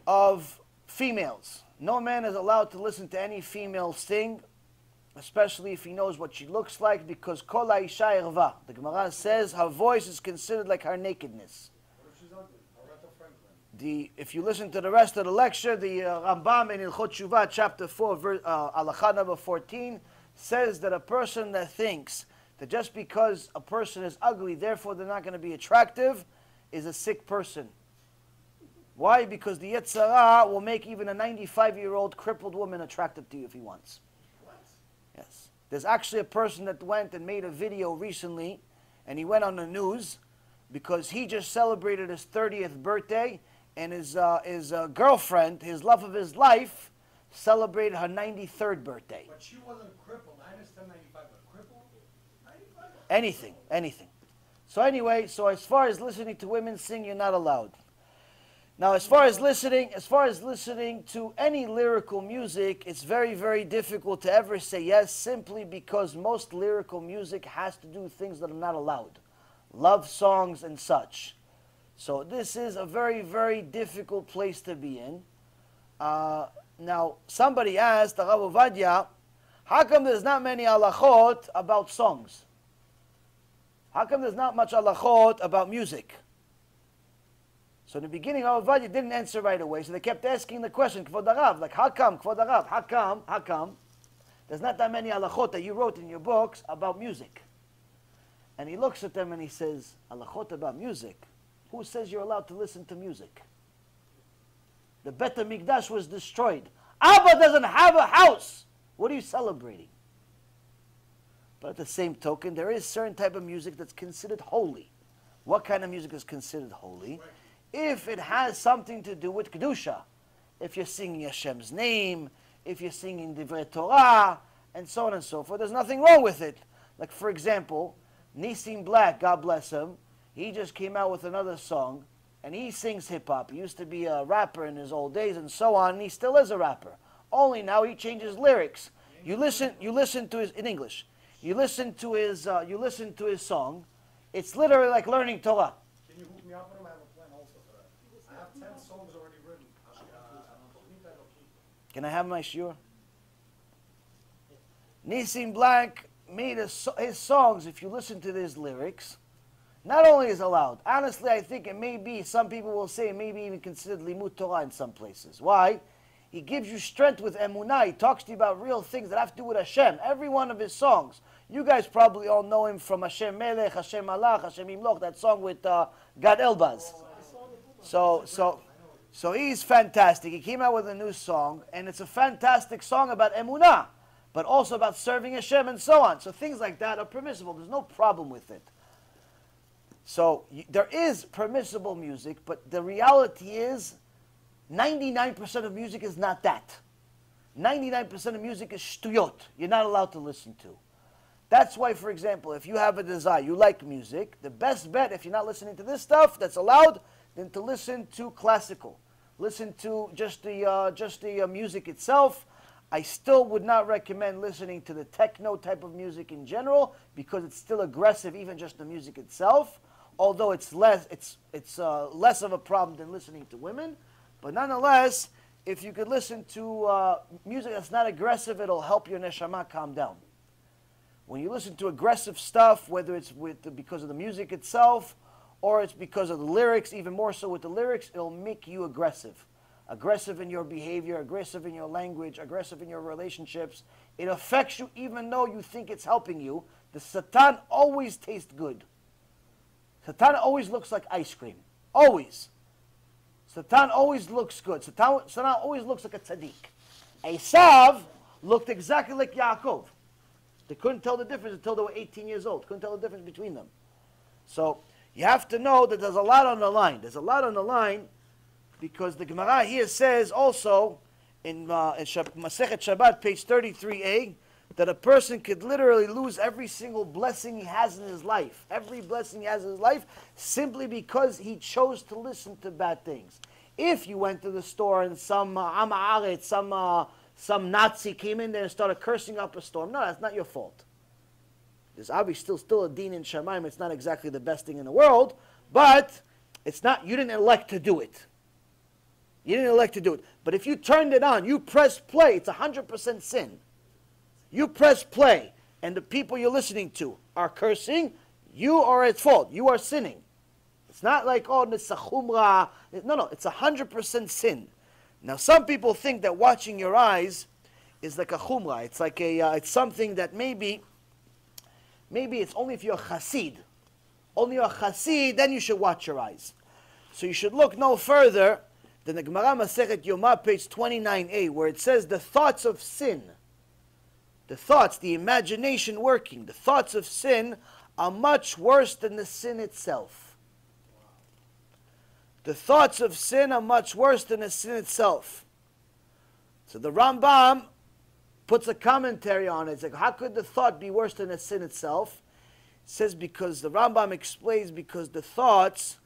of females, no man is allowed to listen to any female sing, especially if he knows what she looks like, because kol ha'isha erva. The Gemara says her voice is considered like her nakedness. What if she's ugly? Aretha Franklin. If you listen to the rest of the lecture, the Rambam in Ilchot Shuvah, chapter 4, Halacha number 14, says that a person that thinks that just because a person is ugly, therefore they're not going to be attractive, is a sick person. Why? Because the Yetzer Hara will make even a 95-year-old crippled woman attractive to you if he wants. What? Yes. There's actually a person that went and made a video recently, and he went on the news because he just celebrated his 30th birthday, and his girlfriend, his love of his life, celebrated her 93rd birthday. But she wasn't crippled. I understand 95, but crippled? 95? Anything. So anyway, so as far as listening to women sing, you're not allowed. Now, as far as listening to any lyrical music, it's very, very difficult to ever say yes, simply because most lyrical music has to do things that are not allowed. Love songs and such. So this is a very, very difficult place to be in. Now, somebody asked the Rav Ovadia, how come there's not many halachot about songs? How come there's not much halachot about music? So in the beginning, Rav Ovadia didn't answer right away, so they kept asking the question, Kvod Harav, like, how come, Kvod Harav, how come? There's not that many halachot that you wrote in your books about music. And he looks at them and he says, halachot about music? Who says you're allowed to listen to music? The Bet HaMikdash was destroyed. Abba doesn't have a house. What are you celebrating? But at the same token, there is certain type of music that's considered holy. What kind of music is considered holy? If it has something to do with Kedusha. If you're singing Hashem's name, if you're singing Divrei Torah, and so on and so forth, there's nothing wrong with it. Like, for example, Nissim Black, God bless him, he just came out with another song, and he sings hip-hop. He used to be a rapper in his old days and so on, and he still is a rapper. Only now he changes lyrics. You listen to his, in English, you listen to his song, it's literally like learning Torah. Can you hook me up with him? I have a plan also for that. I have 10 songs already written. Can I have my shiur? Nissim Black made his songs, if you listen to his lyrics, not only is allowed, honestly I think it may be, some people will say it may be even considered limud Torah in some places. Why? He gives you strength with Emunah. He talks to you about real things that have to do with Hashem. Every one of his songs. You guys probably all know him from Hashem Melech, Hashem Malach, Hashem Imloch, that song with Gad Elbaz. So he's fantastic. He came out with a new song, and it's a fantastic song about Emunah, but also about serving Hashem and so on. So things like that are permissible. There's no problem with it. So there is permissible music, but the reality is 99% of music is not that. 99% of music is shtuyot. You're not allowed to listen to. That's why, for example, if you have a desire, you like music, the best bet, if you're not listening to this stuff that's allowed, then to listen to classical. Listen to just the music itself. I still would not recommend listening to the techno type of music in general, because it's still aggressive, even just the music itself. Although it's less of a problem than listening to women, but nonetheless, if you could listen to music that's not aggressive, it'll help your neshama calm down. When you listen to aggressive stuff, whether it's because of the music itself, or it's because of the lyrics, even more so with the lyrics, it'll make you aggressive. Aggressive in your behavior, aggressive in your language, aggressive in your relationships. It affects you even though you think it's helping you. The Satan always tastes good. Satan always looks like ice cream. Always. Satan always looks good. Satan always looks like a Tzadik. Esav looked exactly like Yaakov. They couldn't tell the difference until they were 18 years old. Couldn't tell the difference between them. So you have to know that there's a lot on the line. There's a lot on the line because the Gemara here says also in Masechet Shabbat, page 33a, that a person could literally lose every single blessing he has in his life. Every blessing he has in his life simply because he chose to listen to bad things. If you went to the store and some some Nazi came in there and started cursing up a storm, no, that's not your fault. There's obviously still a deen in Shemaim. It's not exactly the best thing in the world, but it's not, you didn't elect to do it. You didn't elect to do it. But if you turned it on, you press play, it's 100% sin. You press play, and the people you're listening to are cursing, you are at fault. You are sinning. It's not like, oh, it's a chumrah. No, it's 100% sin. Now, some people think that watching your eyes is like a chumrah. It's like it's something that maybe it's only if you're a chassid. Only you're a chassid, then you should watch your eyes. So you should look no further than the Gemara Masechet Yomah, page 29a, where it says the thoughts of sin, the thoughts, the imagination working, the thoughts of sin are much worse than the sin itself. The thoughts of sin are much worse than the sin itself. So the Rambam puts a commentary on it. It's like, how could the thought be worse than the sin itself? It says because the Rambam explains because the thoughts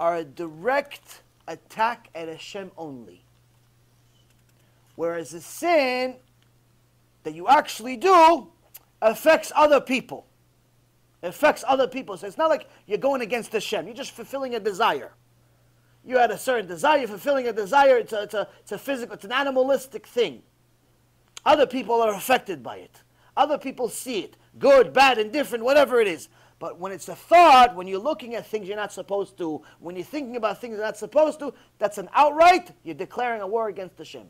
are a direct attack at Hashem only. Whereas the sin that you actually do affects other people. It affects other people. So it's not like you're going against Hashem. You're just fulfilling a desire. You had a certain desire, you're fulfilling a desire, it's a physical, it's an animalistic thing. Other people are affected by it. Other people see it. Good, bad, indifferent, whatever it is. But when it's a thought, when you're looking at things you're not supposed to, when you're thinking about things you're not supposed to, that's an outright, you're declaring a war against Hashem.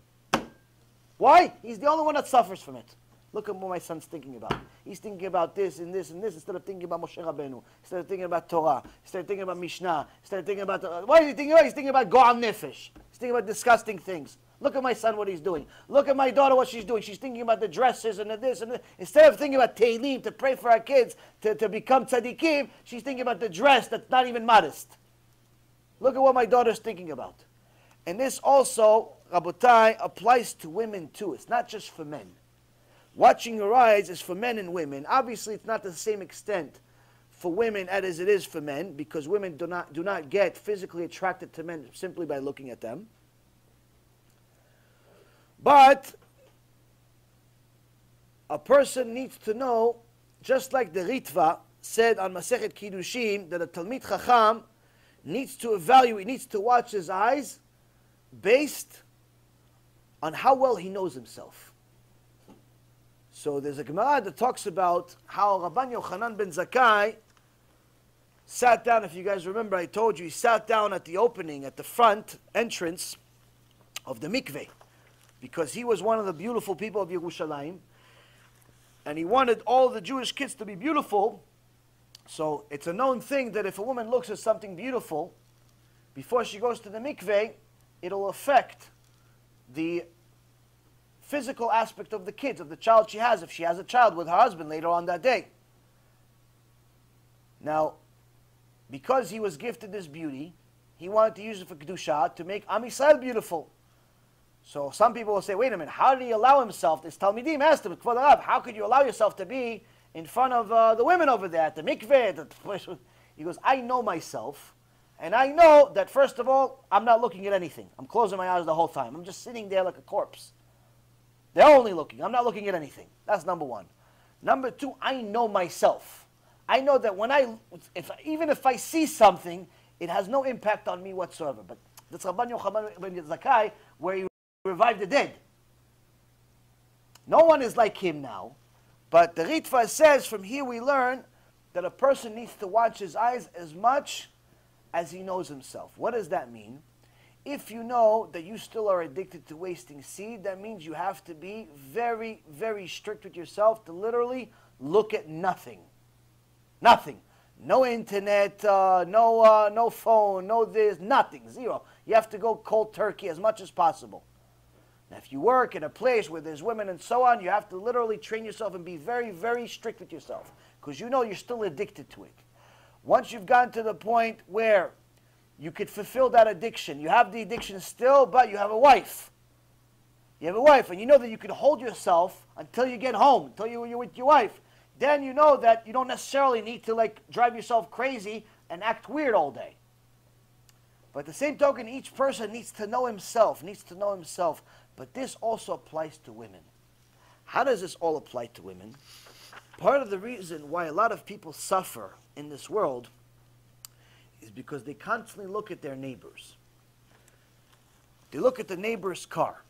Why? He's the only one that suffers from it. Look at what my son's thinking about. He's thinking about this and this and this instead of thinking about Moshe Rabbeinu. Instead of thinking about Torah. Instead of thinking about Mishnah. Instead of thinking about... what is he thinking about? He's thinking about Go'al Nefesh. He's thinking about disgusting things. Look at my son, what he's doing. Look at my daughter, what she's doing. She's thinking about the dresses and the this and this. Instead of thinking about Tehillim, to pray for our kids, to become tzaddikim, she's thinking about the dress that's not even modest. Look at what my daughter's thinking about. And this also, Rabotai, applies to women too. It's not just for men. Watching your eyes is for men and women. Obviously, it's not to the same extent for women as it is for men, because women do not get physically attracted to men simply by looking at them. But a person needs to know, just like the Ritva said on Masechet Kiddushin, that a Talmid Chacham needs to evaluate, needs to watch his eyes based on how well he knows himself. So there's a Gemara that talks about how Rabban Yochanan ben Zakkai sat down. If you guys remember, I told you he sat down at the opening, at the front entrance of the mikveh, because he was one of the beautiful people of Yerushalayim, and he wanted all the Jewish kids to be beautiful. So it's a known thing that if a woman looks at something beautiful before she goes to the mikveh, it'll affect the physical aspect of the kids, of the child she has, if she has a child with her husband later on that day. Now, because he was gifted this beauty, he wanted to use it for Kedusha to make Am Yisrael beautiful. So some people will say, wait a minute, how did he allow himself? This Talmidim asked him, how could you allow yourself to be in front of the women over there at the mikveh? He goes, I know myself, and I know that first of all, I'm not looking at anything. I'm closing my eyes the whole time. I'm just sitting there like a corpse. They're only looking. I'm not looking at anything. That's number one. Number two, I know myself. I know that when even if I see something, it has no impact on me whatsoever. But that's Rabban Yochanan ben Zakkai, where he revived the dead. No one is like him now. But the Ritva says, from here we learn that a person needs to watch his eyes as much as he knows himself. What does that mean? If you know that you still are addicted to wasting seed, that means you have to be very, very strict with yourself to literally look at nothing. Nothing. No internet, no phone, no this, nothing, zero. You have to go cold turkey as much as possible. Now, if you work in a place where there's women and so on, you have to literally train yourself and be very, very strict with yourself, because you know you're still addicted to it. Once you've gotten to the point where you could fulfill that addiction, you have the addiction still, but you have a wife. You have a wife, and you know that you can hold yourself until you get home, until you're with your wife. Then you know that you don't necessarily need to like drive yourself crazy and act weird all day. But at the same token, each person needs to know himself, But this also applies to women. How does this all apply to women? Part of the reason why a lot of people suffer in this world is because they constantly look at their neighbors. They look at the neighbor's car,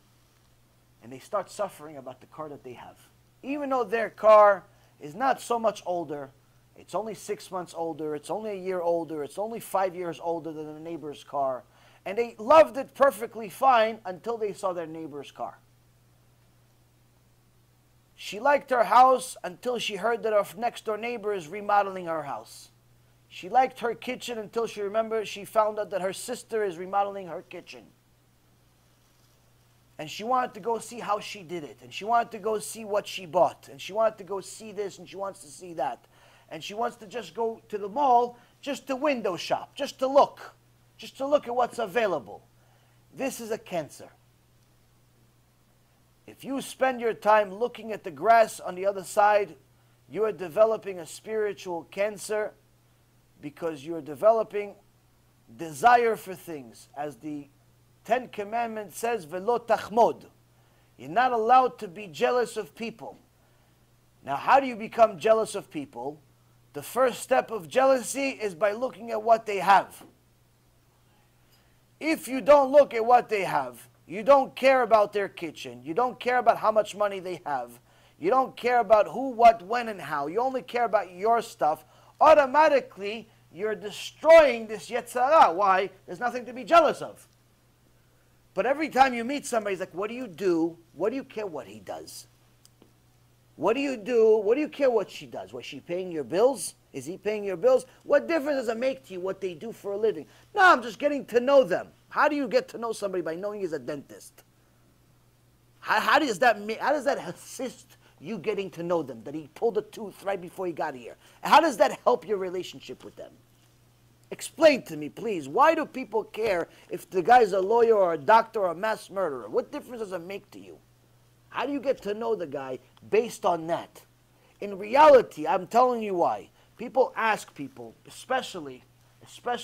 and they start suffering about the car that they have. Even though their car is not so much older, it's only 6 months older, it's only a year older, it's only 5 years older than the neighbor's car, and they loved it perfectly fine until they saw their neighbor's car. She liked her house until she heard that her next door neighbor is remodeling her house. She liked her kitchen until she found out that her sister is remodeling her kitchen. And she wanted to go see how she did it, and she wanted to go see what she bought, and she wanted to go see this, and she wants to see that. And she wants to just go to the mall just to window shop, just to look at what's available. This is a cancer. If you spend your time looking at the grass on the other side, you are developing a spiritual cancer, because you're developing desire for things. As the 10 Commandments says, Velo tachmod. You're not allowed to be jealous of people. Now, how do you become jealous of people? The first step of jealousy is by looking at what they have. If you don't look at what they have, you don't care about their kitchen, you don't care about how much money they have, you don't care about who, what, when, and how, you only care about your stuff, automatically you're destroying this Yetzirah. Why? There's nothing to be jealous of. But every time you meet somebody, he's like, what do you do? What do you care what he does? What do you do? What do you care what she does? Was she paying your bills? Is he paying your bills? What difference does it make to you what they do for a living? No, I'm just getting to know them. How do you get to know somebody by knowing he's a dentist? How does that assist you getting to know them? That he pulled a tooth right before he got here. How does that help your relationship with them? Explain to me, please. Why do people care if the guy's a lawyer or a doctor or a mass murderer? What difference does it make to you? How do you get to know the guy based on that? In reality, I'm telling you why. People ask people, especially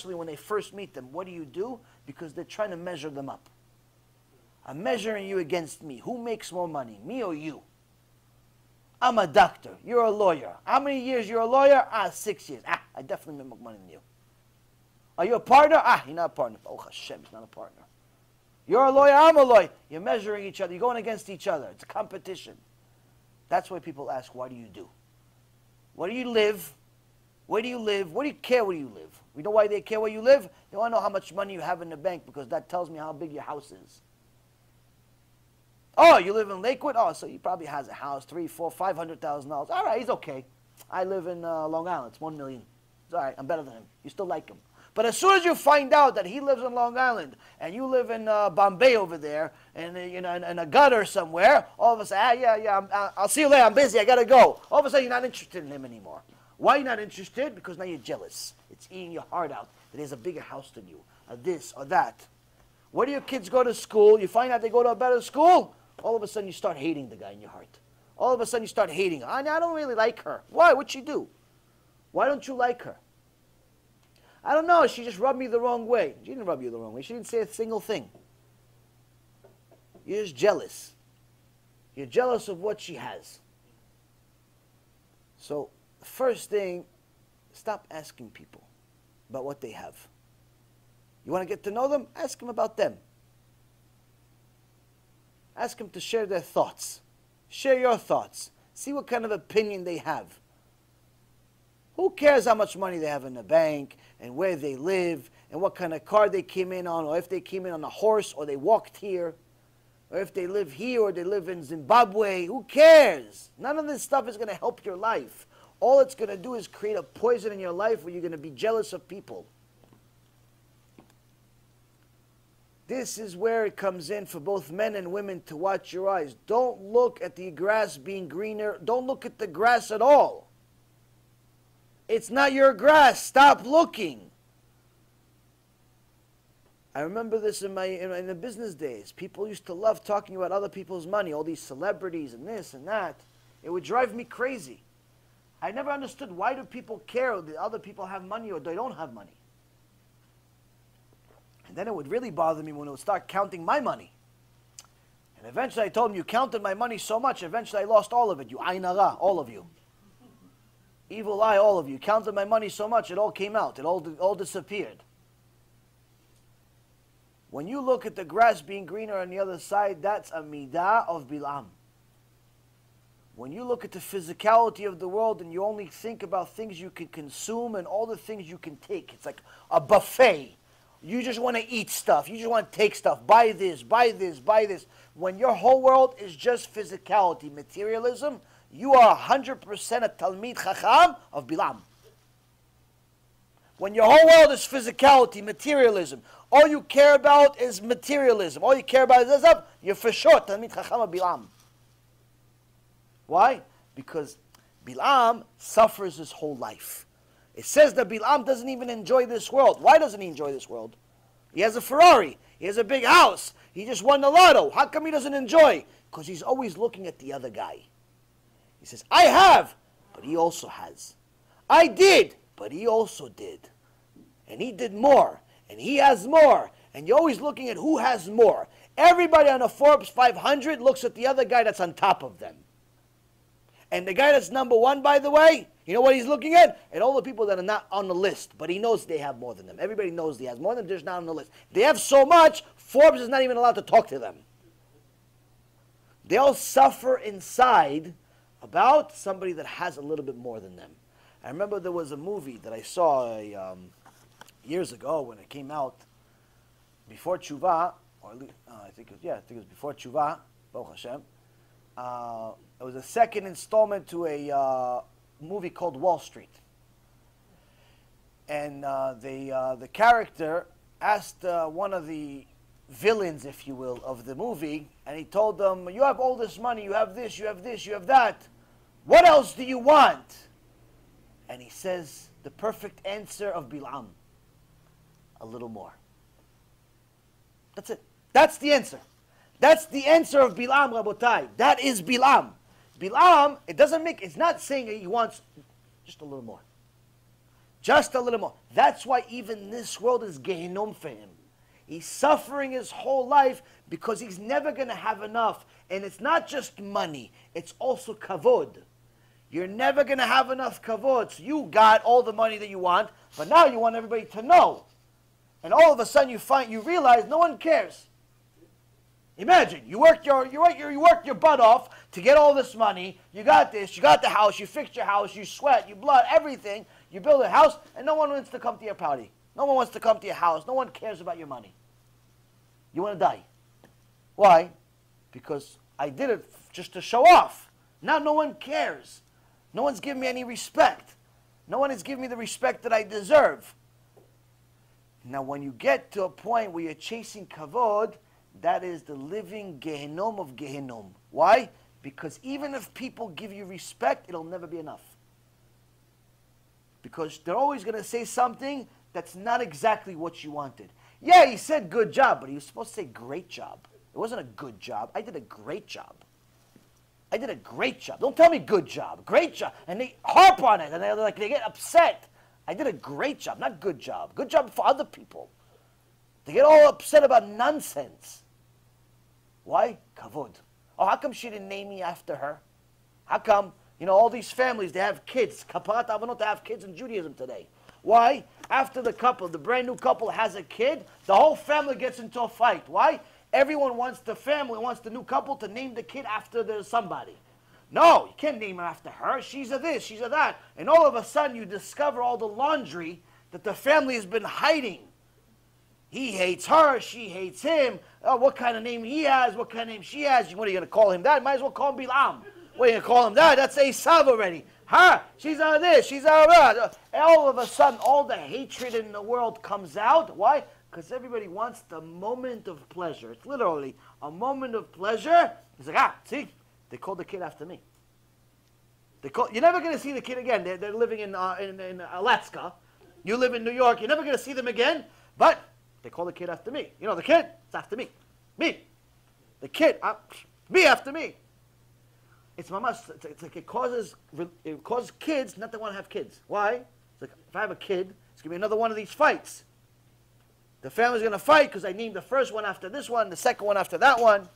when they first meet them, what do you do? Because they're trying to measure them up. I'm measuring you against me. Who makes more money, me or you? I'm a doctor. You're a lawyer. How many years you're a lawyer? 6 years. I definitely make more money than you. Are you a partner? You're not a partner. Oh, Hashem, he's not a partner. You're a lawyer, I'm a lawyer. You're measuring each other. You're going against each other. It's a competition. That's why people ask, what do you do? Where do you live? Where do you live? What do you care where you live? We know why they care where you live? They want to know how much money you have in the bank, because that tells me how big your house is. Oh, you live in Lakewood? Oh, so he probably has a house, $300,000, $400,000, $500,000. All right, he's okay. I live in Long Island. It's $1 million. It's all right, I'm better than him. You still like him. But as soon as you find out that he lives in Long Island and you live in Bombay over there, and in a gutter somewhere, all of a sudden, I'll see you later. I'm busy. I gotta go. All of a sudden, you're not interested in him anymore. Why are you not interested? Because now you're jealous. It's eating your heart out that he has a bigger house than you, or this or that. Where do your kids go to school? You find out they go to a better school. All of a sudden, you start hating the guy in your heart. All of a sudden, you start hating her. I don't really like her. Why? What'd she do? Why don't you like her? I don't know, she just rubbed me the wrong way. She didn't rub you the wrong way. She didn't say a single thing. You're just jealous. You're jealous of what she has. So, the first thing, stop asking people about what they have. You want to get to know them? Ask them about them. Ask them to share their thoughts. Share your thoughts. See what kind of opinion they have. Who cares how much money they have in the bank, and where they live, and what kind of car they came in on, or if they came in on a horse, or they walked here, or if they live here, or they live in Zimbabwe? Who cares? None of this stuff is going to help your life. All it's going to do is create a poison in your life where you're going to be jealous of people. This is where it comes in for both men and women to watch your eyes. Don't look at the grass being greener. Don't look at the grass at all. It's not your grass. Stop looking. I remember this in the business days. People used to love talking about other people's money, all these celebrities and this and that. It would drive me crazy. I never understood, why do people care that other people have money or they don't have money? And then it would really bother me when it would start counting my money. And eventually I told him, you counted my money so much, eventually I lost all of it. You ayn hara, all of you. Evil eye, all of you. Counted my money so much, it all came out. It all disappeared. When you look at the grass being greener on the other side, that's a midah of Balaam. When you look at the physicality of the world and you only think about things you can consume and all the things you can take, it's like a buffet. You just want to eat stuff. You just want to take stuff. Buy this, buy this, buy this. When your whole world is just physicality, materialism, you are 100% a Talmid Chacham of Balaam. When your whole world is physicality, materialism, all you care about is materialism, all you care about is this stuff, you're for sure Talmid Chacham of Balaam. Why? Because Balaam suffers his whole life. It says that Balaam doesn't even enjoy this world. Why doesn't he enjoy this world? He has a Ferrari. He has a big house. He just won the lotto. How come he doesn't enjoy? Because he's always looking at the other guy. He says, I have, but he also has. I did, but he also did. And he did more. And he has more. And you're always looking at who has more. Everybody on the Forbes 500 looks at the other guy that's on top of them. And the guy that's number one, by the way, you know what he's looking at? At all the people that are not on the list. But he knows they have more than them. Everybody knows he has more than them, they're just not on the list. They have so much, Forbes is not even allowed to talk to them. They all suffer inside about somebody that has a little bit more than them. I remember there was a movie that I saw years ago when it came out, before Tshuva, or I think it was before Tshuva, Baruch Hashem. It was a second installment to a movie called Wall Street. And the character asked one of the villains, if you will, of the movie, and he told them, you have all this money, you have this, you have this, you have that. What else do you want? And he says, the perfect answer of Balaam, a little more. That's it. That's the answer. That's the answer of Balaam, Rabotai. That is Balaam. Balaam, it's not saying he wants just a little more. Just a little more. That's why even this world is Gehinnom for him. He's suffering his whole life because he's never going to have enough. And it's not just money. It's also kavod. You're never going to have enough kavod. So you got all the money that you want, but now you want everybody to know. And all of a sudden you realize no one cares. Imagine, you worked your butt off to get all this money, you got this, you got the house, you fixed your house, you sweat, you blood, everything, you build a house, and no one wants to come to your party. No one wants to come to your house, no one cares about your money. You want to die. Why? Because I did it just to show off. Now no one cares. No one's giving me any respect. No one is giving me the respect that I deserve. Now when you get to a point where you're chasing kavod, that is the living Gehinnom of Gehinnom. Why? Because even if people give you respect, it'll never be enough. Because they're always going to say something that's not exactly what you wanted. Yeah, he said good job, but he was supposed to say great job. It wasn't a good job. I did a great job. I did a great job. Don't tell me good job. Great job. And they harp on it, and they get upset. I did a great job, not good job. Good job for other people. They get all upset about nonsense. Why? Kavod. Oh, how come she didn't name me after her? How come, all these families, they have kids. Kaparat Avonot, they have kids in Judaism today. Why? After the brand new couple has a kid, the whole family gets into a fight. Why? Everyone wants the new couple to name the kid after there's somebody. No, you can't name her after her. She's a this, she's a that. And all of a sudden you discover all the laundry that the family has been hiding. He hates her, she hates him. Oh, what kind of name he has, what kind of name she has. What are you going to call him that? Might as well call him Balaam. What are you going to call him that? That's Esav already. Her, she's a this, she's a that. All of a sudden, all the hatred in the world comes out. Why? Because everybody wants the moment of pleasure. It's literally a moment of pleasure. He's like, see, they called the kid after me. You're never going to see the kid again. They're living in Alaska. You live in New York. You're never going to see them again. But they call the kid after me. You know, the kid, it's after me. Me. The kid, me after me. It's like it causes kids not to want to have kids. Why? It's like, if I have a kid, it's going to be another one of these fights. The family's going to fight because I named the first one after this one, the second one after that one.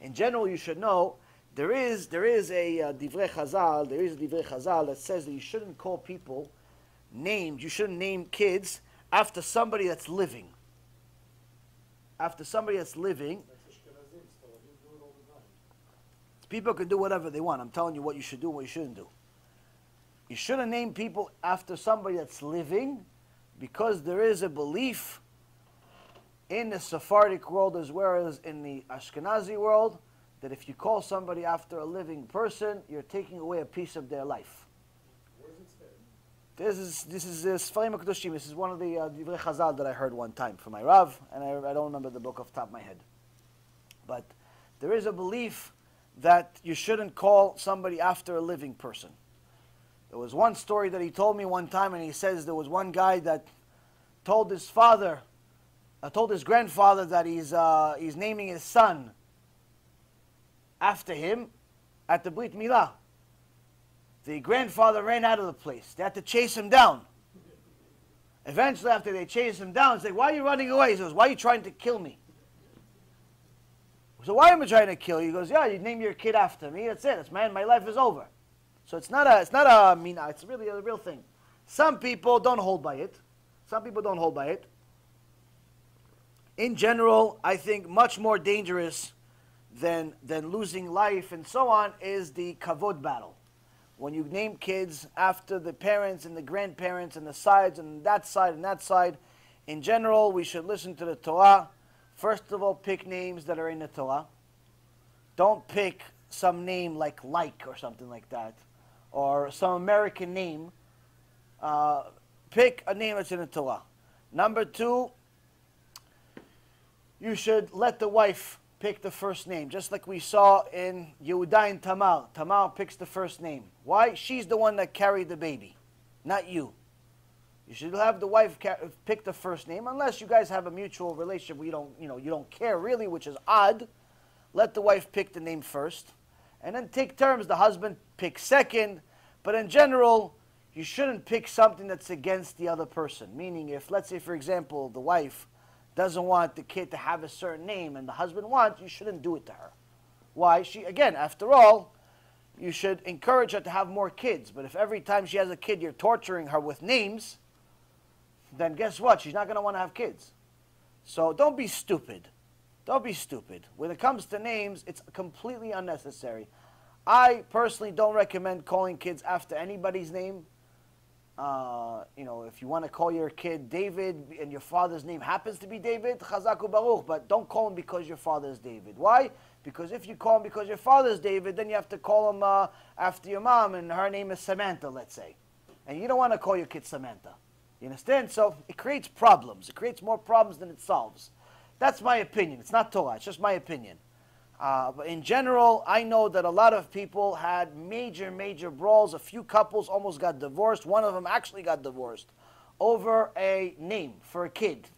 In general, you should know, there is a divrei chazal that says that you shouldn't call people names. You shouldn't name kids after somebody that's living. After somebody that's living. People can do whatever they want. I'm telling you what you should do and what you shouldn't do. You shouldn't name people after somebody that's living, because there is a belief in the Sephardic world as well as in the Ashkenazi world that if you call somebody after a living person, you're taking away a piece of their life. Where does it say? This is Sfarim HaKadoshim. This is one of the Divrei Chazal that I heard one time from my Rav, and I don't remember the book off the top of my head. But there is a belief that you shouldn't call somebody after a living person. There was one story that he told me one time, and he says there was one guy that told his grandfather that he's naming his son after him at the Brit Milah. The grandfather ran out of the place. They had to chase him down. Eventually, after they chased him down, they said, "Why are you running away?" He says, "Why are you trying to kill me?" So why am I trying to kill you? He goes, "Yeah, you name your kid after me. That's it. My life is over." So it's not a mina. It's really a real thing. Some people don't hold by it. Some people don't hold by it. In general, I think much more dangerous than losing life and so on is the kavod battle. When you name kids after the parents and the grandparents and the sides and that side and that side, in general, we should listen to the Torah. First of all, pick names that are in the Torah. Don't pick some name like or something like that, or some American name. Pick a name that's in the Torah. Number two, you should let the wife pick the first name, just like we saw in Yehuda and Tamar. Tamar picks the first name. Why? She's the one that carried the baby, not you. You should have the wife pick the first name, unless you guys have a mutual relationship where you don't care really, which is odd. Let the wife pick the name first, and then take turns. The husband picks second. But in general, you shouldn't pick something that's against the other person. Meaning, if, let's say, for example, the wife doesn't want the kid to have a certain name and the husband wants, you shouldn't do it to her. Why? Again, after all, you should encourage her to have more kids. But if every time she has a kid, you're torturing her with names, then guess what? She's not going to want to have kids. So don't be stupid. Don't be stupid. When it comes to names, it's completely unnecessary. I personally don't recommend calling kids after anybody's name. If you want to call your kid David and your father's name happens to be David, Chazaku Baruch, but don't call him because your father is David. Why? Because if you call him because your father is David, then you have to call him after your mom, and her name is Samantha, let's say. And you don't want to call your kid Samantha. You understand? So it creates problems. It creates more problems than it solves. That's my opinion. It's not Torah. It's just my opinion. But in general, I know that a lot of people had major brawls. A few couples almost got divorced. One of them actually got divorced over a name for a kid.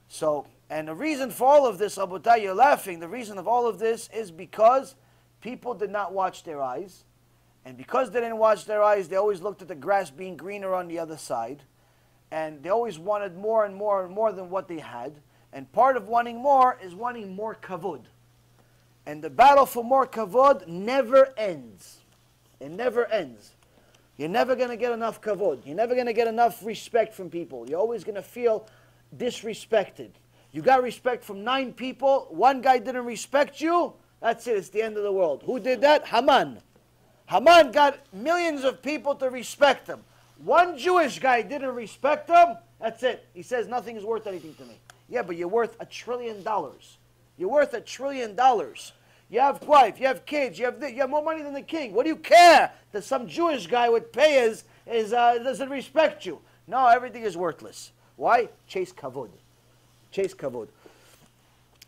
So, and the reason for all of this, Abutai, you're laughing, the reason of all of this is because people did not watch their eyes. And because they didn't watch their eyes, they always looked at the grass being greener on the other side. And they always wanted more and more than what they had. And part of wanting more is wanting more kavod. And the battle for more kavod never ends. It never ends. You're never going to get enough kavod. You're never going to get enough respect from people. You're always going to feel disrespected. You got respect from 9 people. One guy didn't respect you. That's it. It's the end of the world. Who did that? Haman. Haman got millions of people to respect him. One Jewish guy didn't respect him. That's it. He says nothing is worth anything to me. Yeah, but you're worth $1 trillion. You're worth $1 trillion. You have wife, you have kids, you have more money than the king. What do you care that some Jewish guy with payers doesn't respect you? No, everything is worthless. Why? Chase kavod. Chase kavod.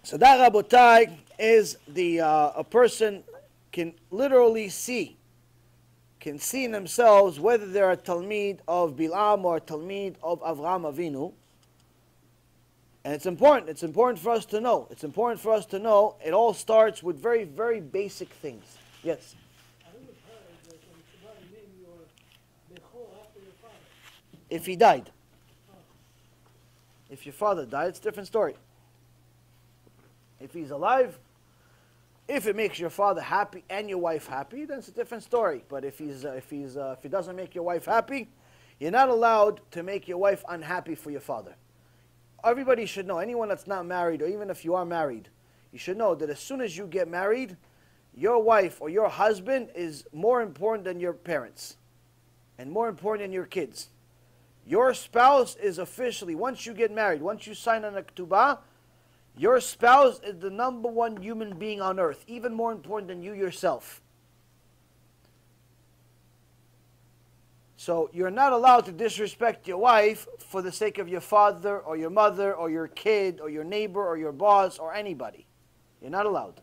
So that, Rabotai, is a person can literally see, can see in themselves whether they're a Talmid of Balaam or a Talmid of Avraham Avinu. And it's important. It's important for us to know. It's important for us to know. It all starts with very, very basic things. Yes? If he died. If your father died, it's a different story. If he's alive, if it makes your father happy and your wife happy, then it's a different story. But if he doesn't make your wife happy, you're not allowed to make your wife unhappy for your father. Everybody should know, anyone that's not married, or even if you are married, you should know that as soon as you get married, your wife or your husband is more important than your parents and more important than your kids. Your spouse is officially, once you get married, once you sign on a ketubah, your spouse is the number one human being on earth, even more important than you yourself. So you're not allowed to disrespect your wife for the sake of your father or your mother or your kid or your neighbor or your boss or anybody. You're not allowed.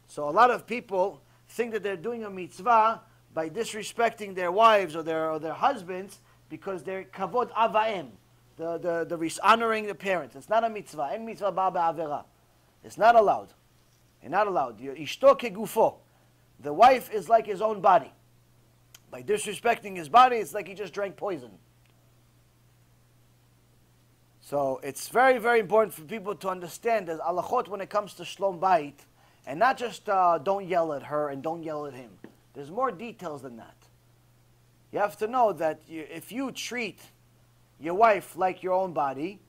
So a lot of people think that they're doing a mitzvah by disrespecting their wives or their husbands because they're kavod avaim, the honoring the parents. It's not a mitzvah. En mitzvah ba be'avera. It's not allowed. You're not allowed. Ishto kegufo. The wife is like his own body. By disrespecting his body, it's like he just drank poison. So it's very, very important for people to understand that halachot when it comes to shlom bayit, and not just don't yell at her and don't yell at him. There's more details than that. You have to know that if you treat your wife like your own body,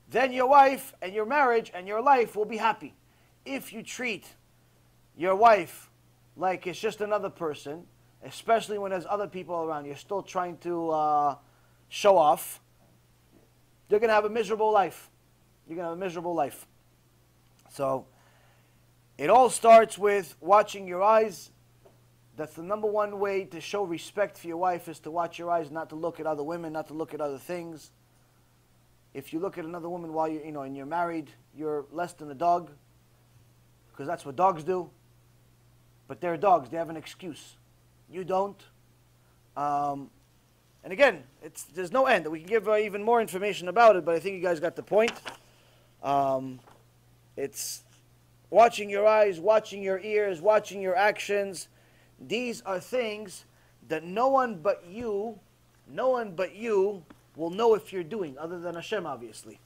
then your wife and your marriage and your life will be happy. If you treat your wife like it's just another person, especially when there's other people around, you're still trying to show off, you're going to have a miserable life. You're going to have a miserable life. So, it all starts with watching your eyes. That's the number one way to show respect for your wife, is to watch your eyes, not to look at other women, not to look at other things. If you look at another woman while and you're married, you're less than a dog, because that's what dogs do. But they're dogs. They have an excuse. You don't. And again, there's no end. We can give even more information about it, but I think you guys got the point. It's watching your eyes, watching your ears, watching your actions. These are things that no one but you will know if you're doing, other than Hashem, obviously.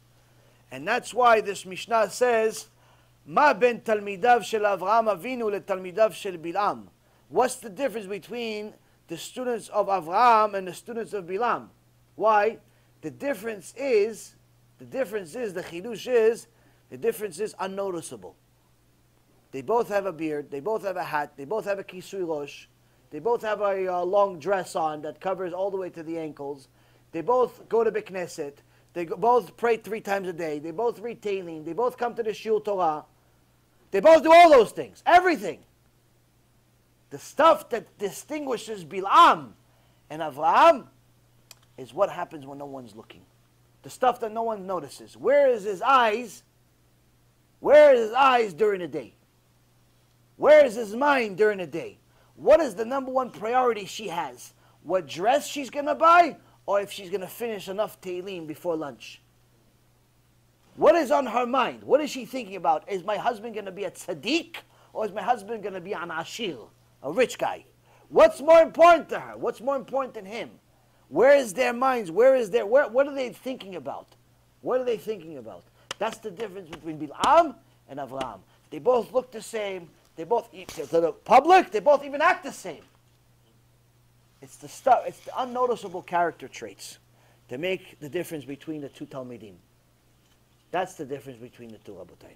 And that's why this Mishnah says, Ma ben talmidav shel Avraham Avinu le talmidav shel Balaam. What's the difference between the students of Avraham and the students of Balaam? Why? The difference is unnoticeable. They both have a beard, they both have a hat, they both have a kisui rosh, they both have a long dress on that covers all the way to the ankles, they both go to Bekneset, they both pray 3 times a day, they both read Tehillim, they both come to the shiur Torah, they both do all those things, everything. The stuff that distinguishes Balaam and Avraham is what happens when no one's looking. The stuff that no one notices. Where is his eyes? Where is his eyes during the day? Where is his mind during the day? What is the number one priority she has? What dress she's going to buy, or if she's going to finish enough Tehillim before lunch? What is on her mind? What is she thinking about? Is my husband going to be a Tzadik, or is my husband going to be an ashir, a rich guy? What's more important to her? What's more important than him? Where is their minds? What are they thinking about? What are they thinking about? That's the difference between Balaam and Avraham. They both look the same. They both eat to the public. They both even act the same. It's the stuff. It's the unnoticeable character traits that make the difference between the two Talmidim. That's the difference between the two, Rabotai.